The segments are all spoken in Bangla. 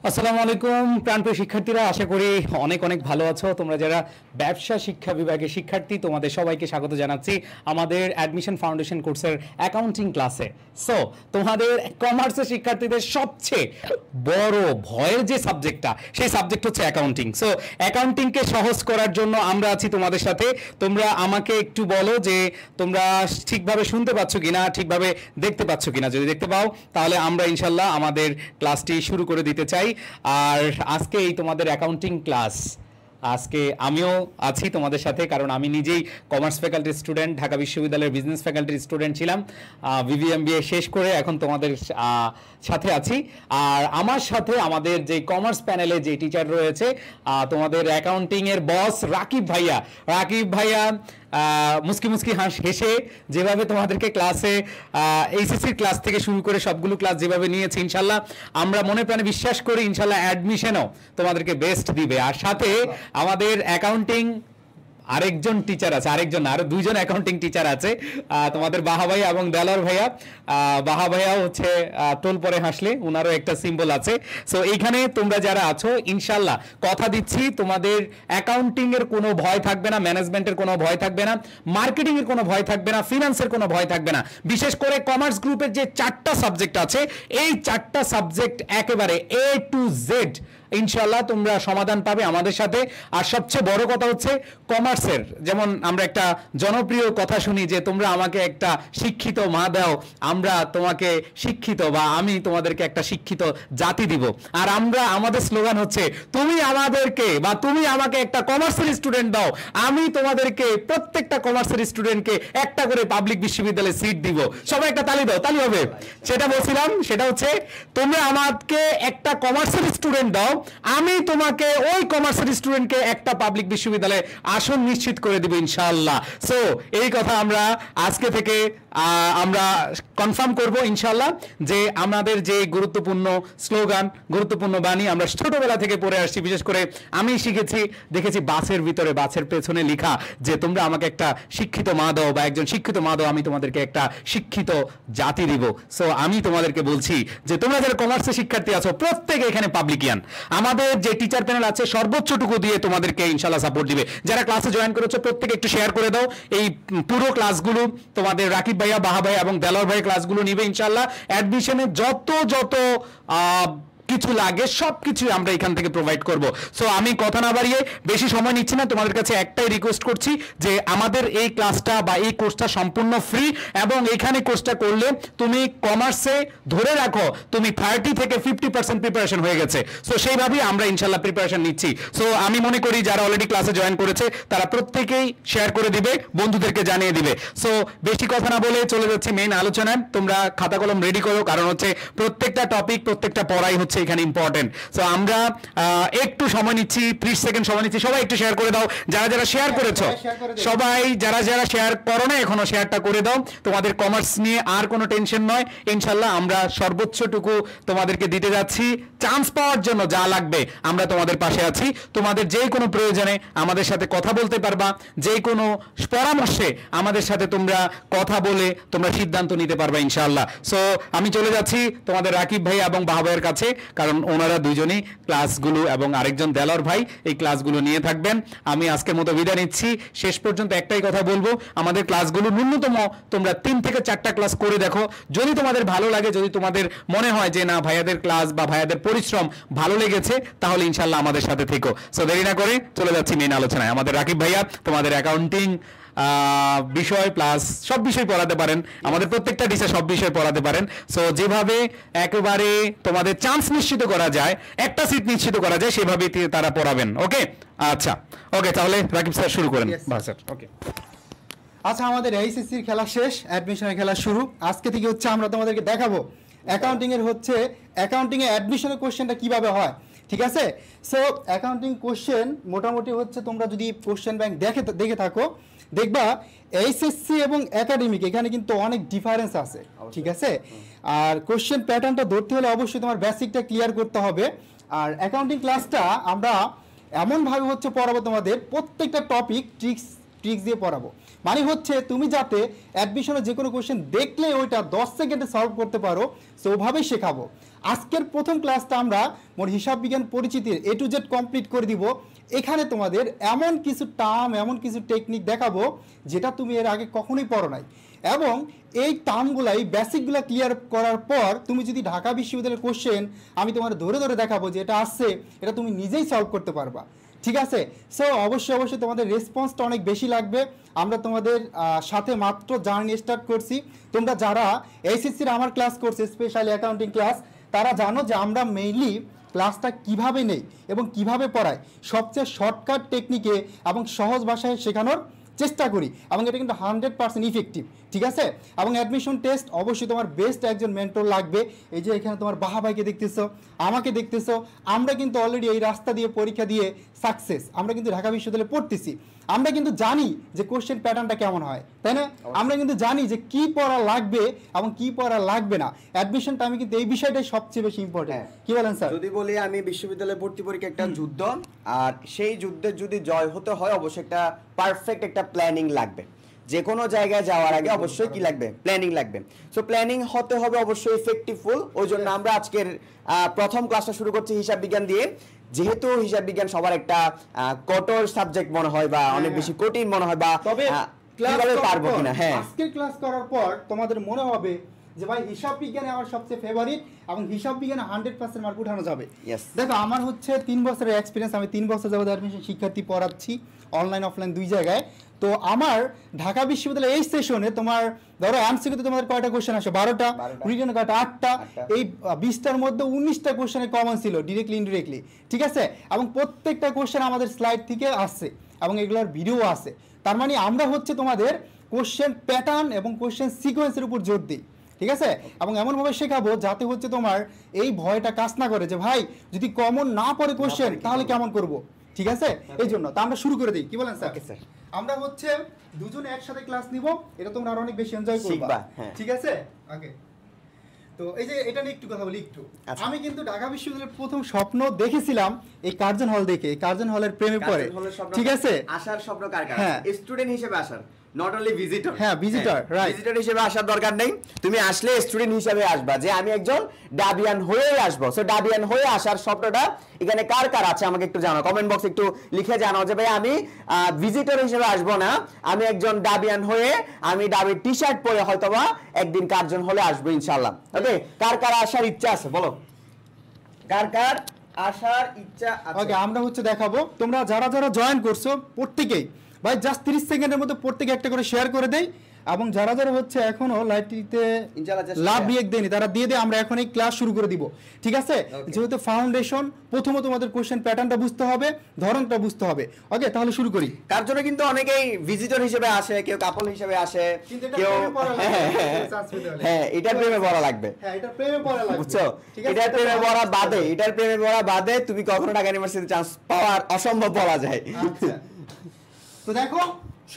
আসসালামু আলাইকুম প্রাণপ্রিয় শিক্ষার্থীরা, আশা করি অনেক অনেক ভালো আছো। তোমরা যারা ব্যবসা শিক্ষা বিভাগের শিক্ষার্থী, তোমাদের সবাইকে স্বাগত জানাচ্ছি আমাদের অ্যাডমিশন ফাউন্ডেশন কোর্সের অ্যাকাউন্টিং ক্লাসে। সো তোমাদের কমার্সের শিক্ষার্থীদের সবচেয়ে বড় ভয়ের যে সাবজেক্টটা, সেই সাবজেক্ট হচ্ছে অ্যাকাউন্টিং। সো অ্যাকাউন্টিংকে সহজ করার জন্য আমরা আছি তোমাদের সাথে। তোমরা আমাকে একটু বলো যে তোমরা ঠিকভাবে শুনতে পাচ্ছ কিনা, ঠিকভাবে দেখতে পাচ্ছ কিনা। যদি দেখতে পাও তাহলে আমরা ইনশাল্লাহ আমাদের ক্লাসটি শুরু করে দিতে চাই। আর আজকে এই তোমাদের অ্যাকাউন্টিং ক্লাস, আজকে আমিও আছি তোমাদের সাথে, কারণ আমি নিজেই কমার্স ফ্যাকাল্টির স্টুডেন্ট, ঢাকা বিশ্ববিদ্যালয়ের বিজনেস ফ্যাকাল্টির স্টুডেন্ট ছিলাম। বিবিএমবিএ শেষ করে এখন তোমাদের সাথে আছি। আর আমার সাথে আমাদের যে কমার্স প্যানেলে যে টিচার রয়েছে, তোমাদের অ্যাকাউন্টিংয়ের বস রাকিব ভাইয়া মুস্কি মুস্কি হেসে যেভাবে তোমাদেরকে ক্লাসে এইচএসসির ক্লাস থেকে শুরু করে সবগুলো ক্লাস যেভাবে নিয়েছে, ইনশাল্লাহ আমরা মনে প্রাণে বিশ্বাস করি ইনশাল্লাহ অ্যাডমিশনও তোমাদেরকে বেস্ট দিবে। আর সাথে আমাদের অ্যাকাউন্টিং আরেকজন টিচার আছে, আরো দুইজন অ্যাকাউন্টিং টিচার আছে, তোমাদের বাহা ভাইয়া এবং দেলোয়ার ভাইয়া। বাহা ভাইয়াও হচ্ছে টোল পরে হাসলে উনারও একটা সিম্বল আছে। সো এইখানে তোমরা যারা আছো, ইনশাল্লাহ কথা দিচ্ছি তোমাদের অ্যাকাউন্টিং এর কোনো ভয় থাকবে না, ম্যানেজমেন্টের কোনো ভয় থাকবে না, মার্কেটিং এর কোনো ভয় থাকবে না, ফিনান্সের কোনো ভয় থাকবে না। বিশেষ করে কমার্স গ্রুপের যে 4টা সাবজেক্ট আছে, এই 4টা সাবজেক্ট একেবারে A to Z ইনশাল্লাহ তোমরা সমাধান পাবে আমাদের সাথে। আর সবচেয়ে বড় কথা হচ্ছে কমার্সের, যেমন আমরা একটা জনপ্রিয় কথা শুনি যে তোমরা আমাকে একটা শিক্ষিত মা দাও, আমরা তোমাকে শিক্ষিত বা আমি তোমাদেরকে একটা শিক্ষিত জাতি দিব। আর আমাদের স্লোগান হচ্ছে তুমি আমাদেরকে বা তুমি আমাকে একটা কমার্সের স্টুডেন্ট দাও, আমি তোমাদেরকে প্রত্যেকটা কমার্সের স্টুডেন্টকে একটা করে পাবলিক বিশ্ববিদ্যালয়ে সিট দিব। সবাই একটা তালি দাও, তালি হবে। সেটা বলছিলাম, সেটা হচ্ছে তোমরা আমাকে একটা কমার্সের স্টুডেন্ট দাও, আমি তোমাকে ওই কমার্সের স্টুডেন্টকে একটা পাবলিক বিশ্ববিদ্যালয়ে আসন নিশ্চিত করে দিব ইনশাআল্লাহ। সো এই কথা আমরা আজকে থেকে আমরা কনফার্ম করব ইনশাআল্লাহ, যে আমাদের যে গুরুত্বপূর্ণ স্লোগান, গুরুত্বপূর্ণ বাণী আমরা ছোটবেলা থেকে পড়ে আসছি। বিশেষ করে আমি দেখেছি বাসের ভিতরে, বাসের পেছনে লেখা যে তোমরা আমাকে একটা শিক্ষিত মা দাও বা একজন শিক্ষিত মা দাও, আমি তোমাদেরকে একটা শিক্ষিত জাতি দিব। সো আমি তোমাদেরকে বলছি যে তোমরা যারা কমার্সের শিক্ষার্থী আছো, প্রত্যেকে এখানে পাবলিকিয়ান। আমাদের যে টিচার প্যানেল আছে সর্বোচ্চটুকু দিয়ে তোমাদেরকে ইনশাআল্লাহ সাপোর্ট দিবে। যারা ক্লাসে জয়েন করেছো প্রত্যেকে একটু শেয়ার করে দাও। এই পুরো ক্লাসগুলো তোমাদের রাকিব ভাইয়া, বাহা ভাইয়া এবং দেলোয়ার ভাইয়া ক্লাসগুলো নিবে ইনশাআল্লাহ। অ্যাডমিশনে যত কিছু লাগে সবকিছু আমরা এখান থেকে প্রোভাইড করব। সো আমি কথা না বাড়িয়ে বেশি সময় নিচ্ছি না, তোমাদের কাছে একটাই রিকোয়েস্ট করছি যে আমাদের এই ক্লাসটা বা এই কোর্সটা সম্পূর্ণ ফ্রি, এবং এখানে কোর্সটা করলে তুমি কমার্সে ধরে রাখো তুমি 30 থেকে 50% প্রিপারেশন হয়ে গেছে। সো সেইভাবেই আমরা ইনশাল্লাহ প্রিপারেশন নিচ্ছি। সো আমি মনে করি যারা অলরেডি ক্লাসে জয়েন করেছে তারা প্রত্যেকেই শেয়ার করে দিবে, বন্ধুদেরকে জানিয়ে দিবে। সো বেশি কথা না বলে চলে যাচ্ছি মেইন আলোচনায়। তোমরা খাতা কলম রেডি করো, কারণ হচ্ছে প্রত্যেকটা টপিক, প্রত্যেকটা পড়াই হচ্ছে এখানে ইম্পর্টেন্ট। সো আমরা একটু সময় নিচ্ছি, 30 সেকেন্ড সময় নিচ্ছি। সবাই একটু শেয়ার করে দাও, যারা শেয়ার করেছো সবাই, যারা শেয়ার করো না এখনো শেয়ারটা করে দাও। তোমাদের কমার্স নিয়ে আর কোনো টেনশন নয়, ইনশাল্লাহ আমরা সর্বোচ্চটুকু তোমাদেরকে দিতে যাচ্ছি। চান্স পাওয়ার জন্য যা লাগবে আমরা তোমাদের পাশে আছি। তোমাদের যে কোনো প্রয়োজনে আমাদের সাথে কথা বলতে পারবা, যে কোনো পরামর্শে আমাদের সাথে তোমরা কথা বলে তোমরা সিদ্ধান্ত নিতে পারবা ইনশাআল্লাহ। সো আমি চলে যাচ্ছি তোমাদের রাকিব ভাই এবং বাহা ভাইয়ের কাছে, কারণ ওনারা দুজনই ক্লাসগুলো এবং আরেকজন দেলোয়ার ভাই এই ক্লাসগুলো নিয়ে থাকবেন। আমি আজকের মতো বিদায় নিচ্ছি। শেষ পর্যন্ত একটাই কথা বলবো, আমাদের ক্লাসগুলো ন্যূনতম তোমরা 3 থেকে 4টা ক্লাস করে দেখো। যদি তোমাদের ভালো লাগে, যদি তোমাদের মনে হয় যে না ভাইয়াদের ক্লাস বা ভাইয়াদের পরিশ্রম ভালো লেগেছে, তাহলে ইনশাল্লাহ আমাদের সাথে থেকো। সো দেরি না করে চলে যাচ্ছি মেইন আলোচনায়। আমাদের রাকিব ভাইয়া তোমাদের অ্যাকাউন্টিং বিষয় প্লাস সব বিষয় পড়াতে পারেন, আমাদের প্রত্যেকটা ডিসে সব বিষয় পড়াতে পারেন। সো যেভাবে একেবারে তোমাদের চান্স নিশ্চিত করা যায়, একটা সিট নিশ্চিত করা যায়, সেভাবে তারা পড়াবেন। ওকে, আচ্ছা, ওকে, তাহলে রাকিব স্যার শুরু করেন। ওকে, আচ্ছা, আমাদের এইচএসসির খেলা শেষ, অ্যাডমিশনের খেলা শুরু। আজকে থেকে হচ্ছে আমরা তোমাদেরকে দেখাবো অ্যাকাউন্টিংয়ে অ্যাডমিশনের কোশ্চেনটা কিভাবে হয়, ঠিক আছে? সো অ্যাকাউন্টিং কোশ্চেন মোটামুটি হচ্ছে, তোমরা যদি কোশ্চেন ব্যাংক দেখে থাকো, দেখবা এইচএসসি এবং একাডেমিক এখানে কিন্তু অনেক ডিফারেন্স আছে, ঠিক আছে? আর কোশ্চেন প্যাটার্নটা ধরতে হলে অবশ্যই তোমার বেসিকটা ক্লিয়ার করতে হবে। আর অ্যাকাউন্টিং ক্লাসটা আমরা এমনভাবে হচ্ছে পড়াবো, তোমাদের প্রত্যেকটা টপিক ট্রিক্স দিয়ে পড়াবো। মানে হচ্ছে তুমি যাতে অ্যাডমিশনে যে কোনো কোশ্চেন দেখলে ওইটা 10 সেকেন্ডে সলভ করতে পারো, সো ওভাবেই শেখাবো। আজকের প্রথম ক্লাসটা আমরা মোট হিসাব বিজ্ঞান পরিচিতির A to Z কমপ্লিট করে দিব। এখানে তোমাদের এমন কিছু টার্ম, এমন কিছু টেকনিক দেখাবো যেটা তুমি এর আগে কখনোই পড়ো নাই, এবং এই টার্মগুলাই বেসিকগুলো ক্লিয়ার করার পর তুমি যদি ঢাকা বিশ্ববিদ্যালয়ের কোশ্চেন আমি তোমার ধরে ধরে দেখাবো যে এটা আসছে, এটা তুমি নিজেই সলভ করতে পারবা। ঠিক আছে? সো অবশ্যই তোমাদের রেসপন্সটা অনেক বেশি লাগবে। আমরা তোমাদের সাথে মাত্র জার্নি স্টার্ট করছি। তোমরা যারা এইচএসসির আমার ক্লাস করছে, স্পেশালি অ্যাকাউন্টিং ক্লাস, তারা জানো যে আমরা মেইনলি ক্লাসটা কিভাবে নেই এবং কিভাবে পড়াই, সবচেয়ে শর্টকাট টেকনিকে এবং সহজ ভাষায় শেখানোর চেষ্টা করি, এবং এটা কিন্তু 100% ইফেক্টিভ। ঠিক আছে? এবং অ্যাডমিশন টেস্ট অবশ্যই তোমার বেস্ট একজন মেন্টর লাগবে। এই যে এখানে তোমার বাহা ভাইকে দেখতেছো, আমাকে দেখতেছো, আমরা কিন্তু অলরেডি এই রাস্তা দিয়ে পরীক্ষা দিয়ে সাকসেস। আমরা কিন্তু ঢাকা বিশ্ববিদ্যালয়ে পড়তেছি, আমরা কিন্তু জানি যে কোশ্চেন প্যাটার্নটা কেমন হয়, তাই না? আমরা কিন্তু জানি যে কি পড়া লাগবে এবং কি পড়া লাগবে না। অ্যাডমিশন টাইমে কিন্তু এই বিষয়টাই সবচেয়ে বেশি ইম্পর্টেন্ট। কি বলেন স্যার? যদি বলি আমি বিশ্ববিদ্যালয়ে ভর্তি পরীক্ষা একটা যুদ্ধ, আর সেই যুদ্ধে যদি জয় হতে হয় অবশ্যই একটা পারফেক্ট একটা প্ল্যানিং লাগবে। যে কোনো জায়গায় যাওয়ার আগে অবশ্যই কি লাগবে? প্ল্যানিং লাগবে। সো প্ল্যানিং হতে হবে অবশ্যই ইফেক্টিভফুল। ওই জন্য আমরা আজকের প্রথম ক্লাসটা শুরু করছি হিসাব বিজ্ঞান দিয়ে। যেহেতু হিসাব বিজ্ঞান সবার একটা কঠোর সাবজেক্ট মনে হয় বা অনেক বেশি কঠিন মনে হয়, বা তবে কিভাবে পারবো কিনা, হ্যাঁ আজকের ক্লাস করার পর তোমাদের মনে হবে যে ভাই হিসাব বিজ্ঞানে আমার সবচেয়ে ফেভারিট, এবং হিসাব বিজ্ঞানে 100% মার্ক উঠানো যাবে। দেখো আমার হচ্ছে 3 বছরের এক্সপিরিয়েন্স, আমি 3 বছর যাবত অ্যাডমিশন শিক্ষার্থী পড়াচ্ছি অনলাইন অফলাইন দুই জায়গায়। তো আমার ঢাকা বিশ্ববিদ্যালয়ে এই সেশনে তোমার ধরো এমসিকিউতে তোমাদের কয়টা কোশ্চেন আসে? 12টা, রিটেনে কয়টা? 8টা। এই 20টার মধ্যে 19টা কোশ্চেনে কমন ছিল, ডিরেক্টলি ইনডিরেক্টলি। ঠিক আছে? এবং প্রত্যেকটা কোশ্চেন আমাদের স্লাইড থেকে আসছে এবং এগুলোর ভিডিও আছে। তার মানে আমরা হচ্ছে তোমাদের কোশ্চেন প্যাটার্ন এবং কোশ্চেন সিকোয়েন্সের উপর জোর দিই। ঠিক আছে? এবং এমনভাবে শেখাবো যাতে হচ্ছে তোমার এই ভয়টা কাজ না করে যে ভাই যদি কমন না পড়ে কোশ্চেন তাহলে কেমন করব। ঠিক আছে? এই জন্য তো আমরা শুরু করে দিই। কি বলেন স্যার? আমরা হচ্ছে দুজনে একসাথে ক্লাস নিব, এটা তোমরা আরো অনেক বেশি এনজয় করবা। ঠিক আছে? ওকে। তো এই যে এটা নিয়ে একটু কথা বলি একটু। আমি কিন্তু ঢাকা বিশ্ববিদ্যালয়ের প্রথম স্বপ্ন দেখেছিলাম এই কার্জন হল দেখে, এই কার্জন হলের প্রেমে পড়ে। ঠিক আছে? আসার স্বপ্ন কার কার? স্টুডেন্ট হিসেবে আসার, নট অনলি ভিজিটর। হ্যাঁ ভিজিটর, রাইট। ভিজিটর হিসেবে আসার দরকার নেই, তুমি আসলে স্টুডেন্ট হিসেবে আসবা, যে আমি একজন ডাবিয়ান হয়েই আসবো। সো ডাবিয়ান হয়ে আসার স্বপ্নটা এখানে কার কার আছে আমাকে একটু জানাও, কমেন্ট বক্সে একটু লিখে জানাও যে ভাই আমি ভিজিটর হিসেবে আসবো না, আমি একজন ডাবিয়ান হয়ে আমি ডাবির টি শার্ট পরে হয়তোবা একদিন কার্জন হলে আসবো ইনশাআল্লাহ। ওকে, কার কার আসার ইচ্ছা আছে বলো, কার কার আসার ইচ্ছা আছে? ওকে, আমরা হচ্ছে দেখাবো। তোমরা যারা যারা জয়েন করছো প্রত্যেকেই ভাই জাস্ট 30 সেকেন্ডের মধ্যে প্রত্যেকে একটা করে শেয়ার করে দেই, এবং যারা যারা হচ্ছে এখনো লাইভটিতে লাভ রিয়েক্ট দেয়নি তারা দিয়ে দেয়। আমরা এখন এই ক্লাস শুরু করে দিব। ঠিক আছে? যেহেতু ফাউন্ডেশন, প্রথমত তোমাদের কোশ্চেন প্যাটার্নটা বুঝতে হবে, ধরনটা বুঝতে হবে। ওকে, তাহলে শুরু করি। তার জন্য কিন্তু অনেকেই ভিজিটর হিসেবে আসে, কেউ কাপল হিসেবে আসে, কেউ হ্যাঁ এটার প্রেমে পড়া লাগবে। হ্যাঁ এটার প্রেমে পড়া লাগবে, বুঝছো? এটার প্রেমে পড়া বাদে, এটার প্রেমে পড়া বাদে তুমি কখনো ঢাকা ইউনিভার্সিটি চান্স পাওয়ার অসম্ভব বলা যায়। আচ্ছা, তো দেখো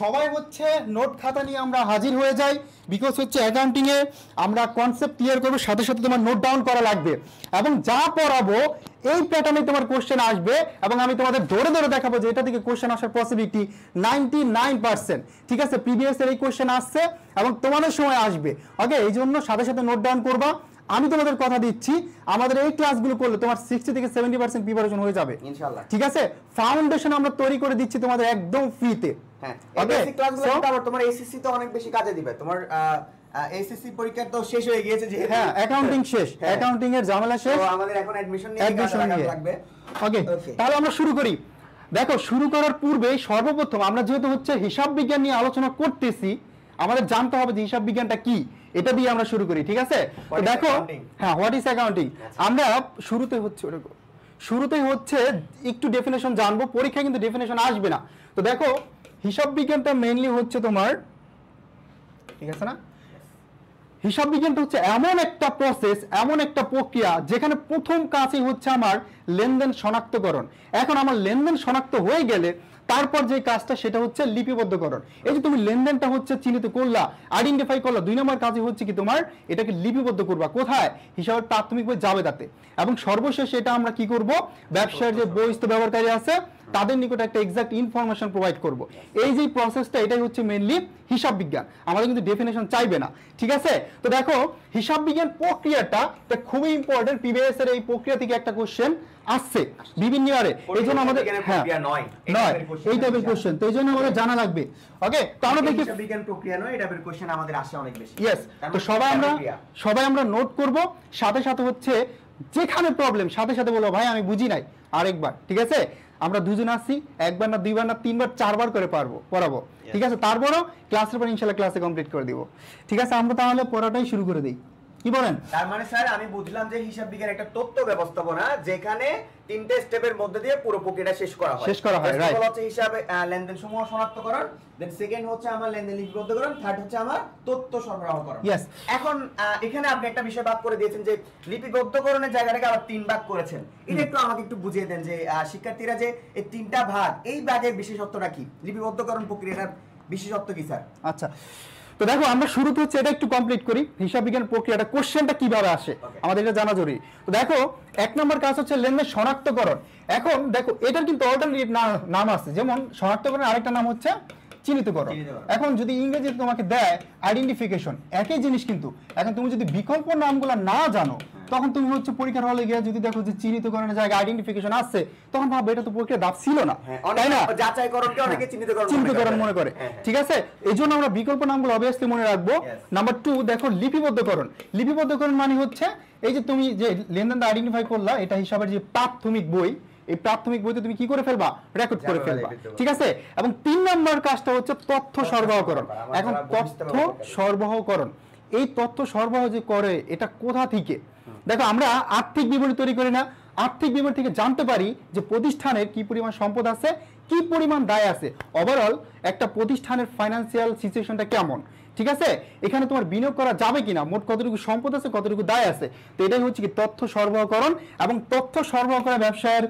সবাই হচ্ছে নোট খাতা নিয়ে আমরা হাজির হয়ে যাই, বিকজ হচ্ছে অ্যাকাউন্টিং এ আমরা কনসেপ্ট ক্লিয়ার করবো, সাথে সাথে তোমার নোট ডাউন করা লাগবে, এবং যা পড়াবো এই প্যাটার্নে তোমার কোশ্চেন আসবে, এবং আমি তোমাদের ধরে ধরে দেখাবো যে এটা থেকে কোশ্চেন আসার পসিবিলিটি 99%। ঠিক আছে? প্রিভিয়াস এর এই কোশ্চেন আসছে এবং তোমাদের সময় আসবে। ওকে, এই জন্য সাথে সাথে নোট ডাউন করবা। আমি তোমাদের কথা দিচ্ছি আমাদের এই ক্লাসগুলো করলে তোমার 60 থেকে 70% প্রিপারেশন হয়ে যাবে ইনশাআল্লাহ। ঠিক আছে? ফাউন্ডেশন আমরা তৈরি করে দিচ্ছি তোমাদের একদম ফ্রিতে। হ্যাঁ, এই বেসিক ক্লাসগুলো আবার তোমার এসএসসি তে অনেক বেশি কাজে দিবে। তোমার এসএসসি পরীক্ষা তো শেষ হয়ে গিয়েছে, যে হ্যাঁ অ্যাকাউন্টিং শেষ, অ্যাকাউন্টিং এর ঝামেলা শেষ, তো আমাদের এখন অ্যাডমিশন নিয়ে লাগবে। ওকে, তাহলে আমরা শুরু করি। দেখো শুরু করার পূর্বে সর্বপ্রথম আমরা যেহেতু হচ্ছে হিসাব বিজ্ঞান নিয়ে আলোচনা করতেছি, আমাদের জানতে হবে যে হিসাব বিজ্ঞানটা কি, এটা দিয়ে আমরা শুরু করি। ঠিক আছে? তো দেখো, হ্যাঁ হোয়াট ইজ অ্যাকাউন্টিং, আমরা শুরুতেই হচ্ছে একটু ডেফিনেশন জানবো, পরীক্ষায় কিন্তু ডেফিনেশন আসবে না। তো দেখো হিসাব বিজ্ঞানটা মেইনলি হচ্ছে তোমার, ঠিক আছে না, হিসাব বিজ্ঞানটা হচ্ছে এমন একটা প্রসেস, এমন একটা প্রক্রিয়া যেখানে প্রথম কাজই হচ্ছে আমার লেনদেন শনাক্তকরণ। এখন আমার লেনদেন শনাক্ত হয়ে গেলে তারপর যে কাজটা সেটা হচ্ছে লিপিবদ্ধকরণ। এই যে তুমি লেনদেনটা হচ্ছে চিহ্নিত করলা, আইডেন্টিফাই করলা, 2 নম্বর কাজে হচ্ছে কি তোমার এটাকে লিপিবদ্ধ করবা কোথায়, হিসাবের প্রাথমিক বই জাবেদাতে। এবং সর্বশেষ এটা আমরা কি করব, ব্যবসার যে বহিস্থ ব্যবহারকারী আছে তাদের নিকট একটা এক্সাক্ট ইনফরমেশন প্রোভাইড করব। এই যে প্রসেসটা এটাই হচ্ছে মেইনলি হিসাব বিজ্ঞান, আমাদের কিন্তু ডেফিনেশন চাইবে না, ঠিক আছে। তো দেখো হিসাব বিজ্ঞান প্রক্রিয়াটা এটা খুবই ইম্পর্টেন্ট, পিবিএস এর এই প্রক্রিয়া থেকে একটা কোশ্চেন আসছে বিভিন্ন ইয়ারে, এই জন্য আমাদের নয় এই টাইপের কোশ্চেন, তো এই জন্য আমাদের জানা লাগবে। ওকে, তো আমরা দেখি হিসাব বিজ্ঞান প্রক্রিয়া নয়, এই টাইপের কোশ্চেন আমাদের আসে অনেক বেশি। ইয়েস, তো সবাই আমরা নোট করব, সাথে সাথে হচ্ছে যেখানে প্রবলেম সাথে সাথে বলবো ভাই আমি বুঝি নাই আরেকবার, ঠিক আছে। আমরা দুজন আসছি, একবার না দুইবার না তিনবার চারবার করে পড়াবো, ঠিক আছে। তারপরও ক্লাসের পর ইনশাআল্লাহ ক্লাসে কমপ্লিট করে দিব, ঠিক আছে। আমরা তাহলে পড়াটাই শুরু করে দিই, কি বলেন? তার মানে স্যার আমি বুঝলাম যে হিসাব বিজ্ঞান একটা তথ্য ব্যবস্থাপনা যেখানে 3টে স্টেপের মধ্যে দিয়ে পুরো প্রক্রিয়াটা শেষ করা হয়, রাইট। হচ্ছে হিসাবে লেনদেন সমূহ শনাক্তকরণ, দেন সেকেন্ড হচ্ছে আমার লেনদেন লিপিবদ্ধকরণ, থার্ড হচ্ছে আমার তথ্য সরবরাহকরণ। এখন এখানে আপনি একটা বিষয় ভাগ করে দিয়েছেন যে লিপিবদ্ধকরণের জায়গাটাকে আবার 3 ভাগ করেছেন। এটা একটু আমাকে একটু বুঝিয়ে দেন যে শিক্ষার্থীরা যে এই 3টা ভাগ, এই ভাগের বিশেষত্বটা কি, লিপিবদ্ধকরণ প্রক্রিয়াটার বিশেষত্ব কি স্যার? আচ্ছা, তো দেখো আমরা শুরুতে হচ্ছে এটা একটু কমপ্লিট করি, হিসাব বিজ্ঞান প্রক্রিয়াটা কোশ্চেনটা কিভাবে আসে আমাদের এটা জানা জরুরি। তো দেখো 1 নম্বর কাজ হচ্ছে লেনদেন শনাক্তকরণ। এখন দেখো এটার কিন্তু অল্টারনেটিভ নাম আছে, যেমন শনাক্তকরণের আরেকটা নাম হচ্ছে চিহ্নিতকরণ। এখন যদি ইংরেজিতে তোমাকে দেয় আইডেন্টিফিকেশন, একই জিনিস কিন্তু। এখন তুমি যদি বিকল্প নামগুলো না জানো তখন তুমি হচ্ছে পরীক্ষার হলে গিয়ে যদি দেখো যে চিহ্নিতকরণের জায়গায় আইডেন্টিফিকেশন আছে তখন ভাববে এটা তো পরীক্ষার ধাপ ছিল না, তাই না? যাচাইকরণকে অনেকে চিহ্নিতকরণ মনে করে, ঠিক আছে। এই জন্য আমরা বিকল্প নামগুলো অবভিয়াসলি মনে রাখবো। নাম্বার 2 দেখো লিপিবদ্ধকরণ। লিপিবদ্ধকরণ মানে হচ্ছে এই যে তুমি যে লেনদেনটা আইডেন্টিফাই করলা, এটা হিসাবের যে প্রাথমিক বই, এই প্রাথমিক বইতে তুমি কি করে ফেলবা, রেকর্ড করে ফেলবা, ঠিক আছে। এবং 3 নম্বর কাজটা হচ্ছে তথ্য সরবরাহকরণ। এখন তথ্য সরবরাহকরণ, এই তথ্য সরবরাহ যে করে এটা কোথা থেকে? দেখো আমরা আর্থিক বিবরণী তৈরি করি না, আর্থিক বিবরণী থেকে জানতে পারি যে প্রতিষ্ঠানের কি পরিমাণ সম্পদ আছে, কি পরিমাণ দায় আছে, ওভারঅল একটা প্রতিষ্ঠানের ফাইন্যান্সিয়াল সিচুয়েশনটা কেমন, ঠিক আছে। এখানে তোমার বিনিয়োগ করা যাবে কিনা, মোট কতটুকু সম্পদ আছে, কতটুকু দায় আছে। তো এটাই হচ্ছে কি তথ্য সরবরাহকরণ। এবং তথ্য সরবরাহ করা ব্যবসায়ের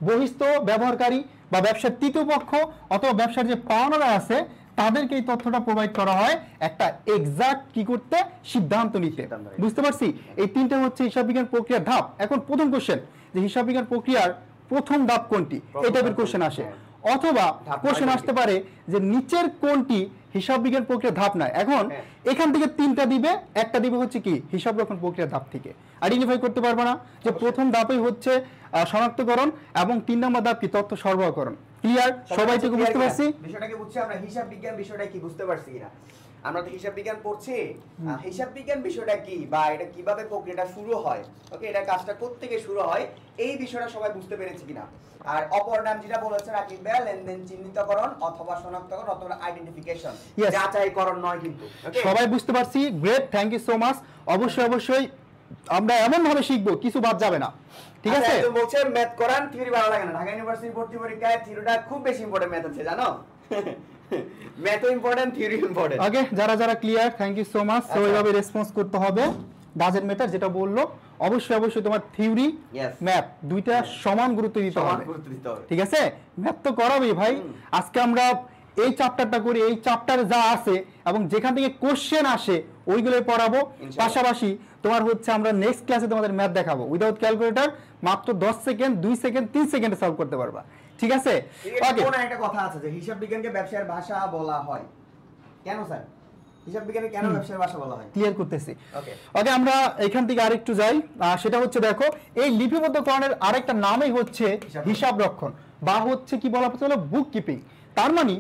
বহিস্থ ব্যবহারকারী বা ব্যবসার তৃতীয় পক্ষ অথবা ব্যবসার যে পাওনারা আছে তাদেরকে এই তথ্যটা প্রোভাইড করা হয় একটা এক্সাক্ট কি করতে, সিদ্ধান্ত নিতে। বুঝতে পারছি? এই 3টা হচ্ছে হিসাব বিজ্ঞান প্রক্রিয়ার ধাপ। এখন প্রথম কোশ্চেন যে হিসাব বিজ্ঞান প্রক্রিয়ার প্রথম ধাপ কোনটি, এই টাইপের কোশ্চেন আসে। অথবা কোশ্চেন আসতে পারে যে নিচের কোনটি হিসাব বিজ্ঞান প্রক্রিয়ার ধাপ নয়। এখন এখান থেকে 3টা দিবে, একটা দিবে হচ্ছে কি হিসাব রক্ষণ প্রক্রিয়ার ধাপ থেকে। আইডেন্টিফাই করতে পারবে না যে প্রথম ধাপই হচ্ছে শনাক্তকরণ এবং 3 নম্বর ধাপ কি তথ্য সরবরাহকরণ। ক্লিয়ার? সবাই থেকে বুঝতে পারছি বিষয়টাকে? বুঝছি আমরা হিসাব বিজ্ঞান বিষয়টা কি বুঝতে পারছি কিনা? আমরা তো হিসাব বিজ্ঞান পড়ছি, হিসাব বিজ্ঞান বিষয়টা কি বা এটা কিভাবে প্রক্রিয়াটা শুরু হয়, ওকে, এটা কাজটা কোত্থেকে শুরু হয়, এই বিষয়টা সবাই বুঝতে পেরেছি কিনা? আর অপর নাম যেটা বলেছেন রাকিব ভাই, লেনদেন চিহ্নিতকরণ অথবা শনাক্তকরণ অথবা আইডেন্টিফিকেশন, যাচাইকরণ নয় কিন্তু। সবাই বুঝতে পারছি, great, thank you so much. অবশ্যই আমরা এমন ভাবে শিখবো কিছু বাদ যাবে না, ঠিক আছে। তো বলছেন ম্যাথ করান, থিওরি ভালো লাগে না। ঢাকা ইউনিভার্সিটি ভর্তি পরীক্ষায় থিওরিটা খুব বেশি ইম্পর্টেন্ট, ম্যাথ আছে জানো, ম্যাথও ইম্পর্টেন্ট, থিওরি ইম্পর্টেন্ট। ওকে, যারা clear, thank you so much. So এইভাবে রেসপন্স করতে হবে, ডাজন্ট ম্যাটার যেটা বললো। অবশ্যই তোমার থিওরি ম্যাথ দুইটা সমান গুরুত্ব দিতে হবে, ঠিক আছে। ম্যাথ তো করাবেই ভাই। আজকে আমরা এই চ্যাপ্টারটা করি, এই চ্যাপ্টারে যা আছে এবং যেখান থেকে কোশ্চেন আসে ওইগুলোই পড়াবো। পাশাপাশি তোমার হচ্ছে আমরা নেক্সট ক্লাসে তোমাদের ম্যাথ দেখাবো উইদাউট ক্যালকুলেটর, মাত্র 10 সেকেন্ড, 2 সেকেন্ড, 3 সেকেন্ডে সলভ করতে পারবা, ঠিক আছে। ওকে, কোন একটা কথা আছে যে হিসাব বিজ্ঞানকে ব্যবসায়ের ভাষা বলা হয়, কেন স্যার হিসাব বিজ্ঞানে কেন ব্যবসায়ের ভাষা বলা হয়? ক্লিয়ার করতেছি। ওকে, আমরা এখান থেকে আরেকটু যাই। সেটা হচ্ছে দেখো এই লিপিবদ্ধকরণের আরেকটা নামই হচ্ছে হিসাব রক্ষণ বা হচ্ছে কি বলা হচ্ছে বুক কিপিং। তার মানে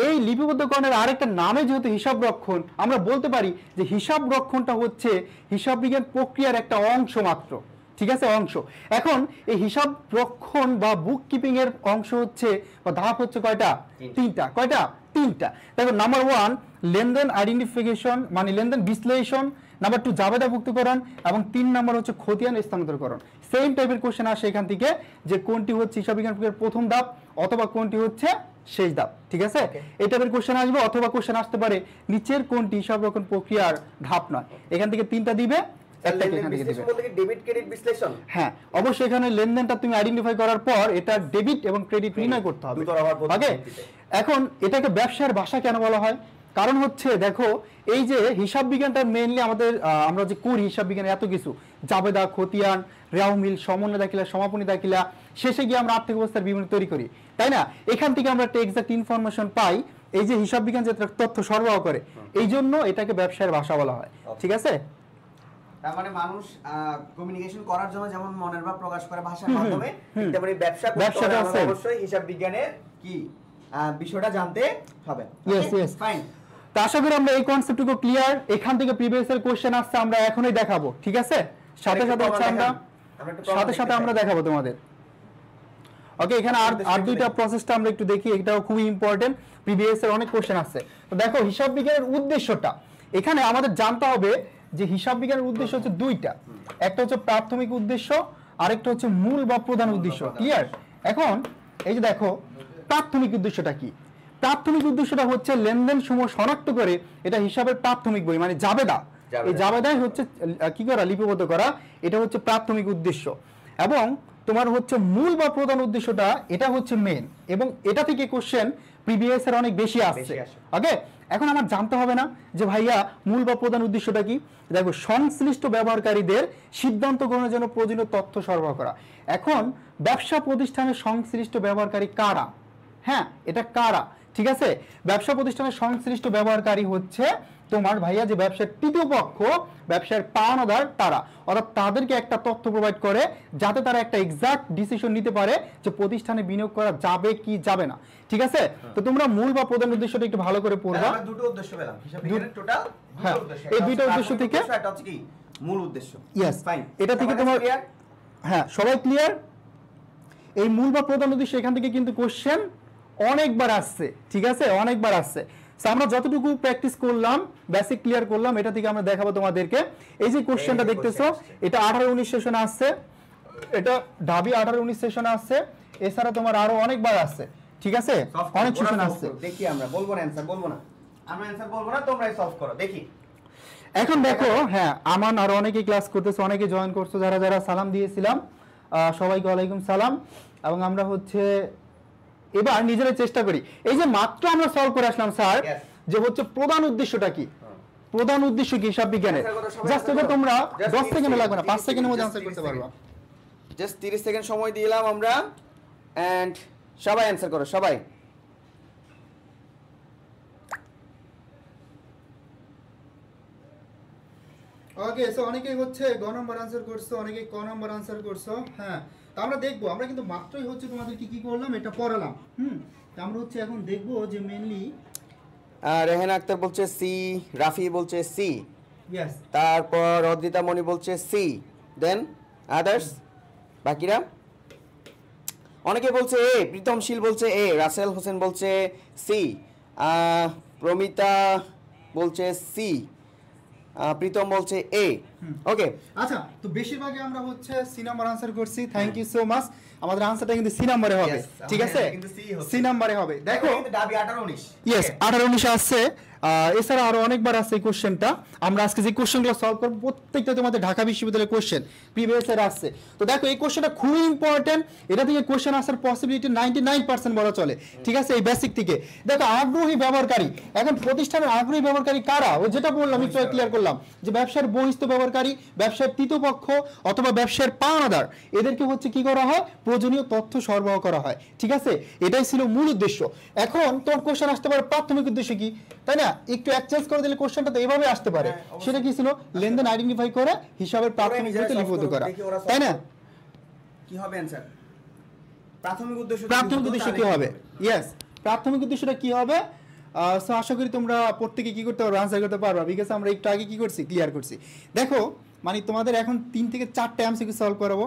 এই লিপিবদ্ধকরণের আরেকটা নামে যেহেতু হিসাব রক্ষণ, আমরা বলতে পারি যে হিসাব রক্ষণটা হচ্ছে হিসাব বিজ্ঞান প্রক্রিয়ার একটা অংশ মাত্র, ঠিক আছে, অংশ। এখন এই হিসাব রক্ষণ বা বুক কিপিং এর অংশ হচ্ছে বা ধাপ হচ্ছে কয়টা? 3টা। কয়টা? 3টা। দেখো নাম্বার 1 লেনদেন আইডেন্টিফিকেশন মানে লেনদেন বিশ্লেষণ, নাম্বার 2 জাবেদাভুক্তকরণ এবং 3 নম্বর হচ্ছে খতিয়ান স্থানান্তরকরণ। সেম টাইপের কোশ্চেন আসে এখান থেকে যে কোনটি হচ্ছে হিসাব বিজ্ঞান প্রক্রিয়ার প্রথম ধাপ অথবা কোনটি হচ্ছে শেষ ধাপ, ঠিক আছে। এই টাইপের কোশ্চেন আসবে অথবা কোশ্চেন আসতে পারে নিচের কোনটি হিসাব রক্ষণ প্রক্রিয়ার ধাপ নয়। এখান থেকে 3টা দিবে একটাকে এখান থেকে দিবে। বলতে কি ডেবিট ক্রেডিট বিশ্লেষণ? হ্যাঁ, অবশ্যই এখানে লেনদেনটা তুমি আইডেন্টিফাই করার পর এটা ডেবিট এবং ক্রেডিট নির্ণয় করতে হবে। ওকে, এখন এটাকে ব্যবসার ভাষা কেন বলা হয়? কারণ হচ্ছে দেখো, এই যে হিসাব বিজ্ঞানটা মেইনলি আমাদের আমরা যে করি হিসাব বিজ্ঞানে এত কিছু জাবেদা, খতিয়ান, রেওয়া মিল, সমন্বয় দাখিলা, সমাপনী দাখিলা, শেষে গিয়ে আমরা আর্থিক অবস্থার বিবরণী তৈরি করি, তাই না? এখান থেকে আমরা একটা এক্সাক্ট ইনফরমেশন পাই, এই যে হিসাব বিজ্ঞান যে তথ্য সরবরাহ করে, এই জন্য এটাকে ব্যবসার ভাষা বলা হয়। ঠিক আছে? তার মানে মানুষ কমিউনিকেশন করার জন্য যেমন মনের ভাব প্রকাশ করে ভাষার মাধ্যমে, তেমনি ব্যবসাটা অবশ্যই হিসাব বিজ্ঞানের কি বিষয়টা জানতে হবে। Yes yes, fine. তো আশা করি আমরা এই কনসেপ্টটুকু ক্লিয়ার। এখান থেকে প্রিভিয়াস এর কোশ্চেন আসছে, আমরা এখনই দেখাবো। ঠিক আছে? সাথে সাথে আমরা দেখাবো তোমাদের। ওকে, এখানে আর দুইটা প্রসেসটা আমরা একটু দেখি, এটাও খুবই ইম্পর্টেন্ট, প্রিভিয়াস এর অনেক কোশ্চেন আসছে। তো দেখো, হিসাব বিজ্ঞানের উদ্দেশ্যটা এখানে আমাদের জানতে হবে যে হিসাব বিজ্ঞানের উদ্দেশ্য হচ্ছে দুইটা, একটা হচ্ছে প্রাথমিক উদ্দেশ্য, আরেকটা হচ্ছে মূল বা প্রধান উদ্দেশ্য। ক্লিয়ার? এখন এই যে দেখো, প্রাথমিক উদ্দেশ্যটা কি? প্রাথমিক উদ্দেশ্যটা হচ্ছে লেনদেন সমূহ শনাক্ত করে এটা হিসাবের প্রাথমিক বই মানে জাবেদা, এই জাবেদাই হচ্ছে কি করা, লিপিবদ্ধ করা, এটা হচ্ছে প্রাথমিক উদ্দেশ্য। এবং তোমার হচ্ছে মূল বা প্রধান উদ্দেশ্যটা, এটা হচ্ছে মেন, এবং এটা থেকে কোশ্চেন প্রিভিয়াস এর অনেক বেশি আসছে। ওকে, এখন আমার জানতে হবে না যে ভাইয়া মূল বা প্রধান উদ্দেশ্যটা কি। দেখো, সংশ্লিষ্ট ব্যবহারকারীদের সিদ্ধান্ত গ্রহণের জন্য প্রয়োজনীয় তথ্য সরবরাহ করা। এখন ব্যবসা প্রতিষ্ঠানের সংশ্লিষ্ট ব্যবহারকারী কারা? হ্যাঁ, এটা কারা? ঠিক আছে, ব্যবসা প্রতিষ্ঠানের সংশ্লিষ্ট ব্যবহারকারী হচ্ছে তোমার ভাইয়া যে ব্যবসার তৃতীয় পক্ষ, ব্যবসার পাওনাদার তারা, অর্থাৎ তাদেরকে একটা তথ্য প্রোভাইড করে যাতে তারা একটা এক্সাক্ট ডিসিশন নিতে পারে যে প্রতিষ্ঠানে বিনিয়োগ করা যাবে কি যাবে না। ঠিক আছে? তো তোমরা মূল বা প্রধান উদ্দেশ্যটা একটু ভালো করে পড়বা। আমরা দুটো উদ্দেশ্য পেলাম হিসাব বিজ্ঞানের, টোটাল দুটো উদ্দেশ্য। এই দুটো উদ্দেশ্য থেকে এটা হচ্ছে কি মূল উদ্দেশ্য। Yes, fine. এটা থেকে তোমার হ্যাঁ, সবাই ক্লিয়ার? এই মূল বা প্রধান উদ্দেশ্য এখান থেকে কিন্তু কোশ্চেন অনেকবার আসছে। ঠিক আছে, অনেকবার আসছে। আমরা যতটুকু প্র্যাকটিস করলাম, বেসিক ক্লিয়ার করলাম, এটা থেকে আমরা দেখাবো তোমাদেরকে। এই যে কোশ্চেনটা দেখতেছো, এটা 18-19 সেশনে আসছে, এটা ঢাবি 18-19 সেশনে আসছে, এছাড়া তোমার আরো অনেকবার আসছে। ঠিক আছে, অনেক সেশন আসছে। দেখি আমরা বলবো না, অ্যানসার বলবো না, আমরা অ্যানসার বলবো না, তোমরাই সলভ করো। দেখি এখন দেখো, হ্যাঁ, আমান আর অনেকেই ক্লাস করতেছে, অনেকে জয়েন করছো, যারা যারা সালাম দিয়েছিলাম সবাইকে ওয়ালাইকুম সালাম। এবং আমরা হচ্ছে এবার নিজেরা চেষ্টা করি, এই যে মাত্র আমরা সলভ করে আসলাম স্যার, যে হচ্ছে প্রধান উদ্দেশ্যটা কি, প্রধান উদ্দেশ্য কি হিসাব বিজ্ঞানের। জাস্ট এটা তোমরা 10 সেকেন্ড লাগবে না, 5 সেকেন্ডের মধ্যে আনসার করতে পারবা। জাস্ট 30 সেকেন্ড সময় দিলাম আমরা, এন্ড সবাই অ্যানসার করো, সবাই। ওকে, সো অনেকেই হচ্ছে গ নাম্বার আনসার করছো, অনেকেই ক নাম্বার আনসার করছো। হ্যাঁ, তো আমরা দেখবো, আমরা কিন্তু মাত্রই হচ্ছে তোমাদের কি করলাম, এটা পড়ালাম। তো আমরা হচ্ছে এখন দেখবো যে মেইনলি রেহানা আক্তার বলছে সি, রাফি বলছে সি, ইয়েস, তারপর অদ্রিতা মণি বলছে সি, দেন আদার্স বাকিরা অনেকে বলছে এ, প্রীতম শীল বলছে এ, রাসেল হোসেন বলছে সি, প্রমিতা বলছে সি, প্রীতম বলছে এ। ওকে, আচ্ছা, তো বেশিরভাগই আমরা হচ্ছে সি নাম্বার আনসার করছি। Thank you so much. আমাদের আনসারটা কিন্তু সি নাম্বারে হবে। ঠিক আছে, সি নাম্বারে হবে। দেখো, দাবি 18-19, ইয়েস, 18-19 আসছে। এছাড়া আরো অনেকবার আছে এই কোশ্চেনটা। আমরা আজকে যে কোশ্চেনগুলো সলভ করব প্রত্যেকটা তোমাদের ঢাকা বিশ্ববিদ্যালয়ের কোশ্চেন প্রিভিয়াস এর আসছে। তো দেখো, এই কোশ্চেনটা খুবই ইম্পর্টেন্ট, এটা থেকে কোশ্চেন আসার পসিবিলিটি 99% বলা চলে। ঠিক আছে, এই বেসিক থেকে দেখো, আগ্রহী ব্যবহারকারী, এখন প্রতিষ্ঠানের আগ্রহী ব্যবহারকারী কারা? ওই যেটা বললাম, একটু ক্লিয়ার করলাম, যে ব্যবসার বহিস্থ ব্যবহারকারী, ব্যবসার তৃতীয় পক্ষ অথবা ব্যবসার পাওনাদার, এদেরকে হচ্ছে কি করা হয়, প্রয়োজনীয় তথ্য সরবরাহ করা হয়। ঠিক আছে, এটাই ছিল মূল উদ্দেশ্য। এখন তোমার কোশ্চেন আসতে পারে প্রাথমিক উদ্দেশ্য কি, তাই না? একটু এক্সচেঞ্জ করে দিলে কোশ্চেনটা তো এইভাবে আসতে পারে। সেটা কি ছিল, লেনদেন আইডেন্টিফাই করে হিসাবের প্রাথমিক হতে লিপিবদ্ধ করা, তাই না? কি হবে অ্যানসার? প্রাথমিক উদ্দেশ্য, প্রাথমিক উদ্দেশ্য কি হবে? ইয়েস, প্রাথমিক উদ্দেশ্যটা কি হবে? সো আশা করি তোমরা প্রত্যেকে কি করতে পারবে, আনসার করতে পারবা, বিকজ আমরা একটু আগে কি করছি, ক্লিয়ার করছি। দেখো, মানে তোমাদের এখন 3 থেকে 4টা এমসিকিউ সলভ করাবো।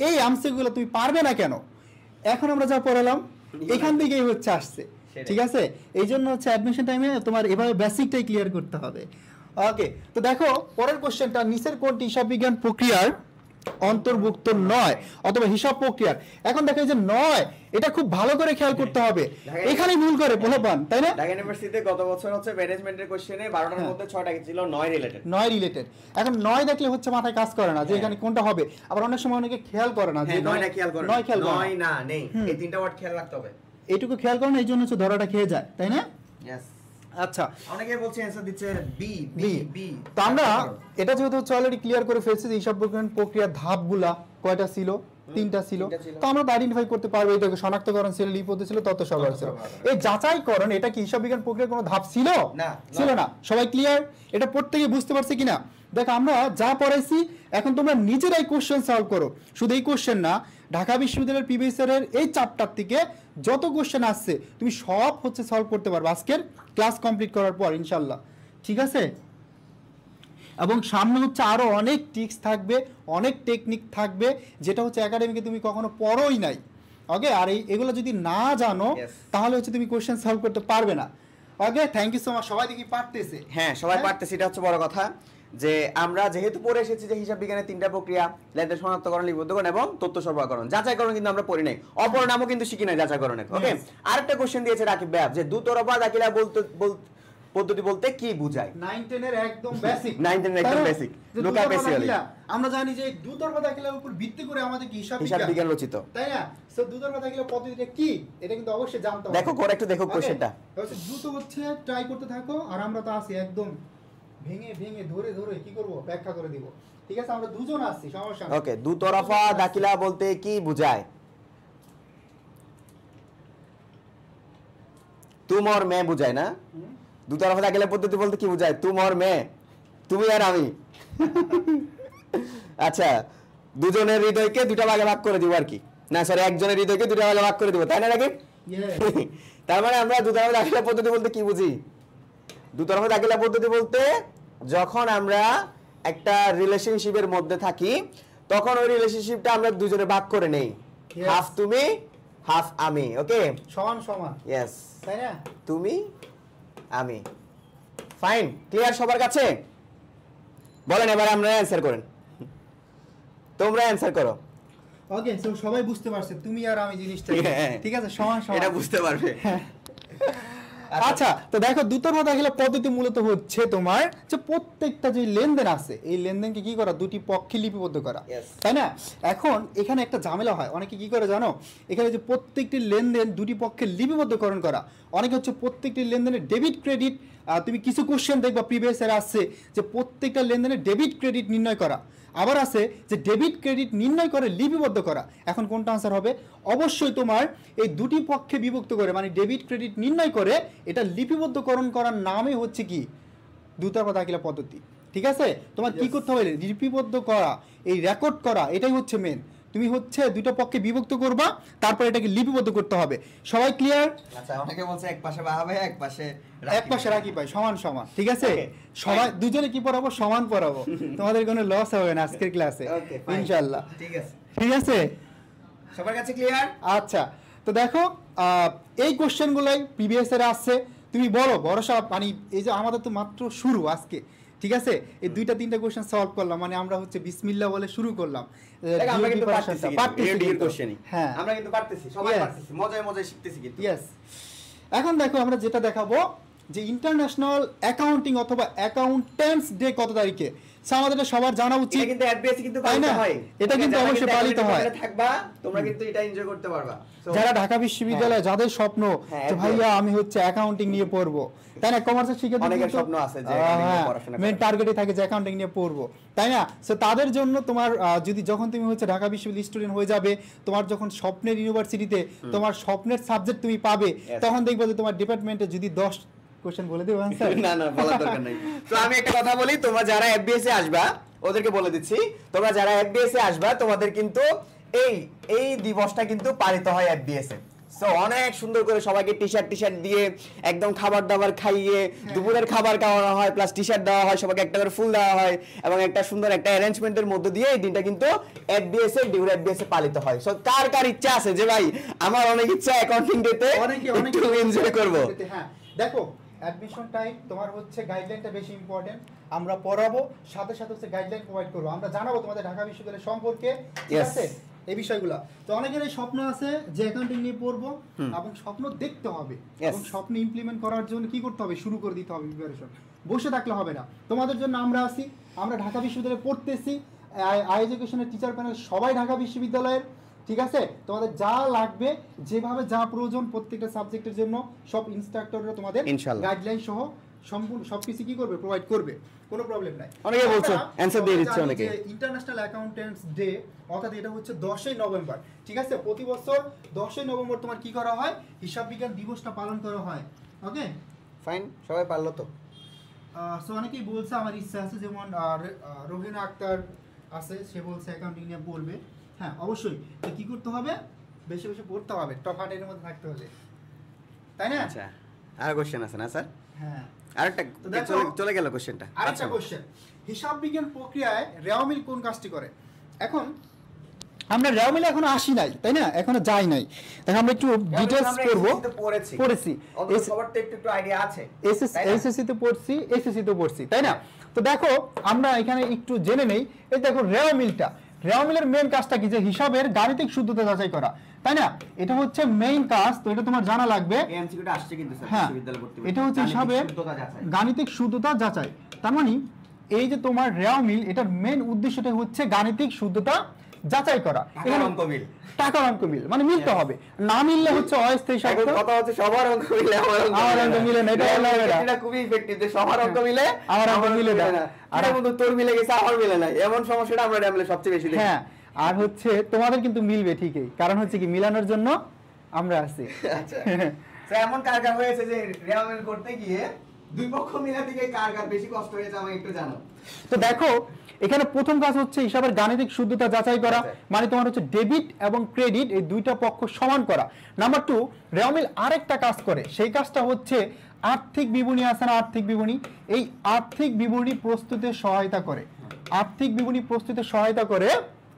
এই এমসিকিউগুলো তুমি পারবে না কেন? এখন আমরা যা পড়ালাম এখান থেকেই হচ্ছে আসছে। ঠিক আছে, এই জন্য হচ্ছে অ্যাডমিশন টাইমে তোমার এভাবে বেসিকটাই ক্লিয়ার করতে হবে। ওকে, তো দেখো পরের কোশ্চেনটা, নিচের কোনটি হিসাব বিজ্ঞান প্রক্রিয়ার অন্তর্ভুক্ত নয়, অথবা হিসাব প্রক্রিয়ার। এখন দেখো এই যে নয়, এটা খুব ভালো করে খেয়াল করতে হবে, এখানে ভুল করে পোলাপান, তাই না? ঢাকা ইউনিভার্সিটিতে গত বছর হচ্ছে ম্যানেজমেন্টের কোশ্চেনে 12টার মধ্যে 6টা ছিল 9 রিলেটেড। 9 রিলেটেড। এখন 9 দেখলে হচ্ছে মাথায় কাজ করে না যে এখানে কোনটা হবে, আবার অনেক সময় অনেকে খেয়াল করে না যে 9টা খেয়াল করে, 9 খেয়াল করে 9 না নেই, এই তিনটা ওয়ার্ড খেয়াল রাখতে হবে। এইটুকু খেয়াল করে না, এই জন্য হচ্ছে ধরাটা খেয়ে যায়, তাই না? यस। আচ্ছা, অনেকে বলছে অ্যানসার দিচ্ছে বি বি। তো আমরা এটা যেহেতু হচ্ছে অলরেডি ক্লিয়ার করে ফেলছি যে হিসাব প্রক্রিয়ার ধাপগুলা কয়টা ছিল, 3টা ছিল। তো আমরা আইডেন্টিফাই করতে পারবো, এইটাকে শনাক্তকরণ ছিল, লিপি পদ্ধতি ছিল, তথ্য সরবরাহ ছিল। এই যাচাইকরণ, এটা কি হিসাব বিজ্ঞান প্রক্রিয়ার কোনো ধাপ ছিল? না, ছিল না। সবাই ক্লিয়ার? এটা প্রত্যেকে বুঝতে পারছে কিনা? দেখো আমরা যা পড়াইছি এখন তোমরা নিজেরাই কোশ্চেন সলভ করো। শুধু এই কোশ্চেন না, ঢাকা বিশ্ববিদ্যালয়ের প্রিভিয়াস ইয়ারের এই চ্যাপ্টার থেকে যত কোশ্চেন আসছে তুমি সব হচ্ছে সলভ করতে পারবে আজকের ক্লাস কমপ্লিট করার পর ইনশাল্লাহ, ঠিক আছে? এবং সামনে হচ্ছে আরো অনেক ট্রিক্স থাকবে, অনেক টেকনিক থাকবে, যেটা হচ্ছে একাডেমিকে তুমি কখনো পড়োই নাই। ওকে, আর এগুলো যদি না জানো তাহলে হচ্ছে তুমি কোশ্চেন সলভ করতে পারবে না। ওকে, থ্যাংক ইউ সো মাচ। সবাই দেখি পারতেছে? হ্যাঁ, সবাই পারতেছে, এটা হচ্ছে বড় কথা। যে আমরা যেহেতু পড়ে এসেছি যে হিসাব বিজ্ঞানের 3টা প্রক্রিয়া, লেনদেন শনাক্তকরণ, লিপিবদ্ধকরণ এবং তথ্য সরবরাহকরণ, যাচাইকরণ কিন্তু আমরা পড়ি নাই, অপর নামও কিন্তু শিখি নাই যাচাইকরণের। ওকে, আরেকটা কোশ্চেন দিয়েছে রাকিব ভাই যে দুতরফা দাখিলা পদ্ধতি বলতে কি বোঝায়? 9-10 এর একদম বেসিক, 9-10 এর একদম বেসিক, লোকা বেসিক্যালি আমরা জানি যে দুতরফা দাখিলার উপর ভিত্তি করে আমাদের কি হিসাব বিজ্ঞান রচিত, তাই না? সো দুতরফা দাখিলা পদ্ধতিটা কি এটা কিন্তু অবশ্যই জানতে হবে। দেখো করে একটু দেখো কোশ্চেনটা। দ্রুত হচ্ছে ট্রাই করতে থাকো, আর আমরা তো আছি একদম ভেঙে ভেঙে ধরে ধরে কি করব ব্যাখ্যা করে দিব, ঠিক আছে? আমরা দুজন আছি, সমস্যা নেই। ওকে, দুতরফা দাখিলা বলতে কি বোঝায়? তুম और मैं বোঝায় না? দুতরফা দাখিলা পদ্ধতি বলতে কি বোঝায়? তুম और मैं, তুমি আর আমি। আচ্ছা, দুজনের হৃদয়কে দুটো ভাগে ভাগ করে দিব আর কি, না সরি একজনের হৃদয়কে দুটো ভাগে ভাগ করে দিব, তাই না নাকি? তার মানে আমরা দুতরফা দাখিলা পদ্ধতি বলতে কি বুঝি? দুতরফা দাখিলা পদ্ধতি বলতে যখন আমরা একটা রিলেশনশিপের মধ্যে থাকি তখন ওই রিলেশনশিপটা আমরা দুজনে ভাগ করে নেই, হাফ তুমি হাফ আমি। ওকে, সমান সমান, ইয়েস, তাই না? তুমি আমি। ফাইন, ক্লিয়ার সবার কাছে? বলেন এবার আমরা অ্যানসার করেন, তোমরা অ্যানসার করো। ওকে, সো সবাই বুঝতে পারছে তুমি আর আমি জিনিসটা, ঠিক আছে? সমান সমান, এটা বুঝতে পারবে। আচ্ছা, তো দেখো দুতরফা দাখিলা পদ্ধতি মূলত হচ্ছে তোমার যে প্রত্যেকটা যে লেনদেন আছে এই লেনদেনকে কি করা, দুটি পক্ষে লিপিবদ্ধ করা, তাই না? এখন এখানে একটা ঝামেলা হয়, অনেকে কি করে জানো, এখানে যে প্রত্যেকটি লেনদেন দুটি পক্ষে লিপিবদ্ধকরণ করা, অনেকে হচ্ছে প্রত্যেকটি লেনদেনের ডেবিট ক্রেডিট, তুমি কিছু কোশ্চেন দেখবা প্রিভিয়াস ইয়ার আসছে যে প্রত্যেকটা লেনদেনের ডেবিট ক্রেডিট নির্ণয় করা, আবার আছে যে ডেবিট ক্রেডিট নির্ণয় করে লিপিবদ্ধ করা। এখন কোনটা আনসার হবে? অবশ্যই তোমার এই দুটি পক্ষে বিভক্ত করে মানে ডেবিট ক্রেডিট নির্ণয় করে এটা লিপিবদ্ধকরণ করার নামই হচ্ছে কি দুতরফা দাখিলা পদ্ধতি, ঠিক আছে? তোমার কি করতে হবে? লিপিবদ্ধ করা, এই রেকর্ড করা, এটাই হচ্ছে মেন। তুমি হচ্ছে দুটো পক্ষে বিভক্ত করবা, তারপর এটাকে লিপিবদ্ধ করতে হবে। সবাই ক্লিয়ার? আচ্ছা, অনেকে বলছে এক পাশে বাহাবে এক পাশে রাখি ভাই, সমান সমান, ঠিক আছে? সবাই দুজনে কি পড়াবো? সমান পড়াবো, তোমাদের কোনো লস হবে না আজকের ক্লাসে ইনশাআল্লাহ, ঠিক আছে? ঠিক আছে, সবার কাছে ক্লিয়ার? আচ্ছা, তো দেখো এই কোশ্চেনগুলোই প্রিভিয়াস এর আসছে। তুমি বলো ভরসা, মানে এই যে আমাদের তো মাত্র শুরু আজকে, ঠিক আছে? এই দুইটা তিনটা কোশ্চেন সলভ করলাম, মানে আমরা হচ্ছে বিসমিল্লাহ বলে শুরু করলাম। আমরা কিন্তু পারতেছি, হ্যাঁ আমরা কিন্তু পারতেছি, সবাই পারতেছি, মজায় মজায় শিখতেছি কিন্তু। ইয়েস। এখন দেখো আমরা যেটা দেখাবো যে ইন্টারন্যাশনাল অ্যাকাউন্টিং অথবা অ্যাকাউন্টেন্টস ডে কত তারিখে, আমাদের সবার জানা উচিত। কিন্তু এফবিএসসি কিন্তু পালিত হয়, এটা কিন্তু অবশ্যই পালিত হয়। থাকবা তোমরা কিন্তু এটা এনজয় করতে পারবা। যারা ঢাকা বিশ্ববিদ্যালয়ে যাদের স্বপ্ন যে ভাইয়া আমি হচ্ছে অ্যাকাউন্টিং নিয়ে পড়বো, তাই না? কমার্সের শিক্ষার্থী অনেকের স্বপ্ন আছে যে পড়াশোনা মেন টার্গেটই থাকে যে অ্যাকাউন্টিং নিয়ে পড়বো, তাই না? সো তাদের জন্য তোমার যদি যখন তুমি হচ্ছে ঢাকা বিশ্ববিদ্যালয়ের স্টুডেন্ট হয়ে যাবে, তোমার যখন স্বপ্নের ইউনিভার্সিটিতে তোমার স্বপ্নের সাবজেক্ট তুমি পাবে, তখন দেখবে যে তোমার ডিপার্টমেন্টে যদি 10 কোশ্চেন বলে দেব आंसर, না না বলার দরকার নাই। তো আমি একটা কথা বলি, তোমরা যারা এফবিএস এ আসবা ওদেরকে বলে দিচ্ছি, তোমরা যারা এফবিএস এ আসবা তোমাদের কিন্তু এই দিবসটা কিন্তু পালিত হয় এফবিএস এ। সো অনেক সুন্দর করে সবাইকে টি-শার্ট দিয়ে একদম খাবার দাবার খাইয়ে দুপুরের খাবার খাওয়ানো হয়, প্লাস টি-শার্ট দেওয়া হয়, সবাইকে একটা করে ফুল দেওয়া হয় এবং একটা সুন্দর একটা অ্যারেঞ্জমেন্টের মধ্য দিয়ে এই দিনটা কিন্তু এফবিএস এ ডিউর এফবিএস এ পালিত হয়। সো কার কার ইচ্ছা আছে যে ভাই আমার অনেক ইচ্ছা অ্যাকাউন্টিং ডেতে একটু এনজয় করব? হ্যাঁ দেখো অ্যাডমিশন টাইম তোমার হচ্ছে গাইডলাইনটা বেশি ইম্পর্টেন্ট। আমরা পড়াবো, সাথে সাথে হচ্ছে গাইডলাইন প্রোভাইড করবো, আমরা জানাবো তোমাদের ঢাকা বিশ্ববিদ্যালয় সম্পর্কে, ঠিক Yes. আছে, এই বিষয়গুলো। তো অনেকের এই স্বপ্ন আছে যে অ্যাকাউন্টিং নিয়ে পড়বো, এবং স্বপ্ন দেখতে হবে, Yes. এবং স্বপ্ন ইমপ্লিমেন্ট করার জন্য কি করতে হবে, শুরু করে দিতে হবে প্রিপারেশন। বসে থাকলে হবে না, তোমাদের জন্য আমরা আছি, আমরা ঢাকা বিশ্ববিদ্যালয়ে পড়তেছি, আই এডুকেশনের টিচার প্যানেল সবাই ঢাকা বিশ্ববিদ্যালয়ের, ঠিক আছে। তোমাদের যা লাগবে, যেভাবে যা প্রয়োজন প্রত্যেকটা সাবজেক্টের জন্য সব ইনস্ট্রাক্টররা তোমাদের ইনশাআল্লাহ। গাইডলাইন সহ সম্পূর্ণ সবকিছু কি করবে, প্রোভাইড করবে, কোনো প্রবলেম নাই। অনেকে বলছে, answer দিয়ে দিচ্ছে অনেকে। ইন্টারন্যাশনাল অ্যাকাউন্টেন্টস ডে, অর্থাৎ এটা হচ্ছে 10ই নভেম্বর, ঠিক আছে। প্রতি বছর 10ই নভেম্বর তোমার কি করা হয়, হিসাব বিজ্ঞান দিবসটা পালন করা হয়। ওকে ফাইন, সবাই পারলো তো। সো অনেকেই বলছে আমার ইচ্ছা আছে, যেমন রোহিনা আক্তার আছে, সে বলছে অ্যাকাউন্টিং নিয়ে বলবে। হ্যাঁ অবশ্যই, তো কি করতে হবে, বেশি বেশি পড়তে হবে, টপ 100 এর মধ্যে থাকতে হলে, তাই না? আচ্ছা, আর কোশ্চেন আছে না স্যার? হ্যাঁ, আরেকটা তো দেখো, চলে গেল কোশ্চেনটা। আরেকটা কোশ্চেন, হিসাব বিজ্ঞান প্রক্রিয়ায় রেওয়া মিল কোন কাজটি করে? এখন আমরা রেওয়া মিলে এখনো আসি নাই, তাই না, এখনো যাই নাই। দেখো আমরা একটু ডিটেইলস করব, পড়েছি, সবার তো একটু আইডিয়া আছে, এসএসসি তে পড়ছি, এসএসসি তে পড়ছি, তাই না? তো দেখো আমরা এখানে একটু জেনে নেই, এই দেখো রেওয়া মিলটা, রেওয়া মিলের মেইন কাজটা কি, যে হিসাবের গাণিতিক শুদ্ধতা যাচাই করা, তাই না? এটা হচ্ছে মেইন কাজ, তো এটা তোমার জানা লাগবে। এমসিকিউটা আসছে কিন্তু স্যার হ্যাঁ, বিশ্ববিদ্যালয় ভর্তি, এটা হচ্ছে হিসাবের গাণিতিক শুদ্ধতা যাচাই। তার মানে এই যে তোমার রেওয়া মিল, এটার মেইন উদ্দেশ্যটা হচ্ছে গাণিতিক শুদ্ধতা যাচাই করা। এখানে অঙ্ক মিল, টাকার অঙ্ক মিল, মানে মিলতে হবে, না মিললে হচ্ছে অস্থায়ী শব্দ। কথা হচ্ছে সবার অঙ্ক মিলে আমার অঙ্ক মিলে না, এটা হলো এটা খুবই ইফেক্টিভ, যে সবার অঙ্ক মিলে আমার অঙ্ক মিলে না, আর বন্ধু তোর মিলে গেছে আমার মিলে নাই, এমন সমস্যাটা আমরা রেওয়া মিলে সবচেয়ে বেশি দেখি। হ্যাঁ, আর হচ্ছে তোমাদের কিন্তু মিলবে ঠিকই, কারণ হচ্ছে কি মিলানোর জন্য আমরা আছি। আচ্ছা, তো এমন কারকার হয়েছে যে রেওয়া মিল করতে গিয়ে দুই পক্ষ মিলে থেকে কারকার বেশি কষ্ট হয়েছে, আমাকে একটু জানো। তো দেখো এখানে প্রথম কাজ হচ্ছে হিসাবের গাণিতিক শুদ্ধতা যাচাই করা, মানে তোমার হচ্ছে ডেবিট এবং ক্রেডিট এই দুইটা পক্ষ সমান করা। নাম্বার 2, রেওয়া মিল আরেকটা কাজ করে, সেই কাজটা হচ্ছে আর্থিক বিবরণী আছে না, আর্থিক বিবরণী, এই আর্থিক বিবরণী প্রস্তুতে সহায়তা করে, আর্থিক বিবরণী প্রস্তুতে সহায়তা করে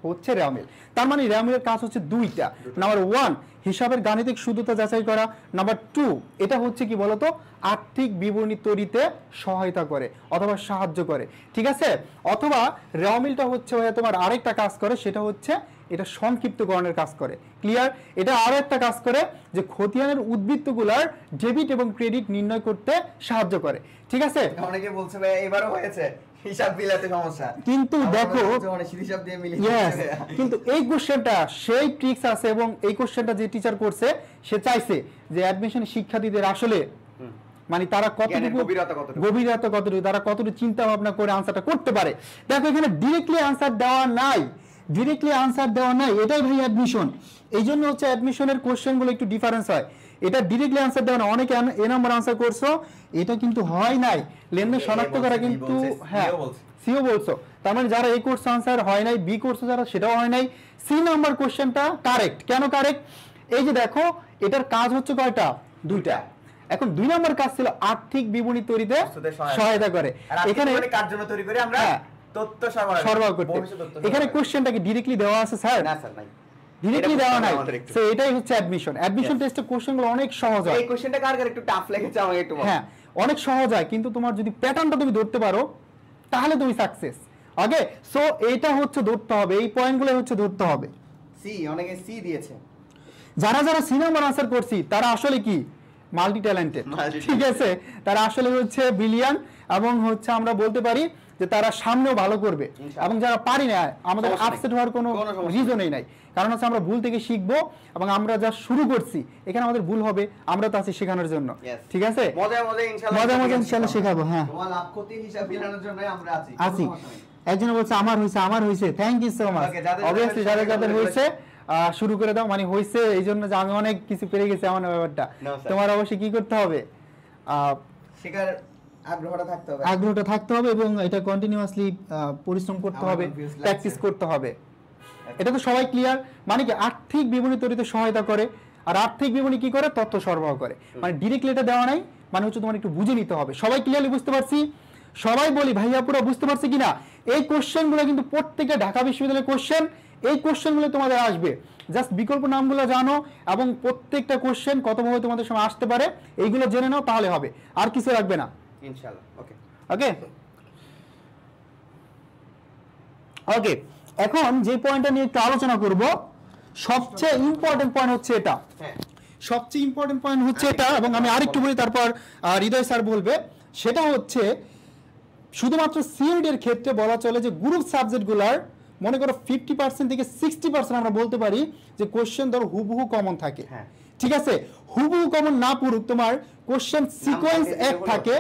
হচ্ছে রেওয়া মিল। তার মানে রেওয়া মিলের কাজ হচ্ছে দুইটা, নাম্বার 1 হিসাবের গাণিতিক শুদ্ধতা যাচাই করা, নাম্বার 2 এটা হচ্ছে কি বলতো, আর্থিক বিবরণী তৈরিতে সহায়তা করে অথবা সাহায্য করে, ঠিক আছে। অথবা রেওয়া মিলটা হচ্ছে তোমার আরেকটা কাজ করে, সেটা হচ্ছে এটা সংক্ষিপ্তকরণের কাজ করে। ক্লিয়ার? এটা আরো একটা কাজ করে যে খতিয়ানের উদ্বৃত্তগুলার ডেবিট এবং ক্রেডিট নির্ণয় করতে সাহায্য করে, ঠিক আছে। অনেকে বলছে ভাই এবারও হয়েছে হিসাব মিলাতে সমস্যা, কিন্তু দেখো হিসাব দিয়ে মিলিয়ে ইয়েস, কিন্তু এই কোশ্চেনটা সেই ট্রিক্স আছে, এবং এই কোশ্চেনটা যে টিচার করছে সে চাইছে যে অ্যাডমিশন শিক্ষার্থীদের আসলে মানে তারা কতটুকু গভীরতা কতটুকু, তারা কতটুকু চিন্তা ভাবনা করে আনসারটা করতে পারে। দেখো এখানে ডিরেক্টলি আনসার দেওয়া নাই, ডিরেক্টলি আনসার দেওয়া নাই, এটাই ভাই অ্যাডমিশন। এই জন্য হচ্ছে অ্যাডমিশনের কোশ্চেনগুলো একটু ডিফারেন্স হয়, এটা ডিরেক্টলি আনসার দেওয়া না। অনেকে এ নাম্বার আনসার করছো, এটা কিন্তু হয় নাই, লেনদেন শনাক্ত করা কিন্তু, হ্যাঁ সিও বলছো, তার মানে যারা এই কোর্স আনসার হয় নাই, বি কোর্স যারা সেটাও হয় নাই, সি নাম্বার কোশ্চেনটা কারেক্ট। কেন কারেক্ট? এই যে দেখো এটার কাজ হচ্ছে কয়টা, দুইটা। এখন 2 নম্বর কাজ ছিল আর্থিক বিবরণী তৈরিতে সহায়তা করে, এখানে কার জন্য তৈরি করে আমরা তথ্য সরবরাহ করতে। এখানে কোশ্চেনটা কি ডিরেক্টলি দেওয়া আছে স্যার? না স্যার নাই, ডিরেক্টলি দেওয়া নাই। সো এটাই হচ্ছে অ্যাডমিশন, অ্যাডমিশন টেস্টের কোশ্চেনগুলো অনেক সহজ হয়। এই কোশ্চেনটা কার একটু টাফ লেগেছে আমাকে একটু বল। হ্যাঁ অনেক সহজ হয়, কিন্তু তোমার যদি প্যাটার্নটা তুমি ধরতে পারো তাহলে তুমি সাকসেস। ওকে, সো এটা হচ্ছে ধরতে হবে, এই পয়েন্টগুলো হচ্ছে ধরতে হবে। সি, অনেকে সি দিয়েছে, যারা যারা সি নাম্বার আনসার করছি তারা আসলে কি মাল্টি ট্যালেন্টেড, ঠিক আছে, তারা আসলে হচ্ছে ব্রিলিয়ান্ট, এবং হচ্ছে আমরা বলতে পারি যে তারা সামনেও ভালো করবে। এবং যারা পারি না, আমাদের আপসেট হওয়ার কোনো রিজনই নাই, কারণ হচ্ছে আমরা ভুল থেকে শিখবো, এবং আমরা যা শুরু করছি এখানে আমাদের ভুল হবে, আমরা তো আছি শেখানোর জন্য, ঠিক আছে, মজায় মজায় ইনশাআল্লাহ শেখাবো। হ্যাঁ, তোমার লাভ ক্ষতি হিসাব মেলানোর জন্য আমরা আছি। একজন বলছে আমার হইছে, thank you so much. Obviously যাদের হইছে শুরু করে দাও, মানে হইছে এই জন্য যে আমি অনেক কিছু পেরে গেছি এমন ব্যাপারটা। তোমার অবশ্যই কি করতে হবে, শেখার আগ্রহটা থাকতে হবে, এবং এটা কন্টিনিউয়াসলি পরিশ্রম করতে হবে, প্র্যাকটিস করতে হবে। এটা তো সবাই ক্লিয়ার। মানে কি আর্থিক বিবরণী তৈরিতে সহায়তা করে, আর আর্থিক বিবরণী কি করে, তথ্য সরবরাহ করে। মানে ডিরেক্টলি এটা দেওয়া নাই, মানে হচ্ছে তোমার একটু বুঝে নিতে হবে। সবাই ক্লিয়ারলি বুঝতে পারছি? সবাই বলি ভাইয়া পুরো বুঝতে পারছি কিনা? এই কোশ্চেনগুলো কিন্তু প্রত্যেকটা ঢাকা বিশ্ববিদ্যালয়ের কোশ্চেন, এই কোশ্চেনগুলো তোমাদের আসবে। জাস্ট বিকল্প নামগুলো জানো এবং প্রত্যেকটা কোশ্চেন কতভাবে তোমাদের সময় আসতে পারে এইগুলো জেনে নাও, তাহলে হবে, আর কিছু লাগবে না ইনশাআল্লাহ। ওকে ওকে ওকে এখন যে পয়েন্টটা নিয়ে একটু আলোচনা করব, সবচেয়ে ইম্পর্টেন্ট পয়েন্ট হচ্ছে এটা। হ্যাঁ সবচেয়ে ইম্পর্টেন্ট পয়েন্ট হচ্ছে এটা, এবং আমি আরেকটু বলি তারপর হৃদয় স্যার বলবে। সেটা হচ্ছে শুধুমাত্র সিএলডি এর ক্ষেত্রে বলা চলে যে গ্রুপ সাবজেক্টগুলোর মনে করো 50% থেকে 60% আমরা বলতে পারি যে কোশ্চেন ধরো হুবহু কমন থাকে। হ্যাঁ। ঠিক আছে, হুবহু কমন না পড়ুক, তোমার কোশ্চেন সিকোয়েন্স এক থাকে,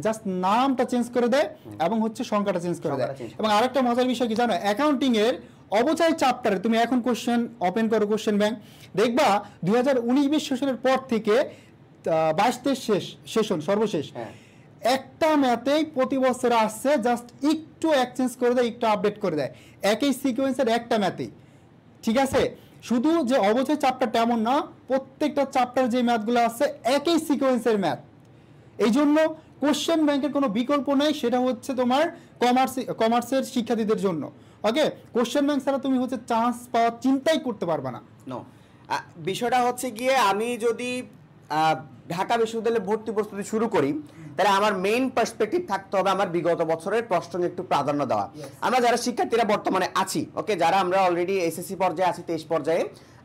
জাস্ট নামটা চেঞ্জ করে দেয় এবং হচ্ছে সংখ্যাটা চেঞ্জ করে দেয়। এবং আরেকটা মজার বিষয় কি জানো, অ্যাকাউন্টিং এর অবচয় চ্যাপ্টারে তুমি এখন কোশ্চেন ওপেন করো কোশ্চেন ব্যাংক, দেখবা 2019-20 সেশনের পর থেকে 22-23 সেশন সর্বশেষ একটা ম্যাথেই প্রতি বছর আসছে, জাস্ট একটু এক্সচেঞ্জ করে দেয়, একটু আপডেট করে দেয়, একই সিকোয়েন্সের একটা ম্যাথেই। ঠিক আছে, শুধু যে অবচয় চ্যাপ্টারটা এমন না, প্রত্যেকটা চ্যাপ্টার যে ম্যাথগুলো আছে একই সিকোয়েন্সের ম্যাথ। এই জন্য কোশ্চেন ব্যাংকের কোনো বিকল্প নেই, সেটা হচ্ছে তোমার কমার্সের শিক্ষার্থীদের জন্য। ওকে, কোশ্চেন ব্যাংক ছাড়া তুমি হচ্ছে চান্স পাওয়ার চিন্তাই করতে পারবে না। নো, বিষয়টা হচ্ছে গিয়ে আমি যদি ঢাকা বিশ্ববিদ্যালয়ে ভর্তি প্রস্তুতি শুরু করি, তাহলে আমার মেইন পার্সপেক্টিভ থাকতে হবে আমার বিগত বছরের প্রশ্নকে একটু প্রাধান্য দেওয়া। আমরা যারা শিক্ষার্থীরা বর্তমানে আছি, ওকে, যারা আমরা অলরেডি এসএসসি পর্যায়ে আছি, 23 পর্যায়ে,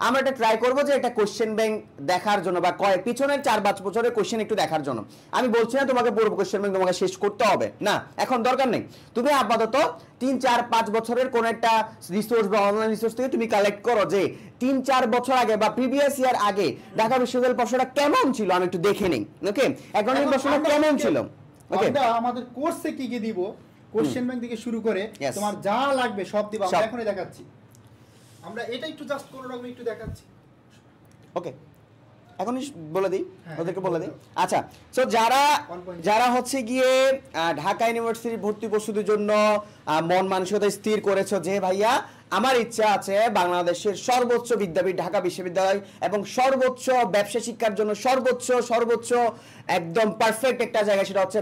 আমরা এটা ট্রাই করবো যে এটা কোশ্চেন ব্যাংক দেখার জন্য বা পিছনের 4-5 বছরের কোশ্চেন একটু দেখার জন্য। আমি বলছি না তোমাকে পুরো কোশ্চেন ব্যাংক তোমাকে শেষ করতে হবে, না, এখন দরকার নেই। তুমি আপাতত 3-4-5 বছরের কোন একটা রিসোর্স বা অনলাইন রিসোর্স থেকে তুমি কালেক্ট করো যে 3-4 বছর আগে বা প্রিভিয়াস ইয়ার আগে ঢাকা বিশ্ববিদ্যালয়ের প্রশ্নটা কেমন ছিল, আমি একটু দেখে নিই। ওকে, অ্যাকাউন্টিং প্রশ্নটা কেমন ছিল, ওকে, আমাদের কোর্সে কি কি দিব, কোশ্চেন ব্যাংক থেকে শুরু করে তোমার যা লাগবে সব দিব, আমরা এখনই দেখাচ্ছি। আমরা এটা একটু জাস্ট কোন রকম একটু দেখাচ্ছি। ওকে, এখনই বলে দিই, ওদেরকে বলে দিই। আচ্ছা, সো যারা হচ্ছে গিয়ে ঢাকা ইউনিভার্সিটি ভর্তি প্রস্তুতির জন্য মন মানসিকতা স্থির করেছো যে ভাইয়া আমার ইচ্ছা আছে বাংলাদেশের সর্বোচ্চ বিদ্যাপীঠ ঢাকা বিশ্ববিদ্যালয় এবং সর্বোচ্চ ব্যবসা শিক্ষার জন্য সর্বোচ্চ একদম পারফেক্ট একটা জায়গা, সেটা হচ্ছে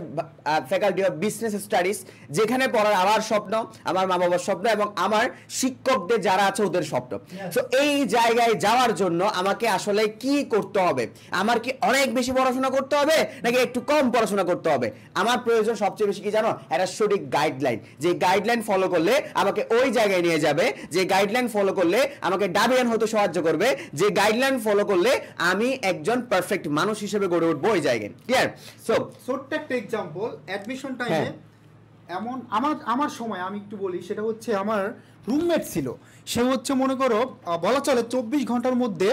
ফ্যাকাল্টি অফ বিজনেস স্টাডিজ, যেখানে পড়ার আমার স্বপ্ন, আমার মা বাবার স্বপ্ন এবং আমার শিক্ষকদের যারা আছে ওদের স্বপ্ন। তো এই জায়গায় যাওয়ার জন্য আমাকে আসলে কি করতে হবে? আমার কি অনেক বেশি পড়াশোনা করতে হবে নাকি একটু কম পড়াশোনা করতে হবে? আমার প্রয়োজন সবচেয়ে বেশি কি জানো? একটা সঠিক গাইডলাইন, যে গাইডলাইন ফলো করলে আমাকে ওই জায়গায় নিয়ে যাবে, যে গাইডলাইন ফলো করলে আমাকে ডাবিয়ান হতে সাহায্য করবে, যে গাইডলাইন ফলো করলে আমি একজন পারফেক্ট মানুষ হিসেবে গড়ে উঠবো ওই জায়গায়। ক্লিয়ার? সো ছোট্ট একটা এক্সাম্পল, অ্যাডমিশন টাইমে এমন আমার সময় আমি একটু বলি, সেটা হচ্ছে আমার রুমমেট ছিল, সে হচ্ছে মনে করো বলা চলে 24 ঘন্টার মধ্যে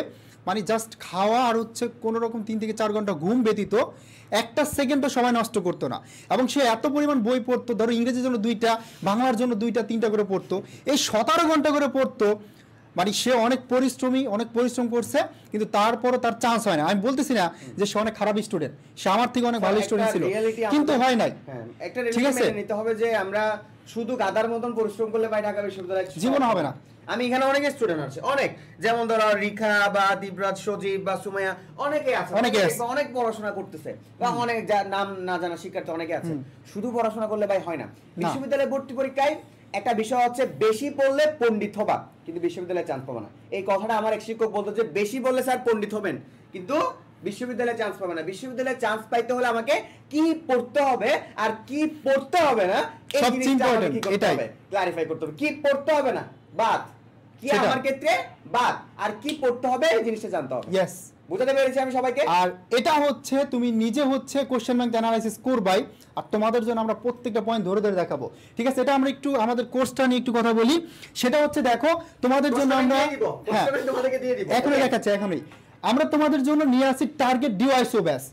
মানে জাস্ট খাওয়া আর হচ্ছে কোনো রকম 3 থেকে 4 ঘন্টা ঘুম ব্যতীত একটা সেকেন্ডও সময় নষ্ট করতো না। এবং সে এত পরিমাণ বই পড়তো, ধরো ইংরেজির জন্য 2টা, বাংলার জন্য 2টা-3টা করে পড়তো, এই 17 ঘন্টা করে পড়তো। মানে সে অনেক পরিশ্রম করছে, কিন্তু তারপরও তার চান্স হয় না। আমি বলতেছি না যে সে অনেক খারাপ স্টুডেন্ট, সে আমার থেকে অনেক ভালো স্টুডেন্ট ছিল, কিন্তু হয় নাই। একটা ঠিক আছে, নিতে হবে যে আমরা শুধু গাদার মতন পরিশ্রম করলে ভাই ঢাকা বিশ্ববিদ্যালয়ে জীবন হবে না। আমি এখানে অনেক স্টুডেন্ট আছে, অনেক, যেমন ধরো রিখা বা দীপরাজ, সজীব বা সুমাইয়া, অনেকে আছে, অনেক পড়াশোনা করতেছে, বা অনেক নাম না জানা শিক্ষার্থী অনেকে আছে। শুধু পড়াশোনা করলে ভাই হয় না। বিশ্ববিদ্যালয়ে ভর্তি পরীক্ষায় একটা বিষয় হচ্ছে বেশি পড়লে পণ্ডিত হবা, কিন্তু বিশ্ববিদ্যালয়ে চান্স পাবে না। এই কথাটা আমার এক শিক্ষক বলতো যে বেশি বললে স্যার পণ্ডিত হবেন, কিন্তু বিশ্ববিদ্যালয়ে চান্স পাবে না। বিশ্ববিদ্যালয়ে চান্স পাইতে হলে আমাকে কি পড়তে হবে আর কি পড়তে হবে না, এই জিনিসটা আমাকে কি করতে হবে, ক্লারিফাই করতে হবে। কি পড়তে হবে না বাদ, কি আমার ক্ষেত্রে বাদ, আর কি পড়তে হবে এই জিনিসটা জানতে হবে। ইয়েস, বুঝাতে পেরেছি আমি সবাইকে? আর এটা হচ্ছে তুমি নিজে হচ্ছে কোশ্চেন ব্যাংক অ্যানালাইসিস করবাই, আর তোমাদের জন্য আমরা প্রত্যেকটা পয়েন্ট ধরে ধরে দেখাবো। ঠিক আছে, এটা আমরা একটু আমাদের কোর্সটা নিয়ে একটু কথা বলি। সেটা হচ্ছে দেখো তোমাদের জন্য আমরা এখনই দেখাচ্ছি, এখনই আমরা তোমাদের জন্য নিয়ে আসি টার্গেট ডিওয়াইসো ব্যাস।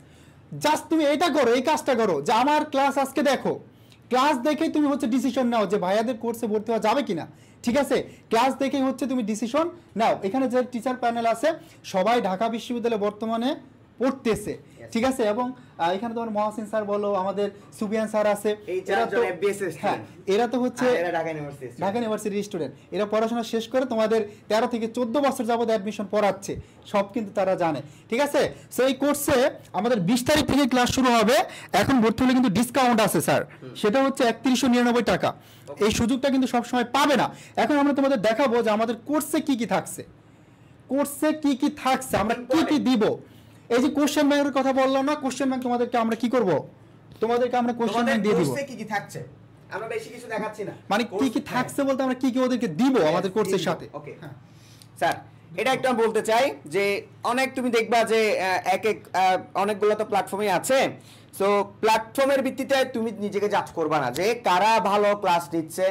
জাস্ট তুমি এটা করো, এই কাজটা করো যে আমার ক্লাস আজকে দেখো, ক্লাস দেখে তুমি হচ্ছে ডিসিশন নাও যে ভাইয়াদের কোর্সে ভর্তি হওয়া যাবে কিনা। ঠিক আছে, ক্লাস দেখেই হচ্ছে তুমি ডিসিশন নাও। এখানে যে টিচার প্যানেল আছে সবাই ঢাকা বিশ্ববিদ্যালয়ে বর্তমানে পড়তেছে, ঠিক আছে। এবং এখানে তোমার মহাসিন স্যার বলো, আমাদের সুবিয়ান স্যার আছে, এই চারজন FBS হ্যাঁ এরা তো হচ্ছে এরা ঢাকা ইউনিভার্সিটির স্টুডেন্ট। এরা পড়াশোনা শেষ করে তোমাদের 13 থেকে 14 বছর যাবত অ্যাডমিশন পড়াচ্ছে, সব কিন্তু তারা জানে, ঠিক আছে। সো এই কোর্সে আমাদের 20 তারিখ থেকে ক্লাস শুরু হবে। এখন ভর্তি হলে কিন্তু ডিসকাউন্ট আছে স্যার, সেটা হচ্ছে 3199 টাকা। এই সুযোগটা কিন্তু সবসময় পাবে না। এখন আমরা তোমাদের দেখাবো যে আমাদের কোর্সে কি কি থাকছে, আমরা কি কি দিব। এই যে কোশ্চেন ব্যাংকের কথা বললাম না, কোশ্চেন ব্যাংক তোমাদেরকে আমরা কি করব, তোমাদেরকে আমরা কোশ্চেন ব্যাংক দিয়ে দিব। কি কি থাকছে আমরা বেশি কিছু দেখাচ্ছি না, মানে কি কি থাকছে বলতে আমরা কি কি ওদেরকে দিব আমাদের কোর্সের সাথে। ওকে স্যার, এটা একটু আমি বলতে চাই যে অনেক তুমি দেখবা যে অনেকগুলো তো প্ল্যাটফর্মই আছে। সো প্ল্যাটফর্মের ভিত্তিতে তুমি নিজেকে জাজ করবা না যে কারা ভালো ক্লাস নিচ্ছে,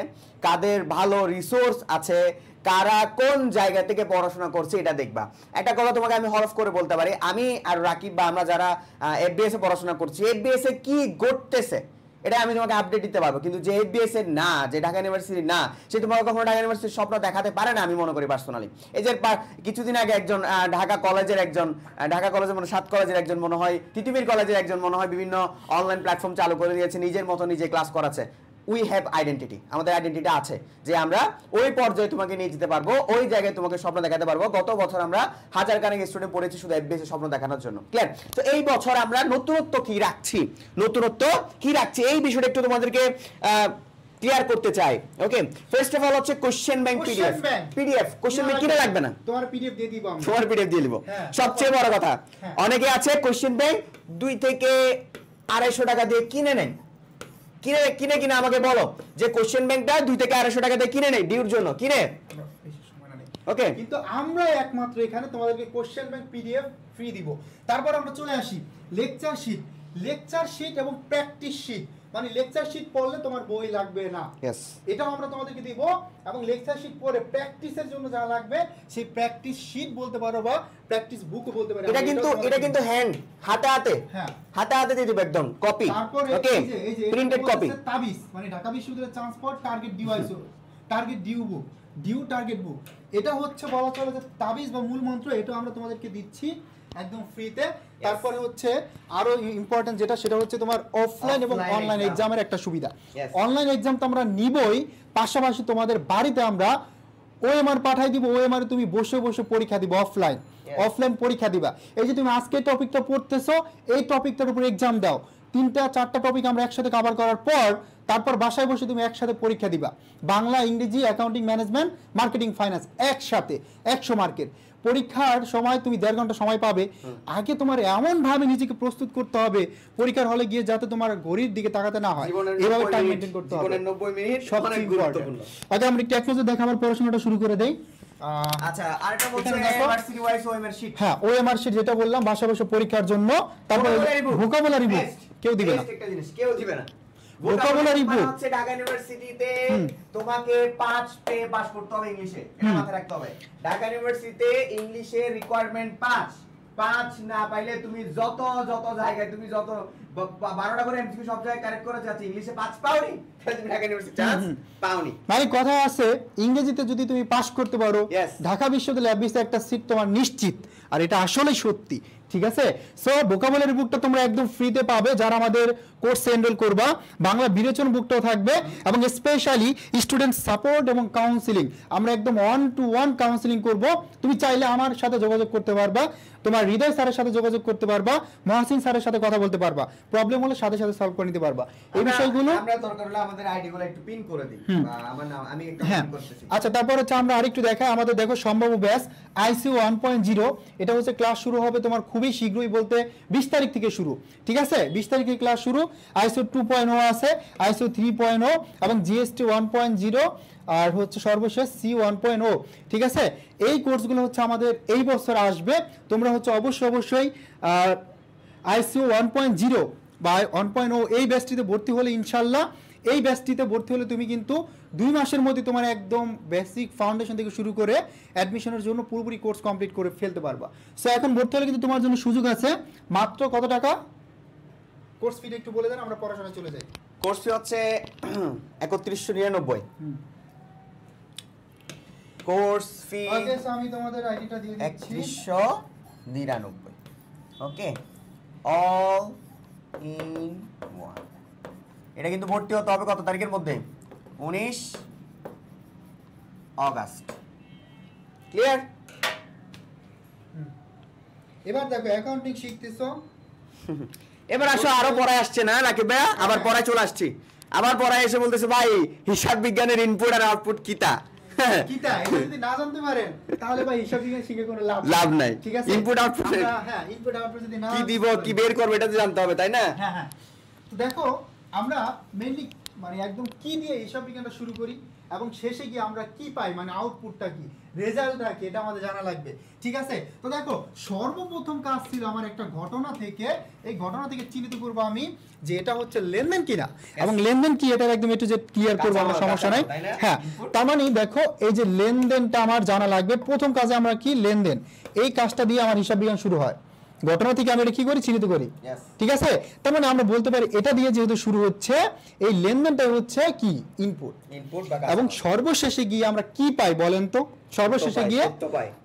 কাদের ভালো রিসোর্স আছে, কারা কোন জায়গা থেকে পড়াশোনা করছে, এটা দেখবা। একটা কথা তোমাকে আমি হরফ করে বলতে পারি, আমি আর রাকিব বা আমরা যারা FBS এ পড়াশোনা করছি, FBS এ কি ঘটতেছে এটা আমি তোমাকে আপডেট দিতে পারবো, কিন্তু যে FBS এর না, যে ঢাকা ইউনিভার্সিটি না, সে তোমাকে কখনো ঢাকা ইউনিভার্সিটির স্বপ্ন দেখাতে পারে না, আমি মনে করি পার্সোনালি। এই যে কিছুদিন আগে একজন ঢাকা কলেজের 7 কলেজের একজন মনে হয়, তিতুমির কলেজের একজন মনে হয় বিভিন্ন অনলাইন প্ল্যাটফর্ম চালু করে দিয়েছে, নিজের মতো নিজে ক্লাস করাচ্ছে। উই হ্যাভ আইডেন্টিটি, আমাদের আইডেন্টিটি আছে যে আমরা ওই পর্যায়ে তোমাকে নিয়ে যেতে পারবো, ওই জায়গায় তোমাকে স্বপ্ন দেখাতে পারবো। গত বছর আমরা হাজার খানেক স্টুডেন্ট পড়েছি শুধু FBS এর স্বপ্ন দেখানোর জন্য, ক্লিয়ার? তো এই বছর আমরা নতুনত্ব কি রাখছি এই বিষয়টা একটু তোমাদেরকে ক্লিয়ার করতে চাই। ওকে, ফার্স্ট অফ অল হচ্ছে question bank PDF. Question bank কিনে লাগবে না, তোমার পিডিএফ দিয়ে দিব আমরা, তোমার পিডিএফ দিয়ে দিব। সবচেয়ে বড় কথা, অনেকে আছে কোশ্চেন ব্যাংক 2 থেকে 250 টাকা দিয়ে কিনে নেন। কিনে আমাকে বলো যে কোশ্চেন ব্যাংকটা 2 থেকে 250 টাকা দিয়ে কিনে নেই ডিউর জন্য, কিনে। ওকে, কিন্তু আমরা একমাত্র এখানে তোমাদেরকে কোশ্চেন ব্যাংক পিডিএফ ফ্রি দিব। তারপর আমরা চলে আসি লেকচার শিট এবং প্র্যাকটিস শিট। মানে লেকচার শিট পড়লে তোমার বই লাগবে না, এটাও আমরা তোমাদেরকে দিব। এবং লেকচার শিট পড়ে প্র্যাকটিসের জন্য যা লাগবে সেই প্র্যাকটিস শিট বলতে পারো বা প্র্যাকটিস বুকও বলতে পারো। এটা কিন্তু হাতে দিয়ে দিব একদম কপি। তারপরে এই যে প্রিন্টেড কপি, তাবিজ, মানে ঢাকা বিশ্ববিদ্যালয়ের ট্রান্সপোর্ট টার্গেট ডিউআইসও টার্গেট ডিউ টার্গেট বুক। এটা হচ্ছে বলা চলে যে তাবিজ বা মূল মন্ত্র, এটা আমরা তোমাদেরকে দিচ্ছি একদম ফ্রিতে। তারপরে হচ্ছে আরো ইম্পর্টেন্ট যেটা, সেটা হচ্ছে তোমার অফলাইন এবং অনলাইন এক্সামের একটা সুবিধা। অনলাইন এক্সাম তো আমরা নিবই, পাশাপাশি তোমাদের বাড়িতে আমরা OMR পাঠাই দিব। OMR তুমি বসে পরীক্ষা দিবা, অফলাইন পরীক্ষা দিবা। এই যে তুমি আজকে টপিকটা পড়তেছো, এই টপিকটার উপর এক্সাম দাও। 3-4টা টপিক আমরা একসাথে কভার করার পর তারপর বাসায় বসে তুমি একসাথে পরীক্ষা দিবা। বাংলা, ইংরেজি, অ্যাকাউন্টিং, ম্যানেজমেন্ট, মার্কেটিং, ফাইন্যান্স একসাথে 100 মার্কের। পরীক্ষার সময় তুমি 1.5 ঘন্টা সময় পাবে। আগে তোমার এমন ভাবে নিজেকে প্রস্তুত করতে হবে পরীক্ষার হলে গিয়ে যাতে তোমার ঘড়ির দিকে তাকাতে না হয়, এভাবে টাইম মেইনটেইন করতে হবে। জীবনের 90 মিনিট সবচেয়ে গুরুত্বপূর্ণ। আগে আমরা একটু একসাথে দেখে আমার পড়াশোনাটা শুরু করে দেই। আচ্ছা, আরেকটা বলছো ইউনিভার্সিটি ওয়াইজ OMR শিট। হ্যাঁ, OMR শিট যেটা বললাম বাসায় বসে পরীক্ষার জন্য। তারপর ভোকাবুলারি বুক কেউ দিবে না, একটা জিনিস কেউ দিবে না। ভোকাবুলারি বুক হচ্ছে ঢাকা ইউনিভার্সিটিতে তোমাকে 5 পে পাস করতে হবে ইংলিশে, এটা মাথায় রাখতে হবে। ঢাকা ইউনিভার্সিটিতে ইংলিশে রিকোয়ারমেন্ট 5 না পাইলে তুমি যত জায়গায় তুমি যত 12টা করে এমসিকিউ সব জায়গায় কারেক্ট করে যাচ্ছে, ইংলিশে 5 পাওনি তাহলে তুমি ঢাকা ইউনিভার্সিটি চান্স পাওনি। মানে কথা আছে, ইংরেজিতে যদি তুমি পাস করতে পারো ঢাকা বিশ্ববিদ্যালয়ে FBC একটা সিট তোমার নিশ্চিত, আর এটা আসলেই সত্যি, ঠিক আছে। সো ভোকাবুলারি বুকটা তোমরা একদম ফ্রিতে পাবে যারা আমাদের কোর্সে এনরোল করবা। বাংলা বিবেচন বুকটাও থাকবে এবং স্পেশালি স্টুডেন্ট সাপোর্ট এবং কাউন্সিলিং, আমরা একদম 1-to-1 কাউন্সিলিং করব। তুমি চাইলে আমার সাথে যোগাযোগ করতে পারবা, তোমার হৃদয় স্যারের সাথে যোগাযোগ করতে পারবা, মহসিন স্যারের সাথে কথা বলতে পারবা, প্রবলেম হলে সাথে সলভ করে নিতে পারবা। এই বিষয়গুলো আমরা দরকার হলে আমাদের আইডিগুলো একটু পিন করে দিই, বা আমার নাম আমি একটু পিন করতেছি। আচ্ছা, তারপর হচ্ছে আমরা আরেকটু দেখাই আমাদের, দেখো সম্ভাব্য ব্যাচ ICU 1.0, এটা হচ্ছে ক্লাস শুরু হবে তোমার খুবই শীঘ্রই, বলতে 20 তারিখ থেকে শুরু, ঠিক আছে। 20 তারিখে ক্লাস শুরু। ICU 2.0 আছে, ICU 3.0 এবং GST 1.0, আর হচ্ছে সর্বশেষ C 1.0, ঠিক আছে। এই কোর্সগুলো হচ্ছে আমাদের এই বছর আসবে। তোমরা হচ্ছে অবশ্যই ICU 1.0 বা 1.0 এই ব্যাচটিতে ভর্তি হলে ইনশাল্লাহ, এই ব্যাচটিতে ভর্তি হলে তুমি কিন্তু 2 মাসের মধ্যে তোমার একদম বেসিক ফাউন্ডেশন থেকে শুরু করে অ্যাডমিশনের জন্য পুরোপুরি কোর্স কমপ্লিট করে ফেলতে পারবা। সো এখন ভর্তি হলে কিন্তু তোমার জন্য সুযোগ আছে। মাত্র কত টাকা কোর্স ফি একটু বলে দেন, আমরা পড়াশোনা চলে যাই। কোর্স ফি হচ্ছে 3199। কোর্স ফি ওকে, আমি তোমাদের আইডিটা দিয়ে দিচ্ছি। 3199। ওকে, অল ইন ওয়ান। এটা কিন্তু ভর্তি হতে হবে কত তারিখের মধ্যে? 19 অগাস্ট। ক্লিয়ার? এবার দেখো অ্যাকাউন্টিং শিখতেছো, এবার আসো আরো পড়ায় আসছে না নাকি ভাইয়া? আবার পড়ায় চলে আসছি, আবার পড়ায় এসে বলতেছে ভাই হিসাব বিজ্ঞানের ইনপুট আর আউটপুট কিতা। কিতা এটা যদি না জানতে পারেন তাহলে ভাই হিসাব বিজ্ঞান শিখে কোনো লাভ নাই। ঠিক আছে, ইনপুট আউটপুট হ্যাঁ ইনপুট আউটপুট যদি না কি দিব কি বের করব এটা তো জানতে হবে, তাই না? হ্যাঁ হ্যাঁ। তো দেখো আমরা মেইনলি মানে একদম কি দিয়ে হিসাব বিজ্ঞানটা শুরু করি এবং শেষে গিয়ে আমরা কি পাই, মানে আউটপুটটা কি, রেজাল্টটা কি, এটা আমাদের জানা লাগবে। ঠিক আছে, তো দেখো সর্বপ্রথম কাজ ছিল আমার একটা ঘটনা থেকে, এই ঘটনা থেকে চিহ্নিত করবো আমি যে এটা হচ্ছে লেনদেন কিনা, এবং লেনদেন কি এটা একদম একটু যে ক্লিয়ার করবো আমরা, সমস্যা নাই। হ্যাঁ, তার মানে দেখো এই যে লেনদেনটা আমার জানা লাগবে। প্রথম কাজে আমরা কি লেনদেন, এই কাজটা দিয়ে আমার হিসাব বিজ্ঞান শুরু হয়। ঘটনা থেকে আমি এটা কি করি, চিহ্নিত করি। ঠিক আছে, তার মানে আমরা বলতে পারি এটা দিয়ে যেহেতু শুরু হচ্ছে, এই লেনদেনটা হচ্ছে কি ইনপুট, এবং সর্বশেষে গিয়ে আমরা কি পাই বলেন তো? সর্বশেষে গিয়ে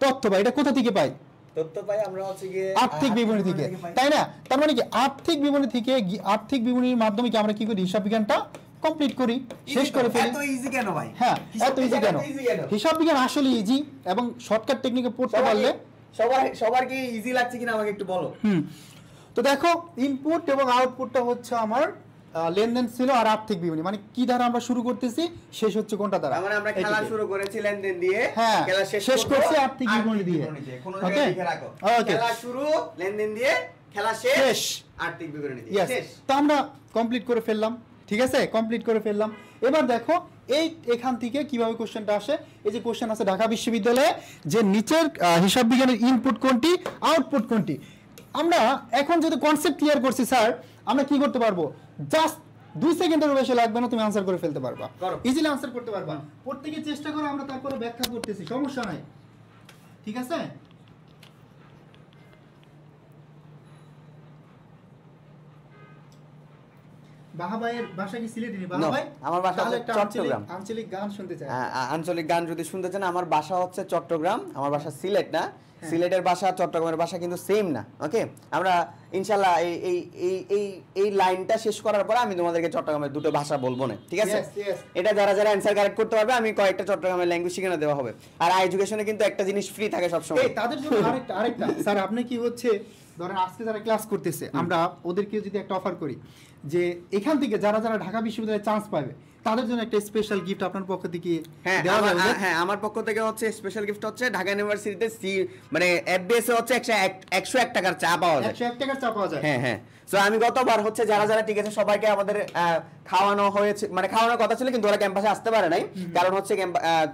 তথ্য পাই। এটা কোথা থেকে পাই? তথ্য পাই আমরা হচ্ছে গিয়ে আর্থিক বিবরণী থেকে, তাই না? তার মানে কি আর্থিক বিবরণী থেকে, আর্থিক বিবরণীর মাধ্যমে কি আমরা কি করি, হিসাব বিজ্ঞানটা কমপ্লিট করি, শেষ করে ফেলি। এত ইজি কেন ভাই? হ্যাঁ, এত ইজি কেন? হিসাব বিজ্ঞান আসলে ইজি, এবং শর্টকাট টেকনিকে পড়তে পারলে সবার কি ইজি লাগছে কিনা আমাকে একটু বলো। তো দেখো ইনপুট এবং আউটপুটটা হচ্ছে আমার লেনদেন ছিল আর আর্থিক বিবরণী, মানে কি দ্বারা আমরা শুরু করতেছি, শেষ হচ্ছে কোনটা দ্বারা? মানে আমরা খেলা শুরু করেছি লেনদেন দিয়ে, হ্যাঁ, খেলা শেষ করছি আর্থিক বিবরণী দিয়ে। কোন জায়গায় লিখে রাখো, খেলা শুরু লেনদেন দিয়ে, খেলা শেষ আর্থিক বিবরণী দিয়ে। শেষ। তো আমরা কমপ্লিট করে ফেললাম। ঠিক আছে, কমপ্লিট করে ফেললাম। এবার দেখো এখান থেকে কিভাবে কোশ্চেনটা আসে। এই যে কোশ্চেন আছে ঢাকা বিশ্ববিদ্যালয়ে, যে নিচের হিসাব বিজ্ঞানের ইনপুট কোনটি, আউটপুট কোনটি। আমরা এখন যদি কনসেপ্ট ক্লিয়ার করছি স্যার, আমরা কি করতে পারবো, জাস্ট 2 সেকেন্ডের বেশি লাগবে না, তুমি আনসার করে ফেলতে পারবা, ইজিলি আনসার করতে পারবা। প্রত্যেকে চেষ্টা করো, আমরা তারপরে ব্যাখ্যা করতেছি, সমস্যা নাই। ঠিক আছে, বাহাবাইয়ের বাসা কি সিলেটে? বাহাবাই আমার বাসা চট্টগ্রাম। আঞ্চলিক গান শুনতে চাই? আঞ্চলিক গান যদি শুনতে চান, আমার বাসা হচ্ছে চট্টগ্রাম, আমার বাসা সিলেট না। সিলেটের ভাষা চট্টগ্রামের ভাষা কিন্তু সেম না। ওকে, আমরা ইনশাআল্লাহ এই লাইনটা শেষ করার পর আমি তোমাদেরকে চট্টগ্রামের দুটো ভাষা বলবো না, ঠিক আছে? এটা যারা যারা অ্যানসার কারেক্ট করতে পারবে আমি কয়েকটা চট্টগ্রামের ল্যাঙ্গুয়েজ শিখিয়ে দেওয়া হবে। আর এডুকেশনে কিন্তু একটা জিনিস ফ্রি থাকে সব সময়। তাদের জন্য আরেকটা স্যার, আপনি কি হচ্ছে ধরেন আজকে যারা ক্লাস করতেছে, আমরা ওদেরকে যদি একটা অফার করি যে এখান থেকে যারা যারা ঢাকা বিশ্ববিদ্যালয়ে চান্স পাবে তাদের জন্য একটা স্পেশাল গিফট আপনার পক্ষ থেকে দেওয়া যাবে। হ্যাঁ, আমার পক্ষ থেকে হচ্ছে স্পেশাল গিফট হচ্ছে ঢাকা ইউনিভার্সিটিতে মানে এফবিএস এ হচ্ছে 101 টাকার চা পাওয়া যায়। 101 টাকার চা পাওয়া যায়। হ্যাঁ হ্যাঁ। সো আমি গতবার হচ্ছে যারা যারা ঠিক আছে সবাইকে আমাদের খাওয়ানো হয়েছে, মানে খাওয়ানোর কথা ছিল কিন্তু ওরা ক্যাম্পাসে আসতে পারে নাই, কারণ হচ্ছে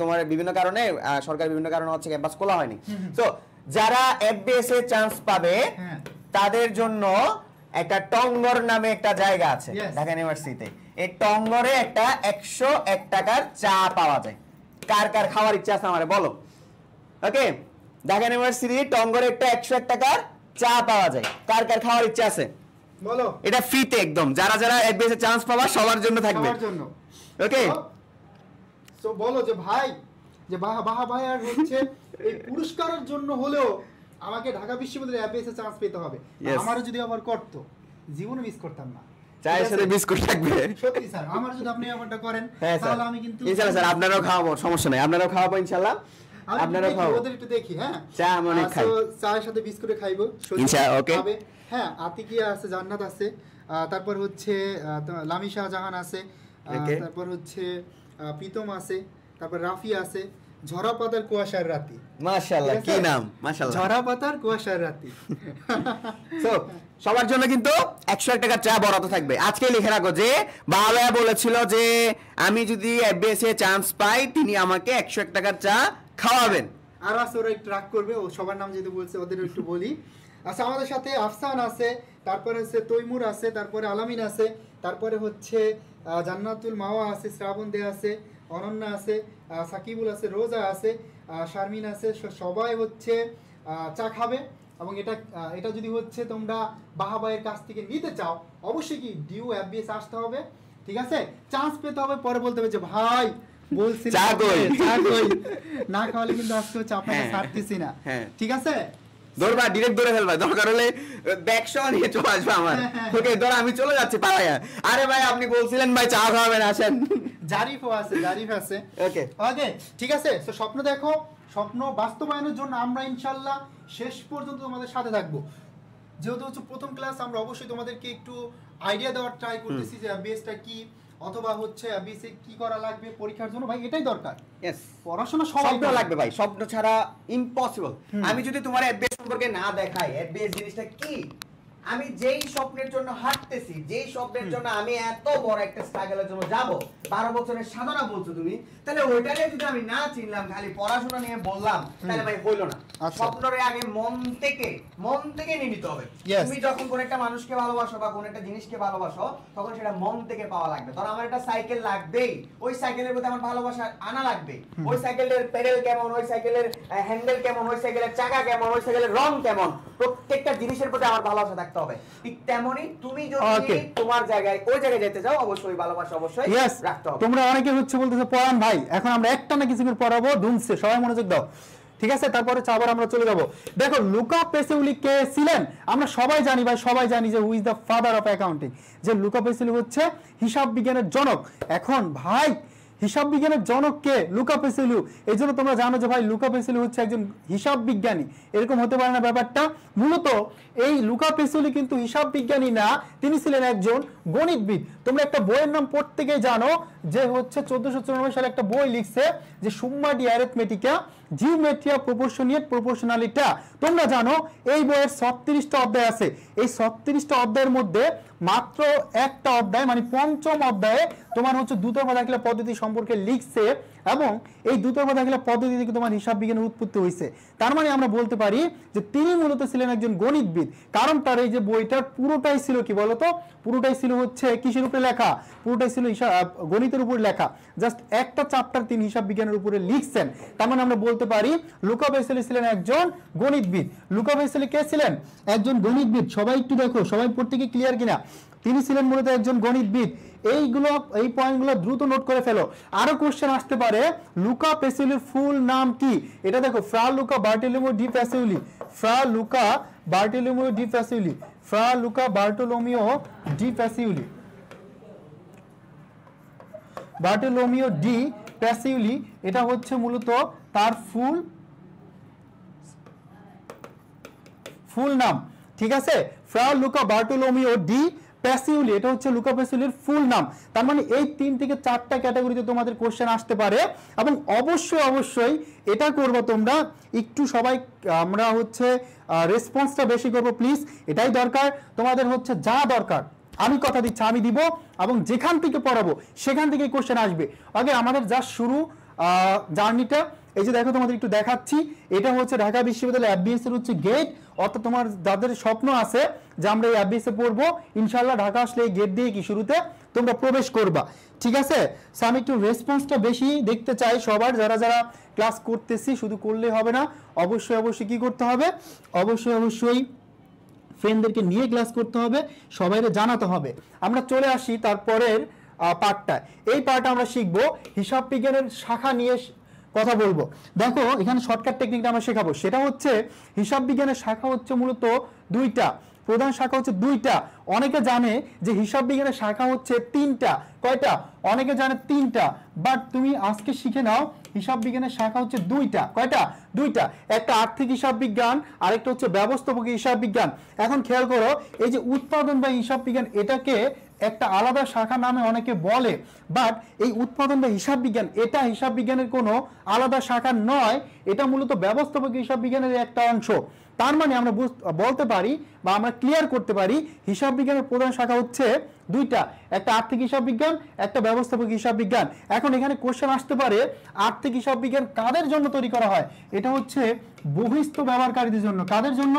তোমার বিভিন্ন কারণে, সরকার বিভিন্ন কারণে হচ্ছে ক্যাম্পাস খোলা হয়নি। তো যারা এফবিএস এ চান্স পাবে তাদের জন্য একটা টঙ্গর নামে একটা জায়গা আছে ঢাকা ইউনিভার্সিটিতে। এই টঙ্গরে একটা 101 টাকার চা পাওয়া যায়। কার কার খাওয়ার ইচ্ছা আছে আমারে বলো। ওকে, ঢাকা ইউনিভার্সিটি টঙ্গরে একটা 101 টাকার চা পাওয়া যায়। কার কার খাওয়ার ইচ্ছা আছে বলো। এটা ফ্রিতে একদম, যারা যারা এফবিএস এ চান্স পাবা সবার জন্য থাকবে। ওকে, সো বলো যে ভাই, যে বাহা ভাই আর হচ্ছে এই পুরস্কারের জন্য হলেও আমাকে ঢাকা বিশ্ববিদ্যালয়ে এফবিএস এ চান্স পেতে হবে। আমারও যদি আবার করতো, জীবনে মিস করতাম না। চায়ের সাথে বিস্কুট থাকবে। সত্যি স্যার, আমার যদি আপনি ব্যাপারটা করেন তাহলে আমি কিন্তু ইনশাআল্লাহ স্যার আপনারাও খাওয়াবো, সমস্যা নাই, আপনারাও খাওয়াবো ইনশাআল্লাহ। আপনারাও খাওয়াবো, ওদের একটু দেখি। হ্যাঁ, চা আমি অনেক খাই, চায়ের সাথে বিস্কুটে খাইবো ইনশাআল্লাহ। ওকে, হ্যাঁ, আতিকিয়া আছে, জান্নাত আছে, তারপর হচ্ছে লামি শাহজাহান আছে, তারপর হচ্ছে প্রীতম আছে, তারপর রাফি আছে, ঝরা পাতার কুয়াশার রাতি। মাশাআল্লাহ, কি নাম, মাশাআল্লাহ, ঝরা পাতার কুয়াশার রাতি। সো সবার জন্য কিন্তু 101 টাকার চা বরাদ্দ থাকবে। আজকে লিখে রাখো যে বাবা বলেছিল যে আমি যদি এফবিএস এ চান্স পাই তিনি আমাকে 101 টাকার চা খাওয়াবেন। আর আছে ওরা একটু রাগ করবে, ও সবার নাম যেহেতু বলছে ওদের একটু বলি। আচ্ছা, আমাদের সাথে আফসান আছে, তারপরে হচ্ছে তৈমুর আছে, তারপরে আলামিন আছে, তারপরে হচ্ছে জান্নাতুল মাওয়া আছে, শ্রাবণ দে আছে, অনন্যা আছে, সাকিবুল আছে, রোজা আছে, শারমিন আছে। সবাই হচ্ছে চা খাবে। এবং এটা যদি হচ্ছে তোমরা বাহাবাইয়ের কাছ থেকে নিতে চাও, অবশ্যই কি ডিউ এফবিএস আসতে হবে। ঠিক আছে, চান্স পেতে হবে, পরে বলতে হবে যে ভাই বলছি না খাওয়ালে কিন্তু আজকে হচ্ছে আপনাকে ছাড়তেছি না। ঠিক আছে, ধরবা ডিরেক্ট ধরে ফেলবা, দরকার হলে ব্যাগসহ নিয়ে চলে আসবে আমার। ওকে ধর আমি চলে যাচ্ছি পালায়া। আরে ভাই আপনি বলছিলেন ভাই চা খাওয়াবেন, আসেন। জারিফও আছে, জারিফ আছে। ওকে ওকে ঠিক আছে। তো স্বপ্ন দেখো, স্বপ্ন বাস্তবায়নের জন্য আমরা ইনশাল্লাহ শেষ পর্যন্ত তোমাদের সাথে থাকবো। যেহেতু হচ্ছে প্রথম ক্লাস, আমরা অবশ্যই তোমাদেরকে একটু আইডিয়া দেওয়ার ট্রাই করতেছি যে এফবিএসটা কি, অথবা হচ্ছে এফবিএসে কি করা লাগবে পরীক্ষার জন্য। ভাই এটাই দরকার, ইয়েস পড়াশোনা সবাই স্বপ্ন লাগবে ভাই, স্বপ্ন ছাড়া ইম্পসিবল। আমি যদি তোমার এফবিএস সম্পর্কে না দেখাই এফবিএস জিনিসটা কি, আমি যেই স্বপ্নের জন্য হাঁটতেছি, যেই স্বপ্নের জন্য আমি এত বড় একটা স্ট্রাগলের জন্য যাব, 12 বছরের সাধনা বলছো তুমি, তাহলে ওইটারে যদি আমি না চিনলাম, খালি পড়াশোনা নিয়ে বললাম, তাহলে ভাই হইলো না। স্বপ্নরে আগে মন থেকে নিয়ে নিতে হবে। তুমি যখন কোন একটা মানুষকে ভালোবাসো বা কোন একটা জিনিসকে ভালোবাসো, তখন সেটা মন থেকে পাওয়া লাগবে। ধর আমার একটা সাইকেল লাগবেই, ওই সাইকেলের প্রতি আমার ভালোবাসা আনা লাগবে। ওই সাইকেলের পেডেল কেমন, ওই সাইকেলের হ্যান্ডেল কেমন, ওই সাইকেলের চাকা কেমন, ওই সাইকেলের রং কেমন, প্রত্যেকটা জিনিসের প্রতি আমার ভালোবাসা থাকতে হবে। ঠিক তেমনি তুমি যদি তোমার জায়গায় ওই জায়গায় যেতে চাও, অবশ্যই ভালোবাসা অবশ্যই রাখতে হবে। তোমরা অনেকে হচ্ছে বলতেছো পড়ান ভাই, এখন আমরা একটা না কিছু করে পড়াবো, ধুমছে সবাই মনোযোগ দাও, ঠিক আছে? তারপরে আবার আমরা চলে যাব। দেখো লুকা পেসিউলি কে ছিলেন? আমরা সবাই জানি ভাই, সবাই জানি যে who is the father of accounting, যে লুকা পেসিউলি হচ্ছে হিসাব বিজ্ঞানের জনক। এখন ভাই হিসাব বিজ্ঞানের জনক কে? লুকা পেসিউলি। এই জন্য তোমরা জানো যে ভাই লুকা পেসিউলি হচ্ছে একজন হিসাব বিজ্ঞানী। এরকম হতে পারে না ব্যাপারটা। মূলত এই লুকা পেসিউলি কিন্তু হিসাব বিজ্ঞানী না, তিনি ছিলেন একজন গণিতবিদ। তোমরা একটা বইয়ের নাম প্রত্যেকেই জানো, যে হচ্ছে 1494 সালে একটা বই লিখছে, যে সুম্মা ডি অ্যারিথমেটিকা জিওমেট্রিয়া প্রপোর্শনিয়েট প্রপোর্শনালিটা। তোমরা জানো এই বইয়ের 36টা অধ্যায় আছে। এই 36টা অধ্যায়ের মধ্যে মাত্র একটা অধ্যায়, মানে পঞ্চম অধ্যায়ে তোমার হচ্ছে দ্রুততম দাখিলা পদ্ধতি সম্পর্কে লিখছে, এবং এই দ্রুততম দাখিলা পদ্ধতি থেকে তোমার হিসাব বিজ্ঞানের উৎপত্তি হয়েছে। তার মানে আমরা বলতে পারি যে তিনি মূলত ছিলেন একজন গণিতবিদ। কারণ তার এই যে বইটার পুরোটাই ছিল কি বলতো, পুরোটাই ছিল হচ্ছে কিসের উপরে লেখা, পুরোটাই ছিল গণিতের উপর লেখা। জাস্ট একটা চ্যাপ্টার তিনি হিসাব বিজ্ঞানের উপরে লিখছেন। তার মানে আমরা বলতে পারি লুকা পেসিউলি ছিলেন একজন গণিতবিদ। লুকা পেসিউলি কে ছিলেন? একজন গণিতবিদ। সবাই একটু দেখো, সবাই প্রত্যেকে ক্লিয়ার কিনা? তিনি ছিলেন মূলত একজন গণিতবিদ। এই পয়েন্টগুলো দ্রুত নোট করে ফেলো। আরো কোশ্চেন আসতে পারে, লুকা পেসিউলির ফুল নাম কি? এটা দেখো, ফ্রা Luka বার্টোলোমিও D পেসিউলি, ফ্রা Luka বার্টোলোমিও D পেসিউলি, ফ্রা Luka বার্টোলোমিও D পেসিউলি, বার্টোলোমিও D পেসিউলি, এটা হচ্ছে মূলত তার ফুল নাম, ঠিক আছে? ফ্রা লুকা বার্টোলোমিও ডি পেসিউলি, এটা হচ্ছে লুকা পেসিউলির ফুল নাম। তার মানে এই 3 থেকে 4টা ক্যাটাগরিতে তোমাদের কোশ্চেন আসতে পারে, এবং অবশ্যই এটা করবো তোমরা একটু সবাই, আমরা হচ্ছে রেসপন্সটা বেশি করবো প্লিজ, এটাই দরকার তোমাদের। হচ্ছে যা দরকার আমি কথা দিচ্ছি, আমি দিব, এবং যেখান থেকে পড়াবো সেখান থেকে কোশ্চেন আসবে। আগে আমাদের যা শুরু জার্নিটা, এই যে দেখো তোমাদের একটু দেখাচ্ছি, এটা হচ্ছে ঢাকা বিশ্ববিদ্যালয় এফবিএস এর হচ্ছে গেট। অর্থাৎ তোমার যাদের স্বপ্ন আছে যে আমরা এই এফবিএস এ পড়বো, ইনশাআল্লাহ ঢাকা আসলে এই গেট দিয়ে কি শুরুতে তোমরা প্রবেশ করবা, ঠিক আছে? সো আমি একটু রেসপন্সটা বেশি দেখতে চাই সবার, যারা ক্লাস করতেছি। শুধু করলেই হবে না, অবশ্যই কি করতে হবে, অবশ্যই ফ্রেন্ডদেরকে নিয়ে ক্লাস করতে হবে, সবাইকে জানাতে হবে। আমরা চলে আসি তারপরের পার্টটা। এই পার্টটা আমরা শিখবো হিসাব বিজ্ঞানের শাখা নিয়ে কথা বলবো। দেখো এখানে শর্টকাট টেকনিকটা আমরা শেখাবো, সেটা হচ্ছে হিসাব বিজ্ঞানের শাখা হচ্ছে মূলত 2টা, প্রধান শাখা হচ্ছে 2টা। অনেকে জানে যে হিসাব বিজ্ঞানের শাখা হচ্ছে 3টা। কয়টা? অনেকে জানে 3টা, বাট তুমি আজকে শিখে নাও হিসাব বিজ্ঞানের শাখা হচ্ছে 2টা। কয়টা? 2টা। একটা আর্থিক হিসাব বিজ্ঞান, আরেকটা হচ্ছে ব্যবস্থাপক হিসাব বিজ্ঞান। এখন খেয়াল করো, এই যে উৎপাদন বা হিসাব বিজ্ঞান, এটাকে একটা আলাদা শাখা নামে অনেকে বলে, বাট এই উৎপাদন বা হিসাব বিজ্ঞান, এটা হিসাব বিজ্ঞানের কোনো আলাদা শাখা নয়, এটা মূলত ব্যবস্থাপক হিসাব বিজ্ঞানের একটা অংশ। তার মানে আমরা বলতে পারি বা আমরা ক্লিয়ার করতে পারি হিসাব বিজ্ঞানের প্রধান শাখা হচ্ছে 2টা, একটা আর্থিক হিসাব বিজ্ঞান, একটা ব্যবস্থাপক হিসাব বিজ্ঞান। এখন এখানে কোশ্চেন আসতে পারে, আর্থিক হিসাব বিজ্ঞান কাদের জন্য তৈরি করা হয়? এটা হচ্ছে বহিস্থ ব্যবহারকারীদের জন্য। কাদের জন্য?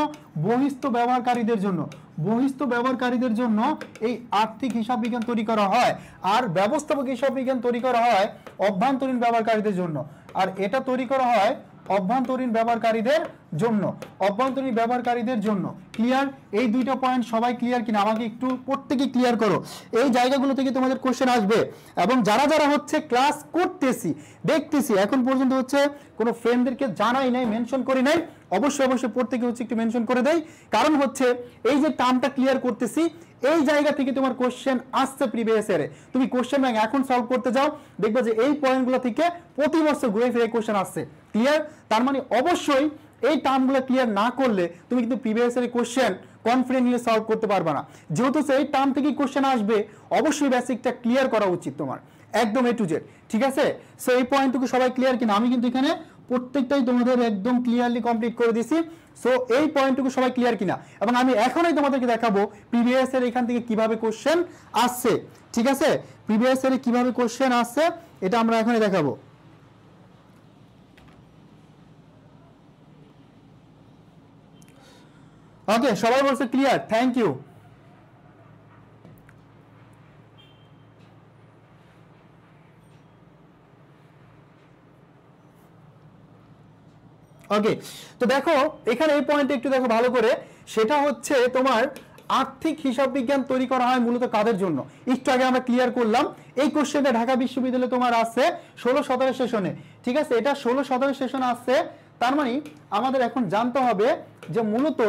বহিস্থ ব্যবহারকারীদের জন্য। বহিস্থ ব্যবহারকারীদের জন্য এই আর্থিক হিসাব বিজ্ঞান তৈরি করা হয়। আর ব্যবস্থাপক হিসাব বিজ্ঞান তৈরি করা হয় অভ্যন্তরীণ ব্যবহারকারীদের জন্য। আর এটা তৈরি করা হয় অভ্যন্তরীণ ব্যবহারকারীদের জন্য, অভ্যন্তরীণ ব্যবহারকারীদের জন্য। ক্লিয়ার? এই দুইটা পয়েন্ট সবাই ক্লিয়ার কিনা আমাকে একটু প্রত্যেকে ক্লিয়ার করো। এই জায়গাগুলো থেকে তোমাদের কোশ্চেন আসবে, এবং যারা যারা হচ্ছে ক্লাস করতেছি দেখতেছি এখন পর্যন্ত হচ্ছে কোনো ফ্রেন্ডদেরকে জানাই নাই, মেনশন করি নাই, অবশ্যই অবশ্যই প্রত্যেকে হচ্ছে একটু মেনশন করে দেয়। কারণ হচ্ছে এই যে টার্মটা ক্লিয়ার করতেছি, এই জায়গা থেকে তোমার কোশ্চেন আসছে প্রিভিয়াস ইয়ারে। তুমি কোশ্চেন ব্যাংক এখন সলভ করতে যাও, দেখবে যে এই পয়েন্টগুলো থেকে প্রতি বছর ঘুরে ফিরে কোশ্চেন আসছে। ক্লিয়ার? তার মানে অবশ্যই এই টার্মগুলো ক্লিয়ার না করলে তুমি কিন্তু প্রিভিয়াস ইয়ারের কোশ্চেন কনফিডেন্টলি সলভ করতে পারবে না। যেহেতু এই টার্ম থেকে কোশ্চেন আসবে, অবশ্যই বেসিকটা ক্লিয়ার করা উচিত তোমার, একদম A to Z। ঠিক আছে? সো এই পয়েন্টটুকু সবাই ক্লিয়ার কিনা? আমি কিন্তু এখানে প্রত্যেকটাই তোমাদের একদম ক্লিয়ারলি কমপ্লিট করে দিছি। সো এই পয়েন্টটুকু সবাই ক্লিয়ার কিনা, এবং আমি এখনই তোমাদেরকে দেখাবো প্রিভিয়াস ইয়ার এখান থেকে কিভাবে কোশ্চেন আসছে। ঠিক আছে? প্রিভিয়াস ইয়ারে কিভাবে কোশ্চেন আসছে এটা আমরা এখনই দেখাবো। ওকে, সবাই বলছে ক্লিয়ার, থ্যাংক ইউ। ওকে, তো দেখো এখানে এই পয়েন্টে একটু দেখো ভালো করে, সেটা হচ্ছে তোমার আর্থিক হিসাব বিজ্ঞান তৈরি করা হয় মূলত কাদের জন্য, একটু আগে আমরা ক্লিয়ার করলাম। এই কোশ্চেনটা ঢাকা বিশ্ববিদ্যালয়ে তোমার আছে 16-17 সেশনে। ঠিক আছে? এটা 16-17 সেশনে আসছে। তার মানে আমাদের এখন জানতে হবে যে মূলত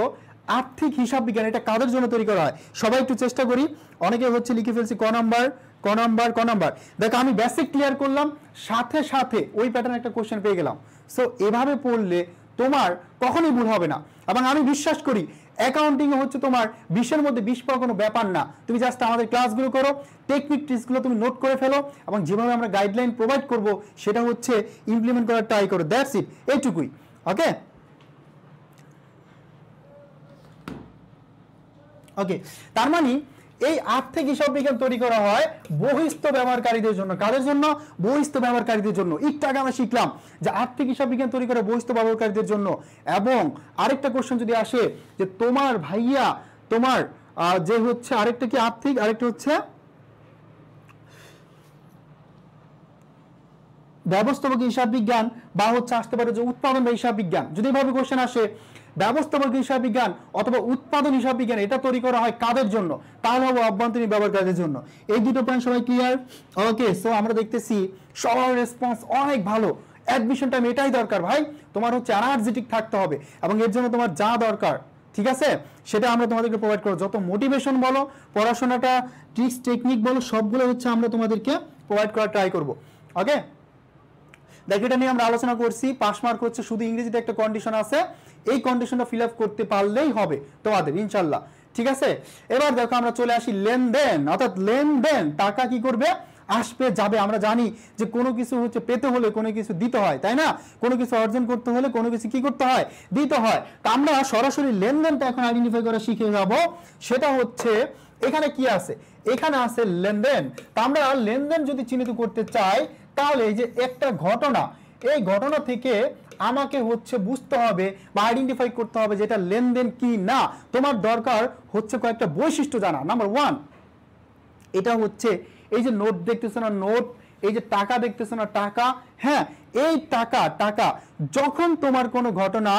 আর্থিক হিসাব বিজ্ঞান এটা কাদের জন্য তৈরি করা হয়। সবাই একটু চেষ্টা করি, অনেকে হচ্ছে লিখে ফেলছি ক নাম্বার ক নাম্বার ক নাম্বার। দেখো আমি বেসিক ক্লিয়ার করলাম, সাথে সাথে ওই প্যাটার্ন একটা কোশ্চেন পেয়ে গেলাম। সো এভাবে পড়লে তোমার কখনোই ভুল হবে না, এবং আমি বিশ্বাস করি অ্যাকাউন্টিং হচ্ছে তোমার 20-এর মধ্যে 20 পাওয়া কোনো ব্যাপার না। তুমি জাস্ট আমাদের ক্লাসগুলো করো, টেকনিক ট্রিক্সগুলো তুমি নোট করে ফেলো, এবং যেভাবে আমরা গাইডলাইন প্রোভাইড করব সেটা হচ্ছে ইমপ্লিমেন্ট করার ট্রাই করো। দ্যাটস ইট, এইটুকুই। ওকে ওকে, তার মানে এই আর্থিক হিসাব বিজ্ঞান তৈরি করা হয় বহিস্থ ব্যবহারকারীদের জন্য। কাদের জন্য? বহিস্থ ব্যবহারকারীদের জন্য। একটু আগে আমরা শিখলাম যে আর্থিক হিসাব বিজ্ঞান তৈরি করে বহিস্থ ব্যবহারকারীদের জন্য। এবং আরেকটা কোশ্চেন যদি আসে যে তোমার ভাইয়া তোমার যে হচ্ছে আরেকটা কি আর্থিক, আরেকটা হচ্ছে ব্যবস্থাপক হিসাব বিজ্ঞান, বা হচ্ছে আসতে পারে যে উৎপাদন বা হিসাব বিজ্ঞান। যদি এভাবে কোশ্চেন আসে ব্যবস্থাপক হিসাব বিজ্ঞান অথবা উৎপাদন হিসাব বিজ্ঞান, এটা তৈরি করা হয় কাদের জন্য? তাহলে হবে অভ্যন্তরীণ ব্যবহারকারীদের জন্য। এই দুটো পয়েন্ট সবাই ক্লিয়ার? ওকে, সো আমরা দেখতেছি সবার রেসপন্স অনেক ভালো। অ্যাডমিশন টাইম এটাই দরকার ভাই, তোমার হচ্ছে এনার্জেটিক থাকতে হবে, এবং এর জন্য তোমার যা দরকার ঠিক আছে সেটা আমরা তোমাদেরকে প্রোভাইড করব। যত মোটিভেশন বলো, পড়াশোনাটা ট্রিক্স টেকনিক বলো, সবগুলো হচ্ছে আমরা তোমাদেরকে প্রোভাইড করার ট্রাই করব। ওকে, দেখো এটা নিয়ে আমরা আলোচনা করছি। পাস মার্ক হচ্ছে শুধু ইংরেজিতে একটা কন্ডিশন আছে, এই কন্ডিশনটা ফিল আপ করতে পারলেই হবে তোমাদের ইনশাল্লাহ। ঠিক আছে? এবার দেখো আমরা চলে আসি লেনদেন, অর্থাৎ লেনদেন টাকা কি করবে? আসবে যাবে। আমরা জানি যে কোনো কিছু হচ্ছে পেতে হলে কোনো কিছু দিতে হয়, তাই না? কোনো কিছু অর্জন করতে হলে কোনো কিছু কি করতে হয়? দিতে হয়। তা আমরা সরাসরি লেনদেনটা এখন আইডেন্টিফাই করা শিখে যাব। সেটা হচ্ছে এখানে কি আছে? এখানে আছে লেনদেন। তা আমরা লেনদেন যদি চিহ্নিত করতে চাই তাহলে এই যে একটা ঘটনা, এই ঘটনা থেকে আমাকে হচ্ছে বুঝতে হবে বা আইডেন্টিফাই করতে হবে যে এটা লেনদেন কি না। তোমার দরকার হচ্ছে কয়েকটা বৈশিষ্ট্য জানা। নাম্বার 1, এটা হচ্ছে এই যে নোট দেখতেছো না, নোট, এই যে টাকা দেখতেছো না, টাকা। হ্যাঁ, এই টাকা যখন তোমার কোনো ঘটনা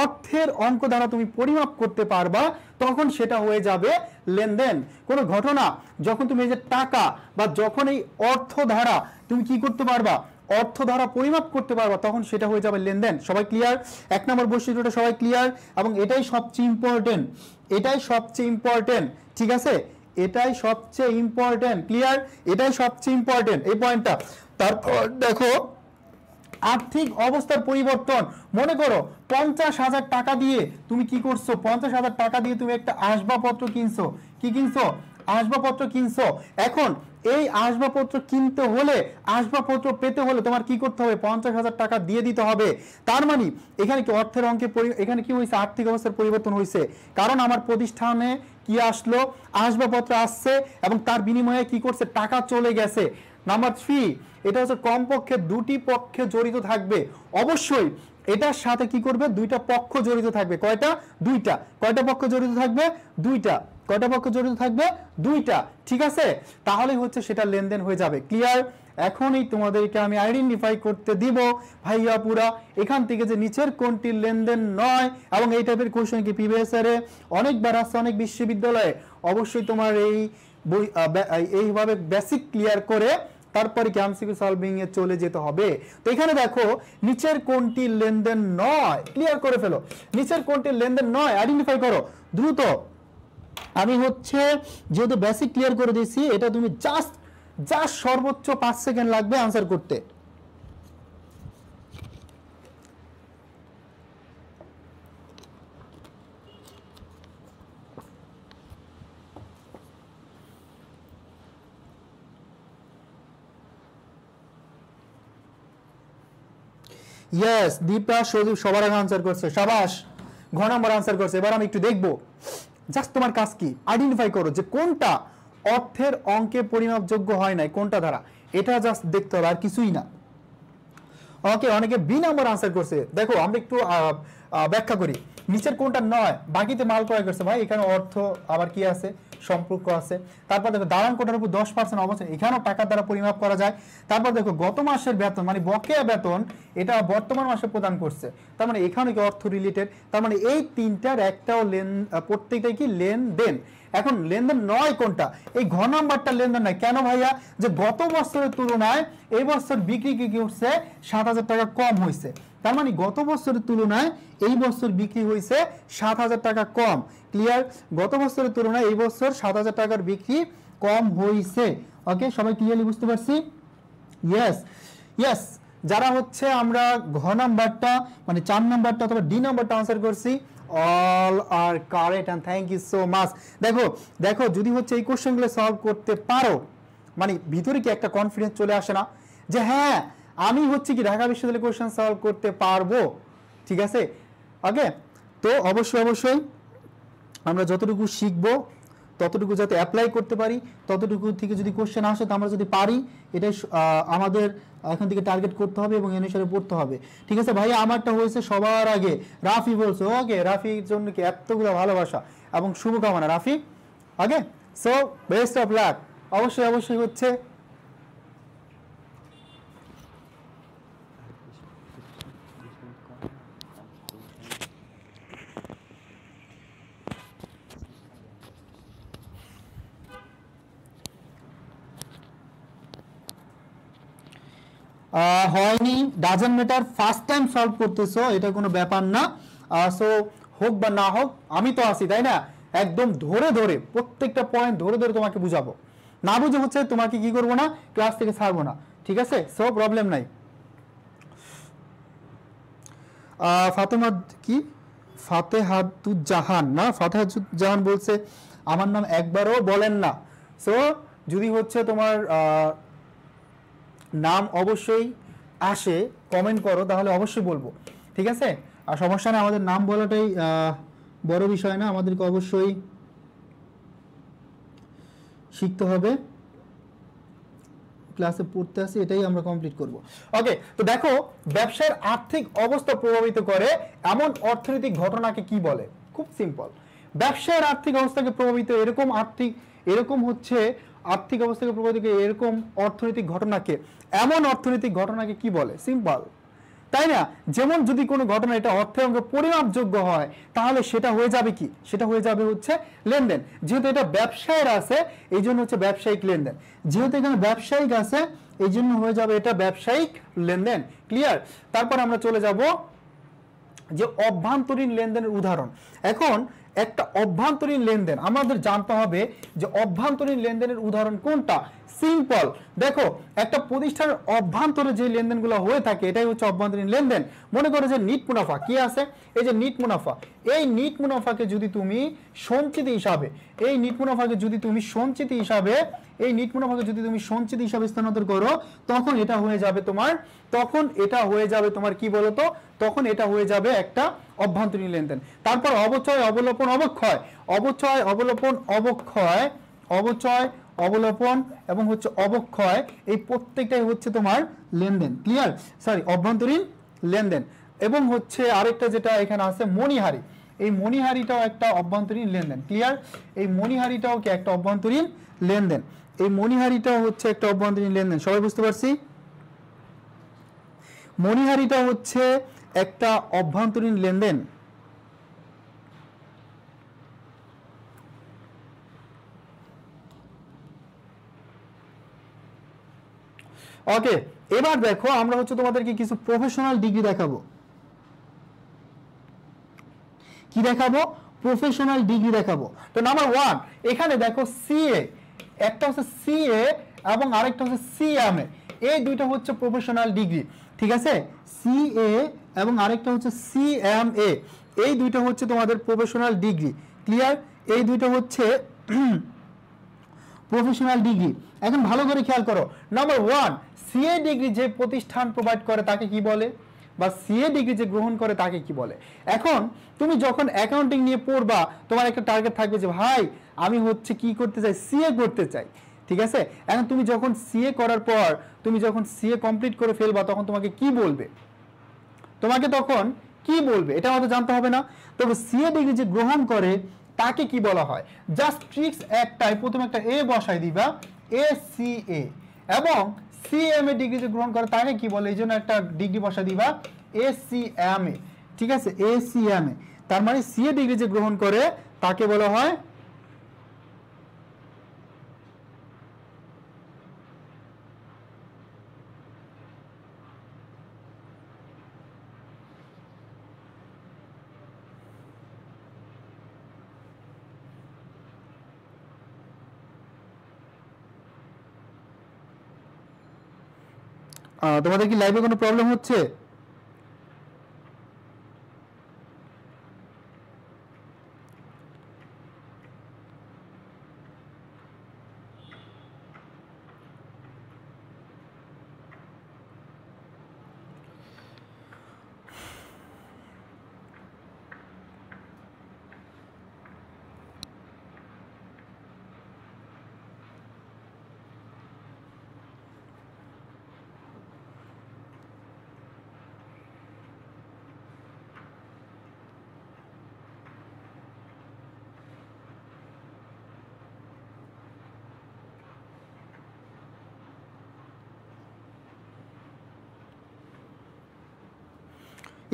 অর্থের অঙ্ক দ্বারা তুমি পরিমাপ করতে পারবা তখন সেটা হয়ে যাবে লেনদেন। কোনো ঘটনা যখন তুমি এই যে টাকা বা যখন এই অর্থ দ্বারা তুমি কি করতে পারবা? অর্থ দ্বারা পরিমাপ করতে পারবা, তখন সেটা হয়ে যাবে লেনদেন। সবাই ক্লিয়ার? 1 নম্বর বৈশিষ্ট্যটা সবাই ক্লিয়ার? এবং এটাই সবচেয়ে ইম্পর্টেন্ট, এটাই সবচেয়ে ইম্পর্টেন্ট। ঠিক আছে? এটাই সবচেয়ে ইম্পর্টেন্ট। ক্লিয়ার? এটাই সবচেয়ে ইম্পর্টেন্ট এই পয়েন্টটা। তারপর দেখো আর্থিক অবস্থার পরিবর্তন। মনে করো 50,000 টাকা দিয়ে তুমি কি করছো? 50,000 টাকা দিয়ে তুমি একটা আসবাবপত্র কিনছো। কি কিনছো? আসবাবপত্র কিনছো। এখন এই আসবাবপত্র কিনতে হলে, আসবাবপত্র পেতে হলে তোমার কি করতে হবে? 50,000 টাকা দিয়ে দিতে হবে। তার মানে এখানে কি অর্থের অঙ্কে এখানে কি হয়েছে? আর্থিক অবস্থার পরিবর্তন হয়েছে, কারণ আমার প্রতিষ্ঠানে কি আসলো? আসবাবপত্র আসছে, এবং তার বিনিময়ে কি করছে? টাকা চলে গেছে। নাম্বার 3, এটা হচ্ছে কমপক্ষে 2টি পক্ষে জড়িত থাকবে। অবশ্যই এটার সাথে কি করবে? 2টা পক্ষ জড়িত থাকবে। কয়টা? 2টা। কয়টা পক্ষ জড়িত থাকবে? 2টা। কয়টা পক্ষ জড়িত থাকবে? 2টা। ঠিক আছে? তাহলে হচ্ছে সেটা লেনদেন হয়ে যাবে। ক্লিয়ার? এখনই তোমাদেরকে আমি আইডেন্টিফাই করতে দিব ভাইয়া পুরা এখান থেকে যে নিচের কোনটি লেনদেন নয়। এবং এই টাইপের কোশ্চেন কি প্রিভিয়াস ইয়ারে অনেকবার আসছে অনেক বিশ্ববিদ্যালয়ে। অবশ্যই তোমার এই বই এইভাবে বেসিক ক্লিয়ার করে তারপরে কি এমসিকিউ সলভিং এ চলে যেতে হবে। তো এখানে দেখো নিচের কোনটি লেনদেন নয়, ক্লিয়ার করে ফেলো। নিচের কোনটি লেনদেন নয় আইডেন্টিফাই করো দ্রুত। আমি হচ্ছে যেহেতু বেসিক ক্লিয়ার করে দিয়েছি, এটা তুমি জাস্ট সর্বোচ্চ 5 সেকেন্ড লাগবে আনসার করতে। ইয়েস, দীপা সজীব সবার আগে আনসার করছে, সাবাস। ঘ নম্বর আনসার করছে। এবার আমি একটু দেখবো জাস্ট তোমার কাজ কি, আইডেন্টিফাই করো যে কোনটা অর্থের অঙ্কে পরিমাপযোগ্য হয় নাই, কোনটা দ্বারা, এটা জাস্ট দেখতে হবে আর কিছুই না। ওকে, অনেকে বি নাম্বার আনসার করছে। দেখো আমরা একটু ব্যাখ্যা করি। নিচের কোনটা নয়, বাকিতে মাল ক্রয় করছে ভাই, এখানে অর্থ আবার কি আছে, সম্পর্ক আছে। তারপর দেখো দালান কোটার উপর 10% অবশ্যই, এখানেও টাকার দ্বারা পরিমাপ করা যায়। তারপর দেখো গত মাসের বেতন মানে বকেয়া বেতন, এটা বর্তমান মাসে প্রদান করছে, তার মানে এখানে কি অর্থ রিলেটেড। তার মানে এই তিনটার একটাও প্রত্যেকটাই কি লেনদেন। এখন লেনদেন নয় কোনটা, এই ঘ নাম্বারটা লেনদেন নয়। কেন ভাইয়া, যে গত বছরের তুলনায় এই বছর বিক্রি কি হচ্ছে 7,000 টাকা কম হয়েছে। তার মানে গত বছরের তুলনায় এই বছর বিক্রি হয়েছে 7,000 টাকা কম। ক্লিয়ার, গত বছরের তুলনায় এই বছর 7,000 টাকার বিক্রি কম হয়েছে। ওকে, সবাই ক্লিয়ারলি বুঝতে পারছি? ইয়েস ইয়েস, যারা হচ্ছে আমরা ঘ নাম্বারটা মানে 4 নাম্বারটা অথবা ডি নাম্বারটা আনসার করছি, all are correct and thank you so much. দেখো যদি হচ্ছে এই কোশ্চেনগুলো সলভ করতে পারো, মানে ভিতরে কি একটা কনফিডেন্স চলে আসে না যে হ্যাঁ আমি হচ্ছে কি ঢাকা বিশ্ববিদ্যালয়ে কোশ্চেন সলভ করতে পারবো। ঠিক আছে, ওকে। তো অবশ্যই আমরা যতটুকু শিখবো ততটুকু যাতে অ্যাপ্লাই করতে পারি, ততটুকু থেকে যদি কোশ্চেন আসে তো আমরা যদি পারি, এটাই আমাদের এখন থেকে টার্গেট করতে হবে এবং অনুসারে পড়তে হবে। ঠিক আছে ভাই, আমারটা হয়েছে সবার আগে। রাফি বলছো, ওকে, রাফির জন্য কি এতগুলো ভালোবাসা এবং শুভকামনা রাফি। ওকে, সো বেস্ট অফ লাক। অবশ্যই হচ্ছে হয়নি, doesn't matter, first time solve করতেছো এটা কোনো ব্যাপার না। সো হোক বা না হোক আমি তো আছি, তাই না? একদম ধরে প্রত্যেকটা পয়েন্ট ধরে তোমাকে বুঝাবো। না বুঝে হচ্ছে তোমাকে কি করবো না, ক্লাস থেকে ছাড়বো না। ঠিক আছে, সো প্রবলেম নাই। ফাতেমা কি ফাতেহাতুজ্জাহান না, ফাতেহাতুজ্জাহান বলছে আমার নাম একবারও বলেন না। সো যদি হচ্ছে তোমার নাম অবশ্যই আসে কমেন্ট করো, তাহলে অবশ্যই বলবো। ঠিক আছে, আর সমস্যা নেই, আমাদের নাম বলাটাই বড় বিষয় না, আমাদেরকে অবশ্যই শিখতে হবে। ক্লাসে পড়তে আসি, এটাই আমরা কমপ্লিট করব। ওকে, তো দেখো ব্যবসার আর্থিক অবস্থা প্রভাবিত করে এমন অর্থনৈতিক ঘটনাকে কি বলে? খুব সিম্পল, ব্যবসার আর্থিক অবস্থাকে প্রভাবিত এরকম হচ্ছে আর্থিক অবস্থাকে প্রভাবিত করে এরকম অর্থনৈতিক ঘটনাকে, এমন অর্থনৈতিক ঘটনাকে কি বলে? সিম্পল, তাই না? যেমন যদি কোনো ঘটনা এটা অর্থের অঙ্কে পরিমাপযোগ্য হয়, তাহলে সেটা হয়ে যাবে কি? সেটা হয়ে যাবে হচ্ছে লেনদেন। যেহেতু এটা ব্যবসায়ের আছে এই জন্য হচ্ছে ব্যবসায়িক লেনদেন। যেহেতু এখানে ব্যবসায়িক আছে এই জন্য হয়ে যাবে এটা ব্যবসায়িক লেনদেন। ক্লিয়ার? তারপর আমরা চলে যাব যে অভ্যন্তরীণ লেনদেনের উদাহরণ। এখন একটা অভ্যন্তরীণ লেনদেন আমাদের জানতে হবে যে অভ্যন্তরীণ লেনদেনের উদাহরণ কোনটা। সিম্পল, দেখো একটা প্রতিষ্ঠানের অভ্যন্তরে যে লেনদেনগুলো হয়ে থাকে এটাই হচ্ছে অভ্যন্তরীণ লেনদেন। মনে করো যে নিট মুনাফা কি আছে, এই যে নিট মুনাফা, এই নিট মুনাফাকে যদি তুমি সঞ্চিতি হিসাবে স্থানান্তর করো, তখন এটা হয়ে যাবে তোমার কি বলতো, তখন এটা হয়ে যাবে একটা অভ্যন্তরীণ লেনদেন। তারপর অবচয় অবলোপন অবক্ষয় এবং হচ্ছে অবক্ষয়, এই প্রত্যেকটাই হচ্ছে তোমার লেনদেন। ক্লিয়ার? অভ্যন্তরীণ লেনদেন। এবং হচ্ছে আরেকটা যেটা এখানে আছে মণিহারি, এই মণিহারিটাও একটা অভ্যন্তরীণ লেনদেন। ক্লিয়ার? এই মণিহারিটাও কি একটা অভ্যন্তরীণ লেনদেন। এই মণিহারিটা হচ্ছে একটা অভ্যন্তরীণ লেনদেন, সবাই বুঝতে পারছি? মণিহারিটা হচ্ছে একটা অভ্যন্তরীণ লেনদেন। ওকে, এবার দেখো আমরা হচ্ছে তোমাদেরকে কিছু প্রফেশনাল ডিগ্রি দেখাবো। কি দেখাবো? প্রফেশনাল ডিগ্রি দেখাবো। তো নাম্বার 1 এখানে দেখো সিএ, একটা হচ্ছে সিএ এবং আরেকটা হচ্ছে সিএমএ, এই দুইটা হচ্ছে প্রফেশনাল ডিগ্রি, ঠিক আছে? সিএ এবং আরেকটা হচ্ছে সিএমএ, এই দুইটা হচ্ছে তোমাদের প্রফেশনাল ডিগ্রি। ক্লিয়ার? এই দুইটা হচ্ছে প্রফেশনাল ডিগ্রি। এখন ভালো করে খেয়াল করো, নাম্বার 1 সিএ ডিগ্রি যে প্রতিষ্ঠান প্রোভাইড করে তাকে কি বলে, বা সিএ ডিগ্রি যে গ্রহণ করে তাকে কি বলে? এখন তুমি যখন অ্যাকাউন্টিং নিয়ে পড়বা, তোমার একটা টার্গেট থাকবে যে ভাই আমি হচ্ছে কি করতে চাই, সিএ করতে চাই, ঠিক আছে? এখন তুমি যখন সিএ করার পর তুমি যখন সিএ কমপ্লিট করে ফেলবা, তখন তোমাকে কি বলবে, তোমাকে তখন কি বলবে এটা আমাদের জানতে হবে না? তবে সিএ ডিগ্রি যে গ্রহণ করে তাকে কি বলা হয়? জাস্ট ট্রিক্স একটাই, প্রথমে একটা এ বসাই দিবা, এ সি এ, এবং সিএমএ ডিগ্রি যে গ্রহণ করে তাকে কি বলে, এই জন্য একটা ডিগ্রি বসাই দিবা এসিএমএ, ঠিক আছে? এসিএমএ, তার মানে সিএ ডিগ্রি যে গ্রহণ করে তাকে বলা হয় তোমাদের কি লাইভে কোনো প্রবলেম হচ্ছে?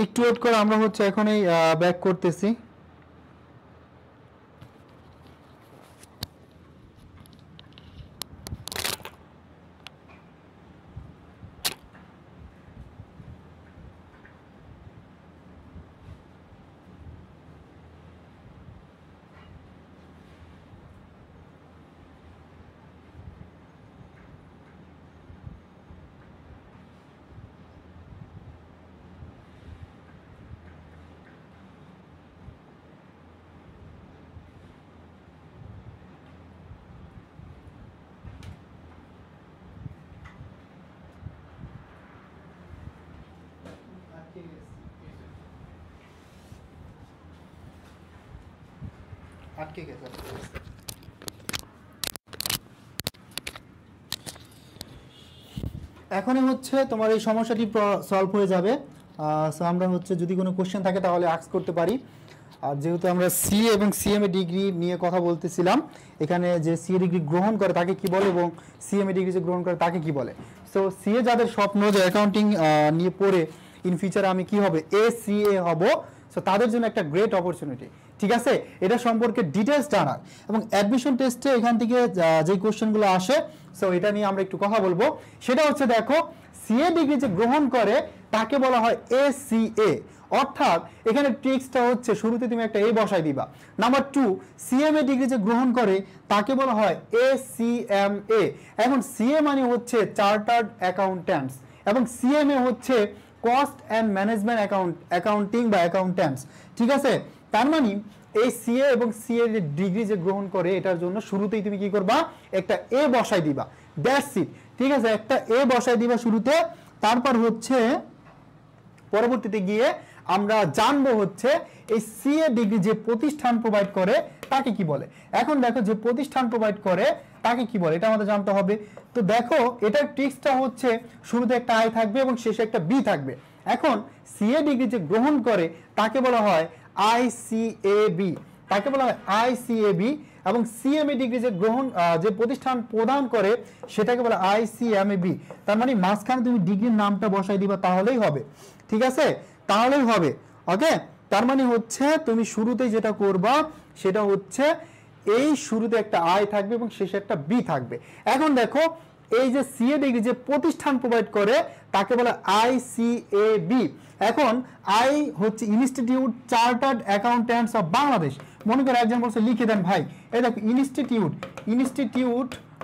একটু ওয়েট করে, আমরা হচ্ছে এখন এই ব্যাক করতেছি। আটকে গেছে। এখনই হচ্ছে তোমার এই সমস্যাটি সলভ হয়ে যাবে। সো আমরা হচ্ছে যদি কোনো কোশ্চেন থাকে তাহলে আস্ক করতে পারি। আর যেহেতু আমরা সিএ এবং সিএমএ ডিগ্রি নিয়ে কথা বলতেছিলাম, এখানে যে সিএ ডিগ্রি গ্রহণ করে তাকে কি বলে এবং সিএমএ ডিগ্রি যে গ্রহণ করে তাকে কি বলে। সো সিএ যাদের স্বপ্ন যে অ্যাকাউন্টিং নিয়ে পড়ে ইন ফিউচারে আমি কি হবে, এসিএ হব, সো তাদের জন্য একটা গ্রেট অপরচুনিটি, ঠিক আছে? এটা সম্পর্কে ডিটেলস জানার এবং অ্যাডমিশন টেস্টে এখান থেকে যে কোশ্চেনগুলো আসে, সো এটা নিয়ে আমরা একটু কথা বলবো। সেটা হচ্ছে দেখো, সিএ ডিগ্রি যে গ্রহণ করে তাকে বলা হয় এসিএ, অর্থাৎ এখানে ট্রিক্সটা হচ্ছে শুরুতে তুমি একটা এ বসাই দিবা। নাম্বার 2, সিএমএ ডিগ্রি যে গ্রহণ করে তাকে বলা হয় এসিএমএ। এখন সিএ মানে হচ্ছে চার্টার্ড অ্যাকাউন্ট্যান্টস এবং সিএমএ হচ্ছে কস্ট অ্যান্ড ম্যানেজমেন্ট অ্যাকাউন্টিং বা অ্যাকাউন্ট্যান্টস, ঠিক আছে? তার মানে এই সিএ এবং সিএ যে ডিগ্রি যে গ্রহণ করে এটার জন্য শুরুতেই তুমি কি করবা, একটা এ বসাই দিবা, দ্যাটস ইট, ঠিক আছে? একটা এ বসাই দিবা শুরুতে, তারপর হচ্ছে পরবর্তীতে গিয়ে আমরা জানবো হচ্ছে এই সিএ ডিগ্রি যে প্রতিষ্ঠান প্রোভাইড করে তাকে কি বলে। এখন দেখো যে প্রতিষ্ঠান প্রোভাইড করে তাকে কি বলে এটা আমাদের জানতে হবে। তো দেখো এটার ট্রিক্সটা হচ্ছে শুরুতে একটা আই থাকবে এবং শেষে একটা বি থাকবে। এখন সিএ ডিগ্রি যে গ্রহণ করে তাকে বলা হয় আইসিএবি, তাকে বলা হয় আইসিএবি, এবং সিএমএ ডিগ্রি যে যে প্রতিষ্ঠান প্রদান করে সেটাকে বলা আইসিএমএবি। তার মানে মাঝখানে তুমি ডিগ্রির নামটা বসাই দিবা তাহলেই হবে, ঠিক আছে, তাহলেই হবে। ওকে, তার মানে হচ্ছে তুমি শুরুতেই যেটা করবা সেটা হচ্ছে এই শুরুতে একটা আই থাকবে এবং শেষে একটা বি থাকবে। এখন দেখো এই যে সিএ ডিগ্রি যে প্রতিষ্ঠান প্রোভাইড করে তাকে বলে আইসিএবি। এখন আই হচ্ছে institute chartered accountants of Bangladesh. মনে করে একজন বলছে লিখে দেন ভাই, এই দেখো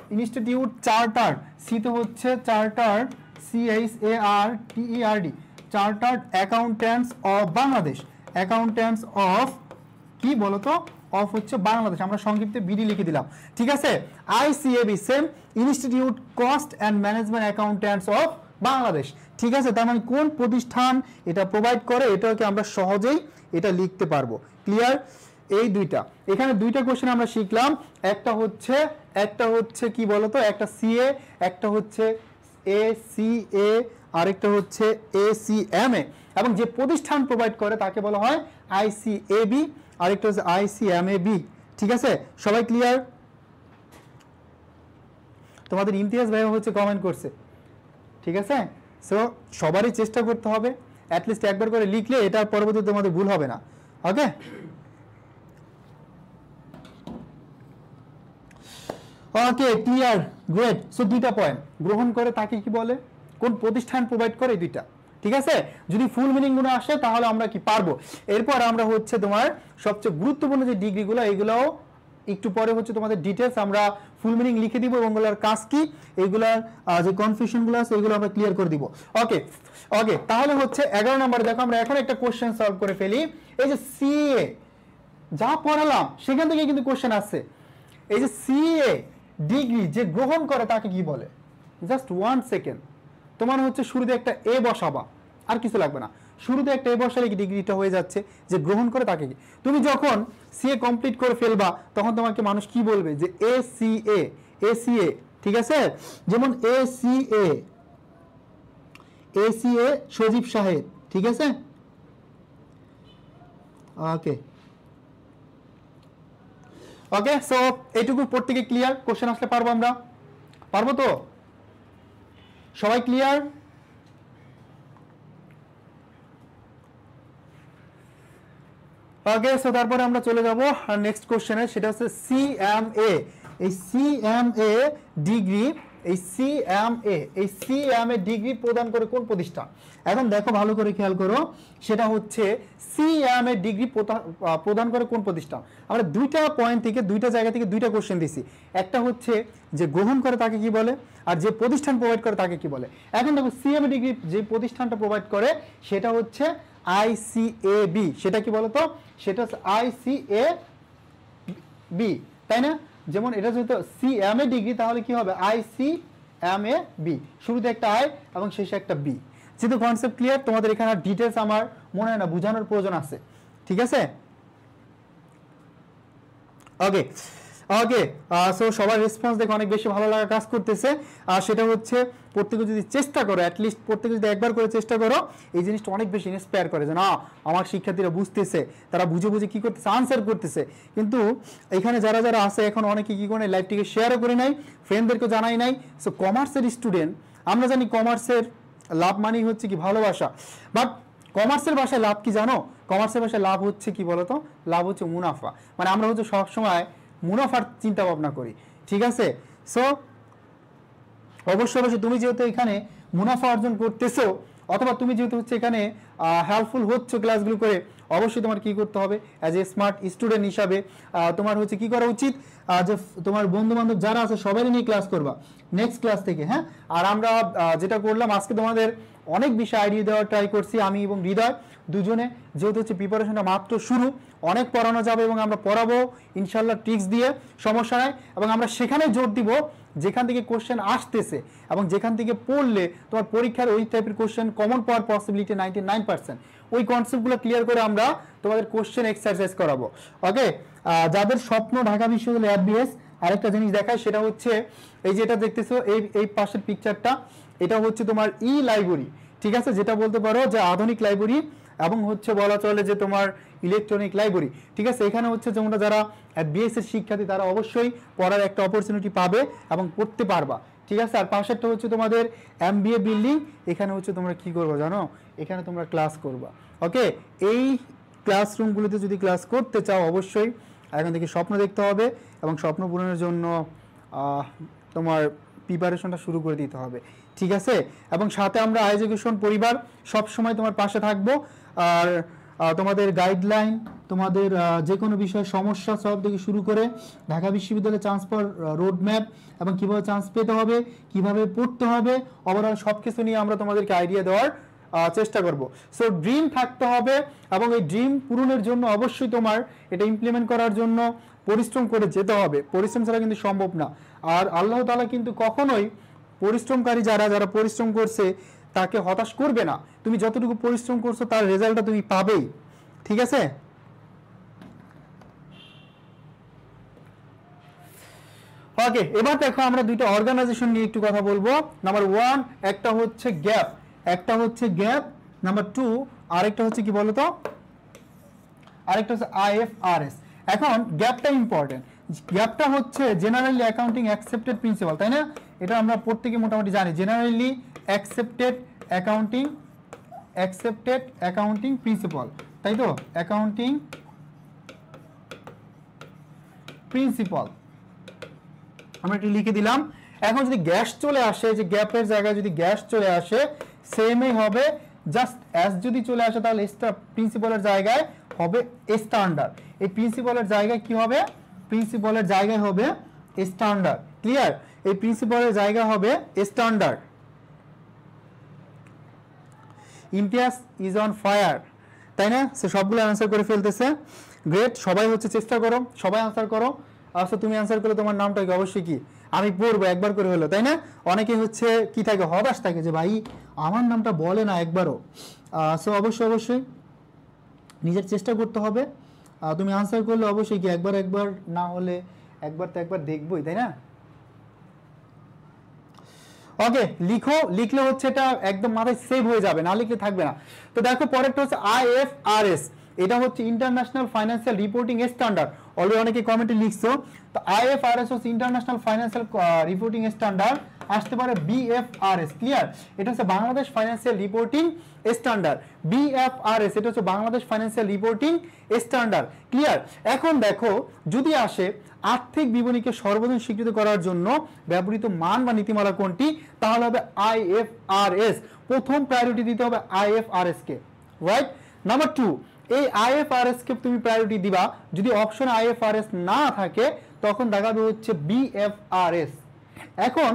ইনস্টিটিউট চার্টার্ড, সিতে হচ্ছে chartered, CHARTERD, chartered accountants of Bangladesh, accountants of কি বলতো, অফ হচ্ছে বাংলাদেশ, আমরা সংক্ষিপ্তে বিডি লিখে দিলাম, ঠিক আছে। ICAB same institute cost and management accountants of Bangladesh, ঠিক আছে। তার মানে কোন প্রতিষ্ঠান এটা প্রোভাইড করে এটাকে আমরা সহজেই এটা লিখতে পারবো। ক্লিয়ার? এই দুইটা, এখানে দুইটা কোশ্চেন আমরা শিখলাম, একটা হচ্ছে কি বলতো, একটা সিএ, একটা হচ্ছে এসিএ, আরেকটা হচ্ছে এসিএমএ, এবং যে প্রতিষ্ঠান প্রোভাইড করে তাকে বলা হয় আইসিএবি, আরেকটা হচ্ছে আইসিএমএবি, ঠিক আছে। সবাই ক্লিয়ার? তোমাদের ইমতিয়াজ ভাই হচ্ছে কমেন্ট করছে, ঠিক আছে। সো সবারই চেষ্টা করতে হবে, অ্যাটলিস্ট একবার করে লিখলে এটার পরবর্তীতে তোমাদের ভুল হবে না। ওকে, ওকে, ক্লিয়ার, গ্রেট। সো দুইটা পয়েন্ট, গ্রহণ করে তাকে কি বলে, কোন প্রতিষ্ঠান প্রোভাইড করে, দুইটা, ঠিক আছে। যদি ফুল মিনিং গুলো আসে তাহলে আমরা কি পারবো। এরপর আমরা হচ্ছে তোমার সবচেয়ে গুরুত্বপূর্ণ যে ডিগ্রিগুলো এগুলাও একটু পরে হচ্ছে তোমাদের ডিটেলস আমরা ফুল মিনিং লিখে দিব এবং এগুলোর কাজ কি, এগুলার যে কনফিউশনগুলো আছে এগুলো আমরা ক্লিয়ার করে দিব। ওকে ওকে, তাহলে হচ্ছে 11 নম্বরে দেখো আমরা এখন একটা কোশ্চেন সলভ করে ফেলি। এই যে সিএ যা পড়ালাম সেখান থেকে কিন্তু কোশ্চেন আসছে। এই যে সিএ ডিগ্রি যে গ্রহণ করে তাকে কি বলে, জাস্ট 1 সেকেন্ড, তোমার হচ্ছে শুরুতে একটা এ বসাবা, আর কিছু লাগবে না, শুরুতে একটা এ বসালে কি ডিগ্রিটা হয়ে যাচ্ছে, যে গ্রহণ করে তাকে কি। তুমি যখন সিএ কমপ্লিট করে ফেলবা তখন তোমাকে মানুষ কি বলবে, যে এসিএ, ঠিক আছে। যেমন এসিএ সজীব সাহেব, ঠিক আছে। ওকে ওকে, সো এইটুকু প্রত্যেকে ক্লিয়ার? কোশ্চেন আসলে পারবো আমরা, পারবো তো? সবাই ক্লিয়ার? ওকে, সো তারপরে আমরা চলে যাব নেক্সট কোশ্চেনে, সেটা হচ্ছে সিএমএ। এই সিএমএ ডিগ্রি, এই সিএমএ ডিগ্রি প্রদান করে কোন প্রতিষ্ঠান। এখন দেখো ভালো করে খেয়াল করো, সেটা হচ্ছে সিএমএ ডিগ্রি প্রদান করে কোন প্রতিষ্ঠান। আমরা দুইটা পয়েন্ট থেকে দুইটা জায়গা থেকে দুইটা কোশ্চেন দিছি, একটা হচ্ছে যে গ্রহণ করে তাকে কি বলে, আর যে প্রতিষ্ঠান প্রোভাইড করে তাকে কি বলে। এখন দেখো সিএমএ ডিগ্রি যে প্রতিষ্ঠানটা প্রোভাইড করে সেটা হচ্ছে আইসিএবি, সেটা কি বলতো, সেটা হচ্ছে আইসিএবি, তাই না। যেমন এটা যেহেতু সিএমএ ডিগ্রি তাহলে কি হবে, আইসিএমএবি, শুরুতে একটা আই এবং শেষে একটা বি। যেহেতু কনসেপ্ট ক্লিয়ার, তোমাদের এখানে ডিটেলস আমার মনে হয় না বোঝানোর প্রয়োজন আছে, ঠিক আছে। ওকে ওকে, সো সবার রেসপন্স দেখে অনেক বেশি ভালো লাগা কাজ করতেছে। আর সেটা হচ্ছে প্রত্যেকে যদি চেষ্টা করো, অ্যাটলিস্ট প্রত্যেকে যদি একবার করে চেষ্টা করো, এই জিনিসটা অনেক বেশি ইন্সপায়ার করে যে না আমার শিক্ষার্থীরা বুঝতেছে, তারা বুঝে বুঝে কি করতেছে, আনসার করতেছে। কিন্তু এখানে যারা যারা আছে এখন অনেকে কি করে লাইভটিকে শেয়ারও করে নাই, ফ্রেন্ডদেরকে জানাই নাই। সো কমার্সের স্টুডেন্ট, আমরা জানি কমার্সের লাভ মানেই হচ্ছে কি ভালোবাসা, বাট কমার্সের ভাষায় লাভ কি জানো, কমার্সের ভাষায় লাভ হচ্ছে কি বলতো, লাভ হচ্ছে মুনাফা। মানে আমরা হচ্ছে সবসময় মুনাফার চিন্তা ভাবনা করি, ঠিক আছে। সো অবশ্যই তুমি যেহেতু এখানে মুনাফা অর্জন করতেছো, অথবা তুমি যেহেতু হচ্ছে এখানে হেল্পফুল হচ্ছে ক্লাসগুলো করে, অবশ্যই তোমার কি করতে হবে, অ্যাজ এ স্মার্ট স্টুডেন্ট হিসাবে তোমার হচ্ছে কি করা উচিত, যে তোমার বন্ধু বান্ধব যারা আছে সবাই নিয়ে ক্লাস করবা নেক্সট ক্লাস থেকে, হ্যাঁ। আর আমরা যেটা করলাম আজকে তোমাদের অনেক বিষয় আইডিয়া দেওয়ার ট্রাই করছি আমি এবং হৃদয় দুজনে, যেহেতু হচ্ছে প্রিপারেশনটা মাত্র শুরু, অনেক পড়ানো যাবে এবং আমরা পড়াবো ইনশাল্লাহ ট্রিক্স দিয়ে, সমস্যা নাই। এবং আমরা সেখানে জোর দিব যেখান থেকে কোশ্চেন আসতেছে এবং যেখান থেকে পড়লে তোমার পরীক্ষার ওই টাইপের কোশ্চেন কমন পাওয়ার পসিবিলিটি 99%, ওই কনসেপ্টগুলো ক্লিয়ার করে আমরা তোমাদের কোশ্চেন এক্সারসাইজ করাবো। ওকে, যাদের স্বপ্ন ঢাকা বিশ্ববিদ্যালয় FBS, আরেকটা জিনিস দেখায় সেটা হচ্ছে এই যে এটা দেখতেছো, এই পাশের পিকচারটা, এটা হচ্ছে তোমার ই লাইব্রেরি, ঠিক আছে, যেটা বলতে পারো যে আধুনিক লাইব্রেরি, এবং হচ্ছে বলা চলে যে তোমার ইলেকট্রনিক লাইব্রেরি, ঠিক আছে। এখানে হচ্ছে তোমরা যারা বিএসসি শিক্ষার্থী তারা অবশ্যই পড়ার একটা অপরচুনিটি পাবে এবং পড়তে পারবা, ঠিক আছে। আর পাশেরটা হচ্ছে তোমাদের এমবিএ বিল্ডিং, এখানে হচ্ছে তোমরা কি করবে জানো, এখানে তোমরা ক্লাস করবা। ওকে, এই ক্লাসরুমগুলোতে যদি ক্লাস করতে চাও অবশ্যই এখন থেকে স্বপ্ন দেখতে হবে এবং স্বপ্ন পূরণের জন্য তোমার প্রিপারেশনটা শুরু করে দিতে হবে, ঠিক আছে। এবং সাথে আমরা এডুকেশন পরিবার সব সময় তোমার পাশে থাকবো। আর তোমাদের গাইডলাইন, তোমাদের যে কোনো বিষয়ে সমস্যা সলভ থেকে শুরু করে ঢাকা বিশ্ববিদ্যালয়ে চান্স পাওয়ার রোড ম্যাপ এবং কীভাবে চান্স পেতে হবে, কিভাবে পড়তে হবে, ওভারঅল সব কিছু নিয়ে আমরা তোমাদেরকে আইডিয়া দেওয়ার চেষ্টা করব। সো ড্রিম থাকতে হবে এবং এই ড্রিম পূরণের জন্য অবশ্যই তোমার এটা ইমপ্লিমেন্ট করার জন্য পরিশ্রম করে যেতে হবে, পরিশ্রম ছাড়া কিন্তু সম্ভব না। আর আল্লাহ তাআলা কিন্তু কখনোই পরিশ্রমকারী যারা যারা পরিশ্রম করছে তাকে হতাশ করবে না। তুমি যতটুকু পরিশ্রম করছো তার রেজাল্টটা তুমি পাবেই, ঠিক আছে। ওকে, এবার দেখো আমরা দুইটা অর্গানাইজেশন নিয়ে একটু কথা বলবো। নাম্বার 1 একটা হচ্ছে গ্যাপ, নাম্বার 2 আরেকটা হচ্ছে কি বলতো, আরেকটা হচ্ছে IFRS। এখন গ্যাপটা ইম্পর্টেন্ট, গ্যাপটা হচ্ছে জেনারেলি অ্যাকাউন্টিং অ্যাকসেপ্টেড প্রিন্সিপাল, তাই না? এটা আমরা প্রত্যেকে মোটামুটি জানি, জেনারেলি অ্যাকসেপ্টেড অ্যাকাউন্টিং প্রিন্সিপাল, তাই তো? অ্যাকাউন্টিং প্রিন্সিপাল আমরা একটু লিখে দিলাম। এখন যদি গ্যাস চলে আসে, যে গ্যাপের জায়গায় যদি গ্যাস চলে আসে সেমই হবে, জাস্ট অ্যাস যদি চলে আসে তাহলে প্রিন্সিপালের জায়গায় হবে স্ট্যান্ডার্ড। এই প্রিন্সিপালের জায়গায় কি হবে, প্রিন্সিপালের জায়গায় হবে স্ট্যান্ডার্ড, ক্লিয়ার? এই প্রিন্সিপালের জায়গা হবে standard. Imtiaz is on fire, তাই না? সে সবগুলো অ্যান্সার করে ফেলতেছে, গ্রেট। সবাই হচ্ছে চেষ্টা করো, সবাই আনসার করো। আচ্ছা, তুমি আনসার করলে তোমার নামটা কি অবশ্যই কি আমি পড়বো একবার করে হলো, তাই না? অনেকে হচ্ছে কি থাকে, হতাশ থাকে যে ভাই আমার নামটা বলে না একবারও। সো অবশ্যই নিজের চেষ্টা করতে হবে। তুমি আনসার করলে অবশ্যই কি একবার না হলে একবার তো একবার দেখবোই, তাই না? ওকে, লিখলে হচ্ছে এটা একদম মাথায় সেভ হয়ে যাবে, না লিখলে থাকবে না। তো দেখো পরেরটা হচ্ছে IFRS, এটা হচ্ছে international financial reporting standard. Already অনেকে কমেন্টে লিখছো। তো IFRS হচ্ছে ইন্টারন্যাশনাল ফাইন্যান্সিয়াল রিপোর্টিং স্ট্যান্ডার্ড, আসতে পারে BFRS, ক্লিয়ার? এটা হচ্ছে Bangladesh financial reporting standard. BFRS এটা হচ্ছে Bangladesh financial reporting standard, clear? এখন দেখো যদি আসে আর্থিক বিবরণীকে সর্বজন স্বীকৃত করার জন্য ব্যবহৃত মান বা নীতিমালা কোনটি, তাহলে হবে IFRS। প্রথম প্রায়োরিটি দিতে হবে IFRS কে, রাইট? নাম্বার 2, এই IFRS কে তুমি প্রায়োরিটি দিবা। যদি অপশন IFRS না থাকে তখন দেখাবে হচ্ছে BFRS। এখন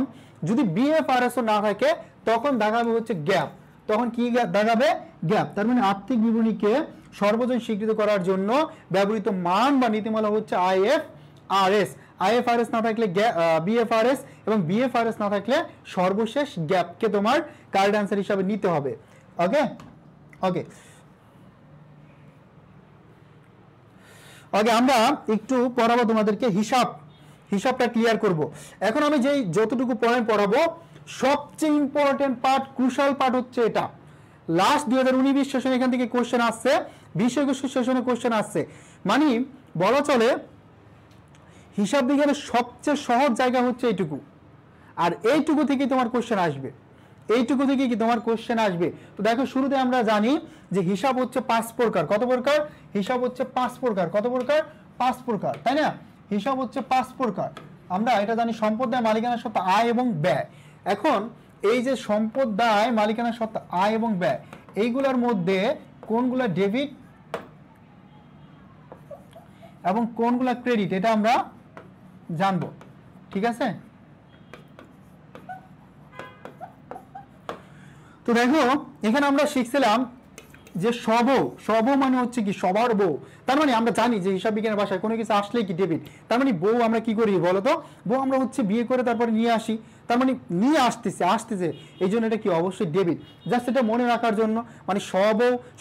যদি BFRS ও না থাকে তখন দেখাবে হচ্ছে গ্যাপ। তখন কি দেখাবে? গ্যাপ। তার মানে আর্থিক বিবরণীকে সর্বজন স্বীকৃত করার জন্য ব্যবহৃত মান বা নীতিমালা হচ্ছে IFRS। IFRS না থাকলে BFRS এবং BFRS না থাকলে সর্বশেষ গ্যাপকে তোমার কারেক্ট অ্যান্সার হিসাবে নিতে হবে। ওকে ওকে ওকে আমরা একটু পড়াবো তোমাদেরকে হিসাবটা ক্লিয়ার করব। এখন আমি যেই যতটুকু পয়েন্ট পড়াবো সবচেয়ে ইম্পর্টেন্ট পার্ট, ক্রুশাল পার্ট হচ্ছে এটা। লাস্ট 2019 সেশনে এখান থেকে কোশ্চেন আসছে, 2021 সেশনে কোশ্চেন আসছে। মানে বলা চলে হিসাব বিজ্ঞানের সবচেয়ে সহজ জায়গা হচ্ছে এইটুকু, আর এইটুকু থেকে তোমার কোশ্চেন আসবে, এইটুকু থেকে কি তোমার কোশ্চেন আসবে। তো দেখো শুরুতে আমরা জানি যে হিসাব হচ্ছে 5 প্রকার। কত প্রকার? হিসাব হচ্ছে 5 প্রকার। কত প্রকার? 5 প্রকার, তাই না? হিসাব হচ্ছে 5 প্রকার। আমরা এটা জানি সম্পদ দায়, মালিকানা সত্ত্বা, আয় এবং ব্যয়। এখন এই যে সম্পদ দায়, মালিকানা সত্ত্বা, আয় এবং ব্যয়, এইগুলোর মধ্যে কোনগুলা ডেবিট এবং কোনগুলা ক্রেডিট এটা আমরা জানবো, ঠিক আছে? তো দেখো এখানে আমরা শিখছিলাম যে সব মানে হচ্ছে কি সবার বউ। তার মানে আমরা জানি যে হিসাব বিজ্ঞানের ভাষায় কোনো কিছু আসলেই কি ডেবিট। তার মানে বউ আমরা কি করি বলতো? বউ আমরা হচ্ছে বিয়ে করে তারপরে নিয়ে আসি, তার মানে নিয়ে আসতেছে এই জন্য এটা কি অবশ্যই ডেবিট। জাস্ট এটা মনে রাখার জন্য, মানে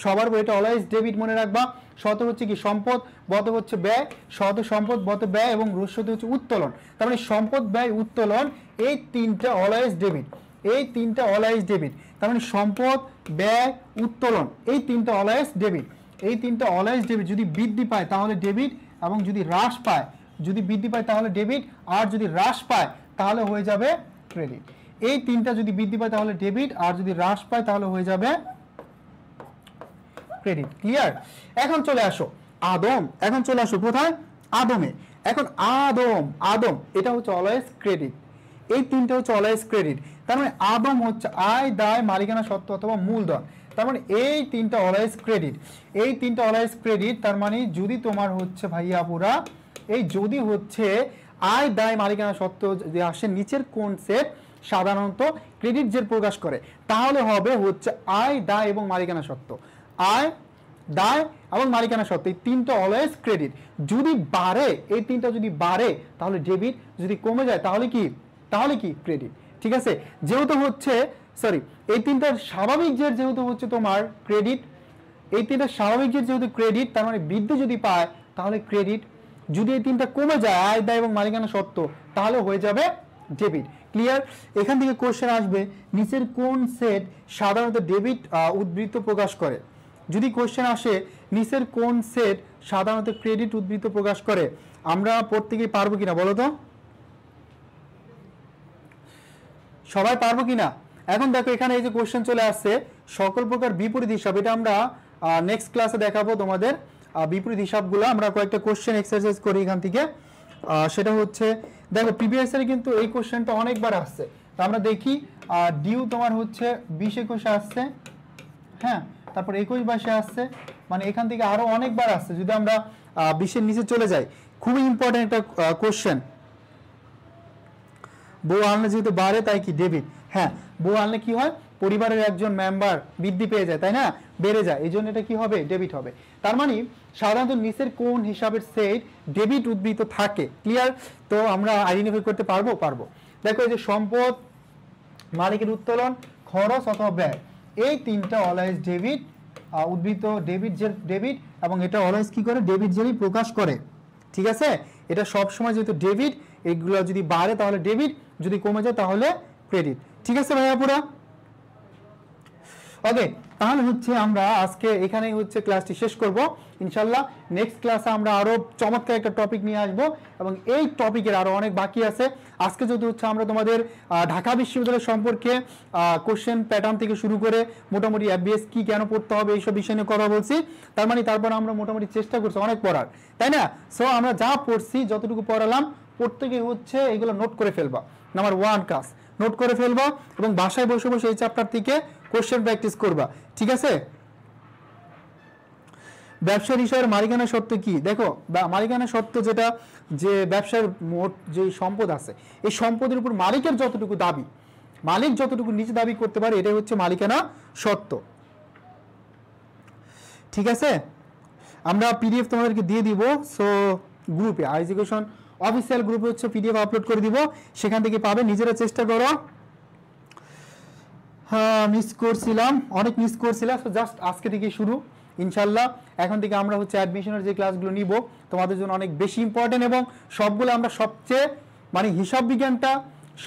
সবার বউ এটা অলওয়েজ ডেবিট মনে রাখবা। শত হচ্ছে কি সম্পদ, বত হচ্ছে ব্যয়, শত সম্পদ বত ব্যয় এবং রস্যতে হচ্ছে উত্তোলন। তার মানে সম্পদ ব্যয় উত্তোলন এই তিনটা অলওয়েজ ডেবিট, এই তিনটা অলওয়েজ ডেবিট। তার মানে সম্পদ ব্যয়, উত্তোলন, এই তিনটা অলওয়েজ ডেবিট। এই তিনটা অলওয়েজ ডেবিট। যদি বৃদ্ধি পায় তাহলে ডেবিট, এবং যদি হ্রাস পায়, যদি বৃদ্ধি পায় তাহলে ডেবিট, আর যদি হ্রাস পায় তাহলে হয়ে যাবে ক্রেডিট। এই তিনটা যদি বৃদ্ধি পায় তাহলে ডেবিট, আর যদি হ্রাস পায় তাহলে হয়ে যাবে ক্রেডিট। ক্লিয়ার? এখন চলে আসো আদম। এখন চলে আসো কোথায়? আদমে। এখন আদম, আদম এটা হচ্ছে অলওয়েজ ক্রেডিট। এই তিনটা হচ্ছে অলওয়েজ ক্রেডিট। তার মানে আদম হচ্ছে আয়, দায়, মালিকানা সত্ত্ব অথবা মূলধন। তার মানে এই তিনটা অলওয়েজ ক্রেডিট। এই তিনটা অলওয়েজ ক্রেডিট। তার মানে যদি তোমার হচ্ছে ভাইয়া পুরা এই যদি হচ্ছে আয়, দায়, মালিকানা সত্ত্ব যদি আসে নিচের কোন সেট সাধারণত ক্রেডিট যে প্রকাশ করে, তাহলে হবে হচ্ছে আয়, দায় এবং মালিকানা সত্ত্ব। আয়, দায় এবং মালিকানা সত্ত্ব এই তিনটা অলওয়েজ ক্রেডিট। যদি বাড়ে, এই তিনটা যদি বাড়ে তাহলে ডেবিট, যদি কমে যায় তাহলে কি? তাহলে কি? ক্রেডিট। ঠিক আছে? যেহেতু হচ্ছে সরি এই তিনটার স্বাভাবিক জের যেহেতু হচ্ছে তোমার ক্রেডিট, এই তিনটা স্বাভাবিক জের যেহেতু ক্রেডিট, তার মানে বৃদ্ধি যদি পায় তাহলে ক্রেডিট। যদি এই তিনটা কমে যায় আয়, দায় এবং মালিকানা সত্ত্ব তাহলে হয়ে যাবে ডেবিট। ক্লিয়ার? এখান থেকে কোশ্চেন আসবে নিচের কোন সেট সাধারণত ডেবিট উদ্বৃত্ত প্রকাশ করে? যদি কোশ্চেন আসে নিচের কোন সেট সাধারণত ক্রেডিট উদ্বৃত্ত প্রকাশ করে, আমরা প্রত্যেকেই পারবো কিনা বলো তো? সবাই পারবো কিনা? এখন দেখো এখানে এই যে কোশ্চেন চলে আসছে সকল প্রকার বিপরীত হিসাব, এটা আমরা নেক্সট ক্লাসে দেখাবো তোমাদের বিপরীত হিসাবগুলো। আমরা কয়েকটা কোশ্চেন এক্সারসাইজ করি এখান থেকে। সেটা হচ্ছে দেখো প্রিভিয়াস ইয়ারে কিন্তু এই কোশ্চেনটা অনেকবার আসছে। তো আমরা দেখি ডিউ তোমার হচ্ছে 20-21 আসছে, হ্যাঁ, তারপর 21-22 আসছে, মানে এখান থেকে আরো অনেকবার আসছে। যদি আমরা 20-এর নিচে চলে যাই, খুবই ইম্পর্টেন্ট একটা কোশ্চেন। বউ আনলে যেহেতু বাড়ে তাই কি ডেবিট? হ্যাঁ, বউ আনলে কি হয়? পরিবারের একজন মেম্বার বৃদ্ধি পেয়ে যায়, তাই না? বেড়ে যায়, এই জন্য এটা কি হবে? ডেবিট হবে। তার মানে সাধারণত নিচের কোন হিসাবের সেট ডেবিট উদ্বৃত্ত থাকে? ক্লিয়ার? তো আমরা আইডেন্টিফাই করতে পারবো? পারবো। দেখো এই যে সম্পদ, মালিকের উত্তোলন, খরচ অথবা ব্যয়, এই তিনটা অলওয়েজ ডেবিট উদ্বৃত্ত, ডেবিট জের ডেবিট, এবং এটা অলওয়েজ কি করে? ডেবিট জেরই প্রকাশ করে। ঠিক আছে? এটা সব সময় যেহেতু ডেবিট, এগুলো যদি বাড়ে তাহলে ডেবিট, যদি কমে যায় তাহলে ক্রেডিট। ঠিক আছে ভাইয়া পুরা? ওকে, তাহলে হচ্ছে আমরা আজকে এখানেই হচ্ছে ক্লাসটি শেষ করব ইনশাল্লাহ। নেক্সট ক্লাসে আমরা আরো চমৎকার একটা টপিক নিয়ে আসব, এবং এই টপিকের আরো অনেক বাকি আছে। আজকে যদি হচ্ছে আমরা তোমাদের ঢাকা বিশ্ববিদ্যালয় সম্পর্কে কোশ্চেন প্যাটার্ন থেকে শুরু করে মোটামুটি এফবিএস কি কেন পড়তে হবে এইসব বিষয় নিয়ে কথা বলছি। তার মানে তারপর আমরা মোটামুটি চেষ্টা করছি অনেক পড়ার, তাই না? সো আমরা যা পড়ছি, যতটুকু পড়ালাম, প্রত্যেকে হচ্ছে এগুলো নোট করে ফেলবা। নাম্বার 1 কাজ নোট করে ফেলবা, এবং বাসায় বসে বসে এই চ্যাপ্টার থেকে কোশ্চেন প্র্যাকটিস করবা। ঠিক আছে? ব্যবসার হিসাবের মালিকানা সত্ত্ব কি? দেখো মালিকানা সত্ত্ব যেটা, যে ব্যবসার মোট যে সম্পদ আছে, এই সম্পদের উপর মালিকের যতটুকু দাবি, মালিক যতটুকু নিচে দাবি করতে পারে, এটাই হচ্ছে মালিকানা সত্ত্ব। ঠিক আছে? আমরা পিডিএফ তোমাদেরকে দিয়ে দিব। সো গ্রুপে এডুকেশন অফিসিয়াল গ্রুপে হচ্ছে পিডিএফ আপলোড করে দিব, সেখান থেকে পাবে। নিজেরা চেষ্টা করো। হ্যাঁ, মিস করছিলাম, অনেক মিস করছিলাম। তো জাস্ট আজকে থেকে শুরু ইনশাল্লাহ। এখন থেকে আমরা হচ্ছে অ্যাডমিশনের যে ক্লাসগুলো নিব তোমাদের জন্য অনেক বেশি ইম্পর্টেন্ট, এবং সবগুলো আমরা সবচেয়ে মানে হিসাব বিজ্ঞানটা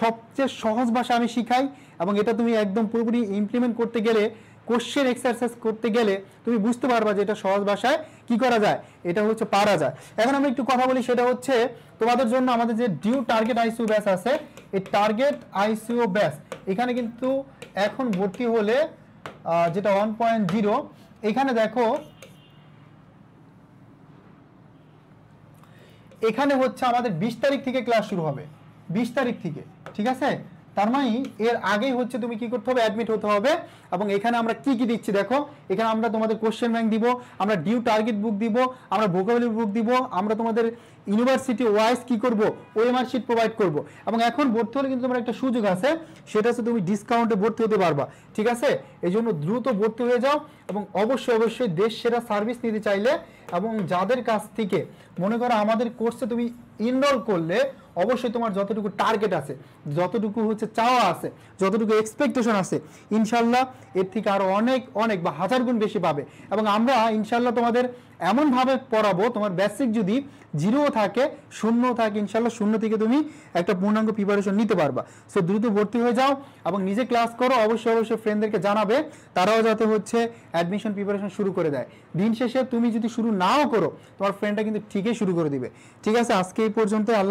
সবচেয়ে সহজ ভাষা আমি শিখাই, এবং এটা তুমি একদম পুরোপুরি ইমপ্লিমেন্ট করতে গেলে, কোশ্চেন এক্সারসাইজ করতে গেলে তুমি বুঝতে পারবা যে এটা সহজ ভাষায় কি করা যায়, এটা হচ্ছে পারা যায়। এখন আমরা একটু কথা বলি, সেটা হচ্ছে তোমাদের জন্য আমাদের যে ডিউ টার্গেট আইসিইউ ব্যাচ আছে, এই টার্গেট আইসিইউ ব্যাচ এখানে কিন্তু এখন ভর্তি হলে যেটা 1.0, এখানে দেখো এখানে হচ্ছে আমাদের 20 তারিখ থেকে ক্লাস শুরু হবে, 20 তারিখ থেকে। ঠিক আছে? তার মানে এর আগেই হচ্ছে তুমি কি করতে হবে? অ্যাডমিট হতে হবে। এবং এখানে আমরা কি কি দিচ্ছি দেখো, এখানে আমরা তোমাদের কোশ্চেন ব্যাংক দিব, আমরা ডিউ টার্গেট বুক দিব, আমরা ভোকাবুলারি বুক দিব, আমরা তোমাদের ইউনিভার্সিটি ওয়াইজ কি করব? ওএমআর শিট প্রোভাইড করব। এবং এখন ভর্তি হলে কিন্তু তোমার একটা সুযোগ আছে, সেটা হচ্ছে তুমি ডিসকাউন্টে ভর্তি হতে পারবা। ঠিক আছে? এই জন্য দ্রুত ভর্তি হয়ে যাও, এবং অবশ্যই অবশ্যই দেশ সেরা সার্ভিস নিতে চাইলে, এবং যাদের কাছ থেকে মনে করো আমাদের কোর্সে তুমি ইনরোল করলে, অবশ্যই তোমার যতটুকু টার্গেট আছে, যতটুকু হচ্ছে চাওয়া আছে, যতটুকু এক্সপেকটেশন আছে, ইনশাল্লাহ এর থেকে আরো অনেক অনেক বা হাজার গুণ বেশি পাবে। এবং আমরা ইনশাল্লাহ তোমাদের এমনভাবে পড়াবো তোমার বেসিক যদি 0 থাকে 0 থাকে ইনশাল্লাহ 0 থেকে তুমি একটা পূর্ণাঙ্গ প্রিপারেশন নিতে পারবা। সো দ্রুত ভর্তি হয়ে যাও এবং নিজে ক্লাস করো, অবশ্যই ফ্রেন্ডদেরকে জানাবে, তারাও যাতে হচ্ছে অ্যাডমিশন প্রিপারেশন শুরু করে দেয়। দিন শেষে তুমি যদি শুরু নাও করো, তোমার ফ্রেন্ডটা কিন্তু ঠিকই শুরু করে দিবে। ঠিক আছে, আজকে এই পর্যন্ত।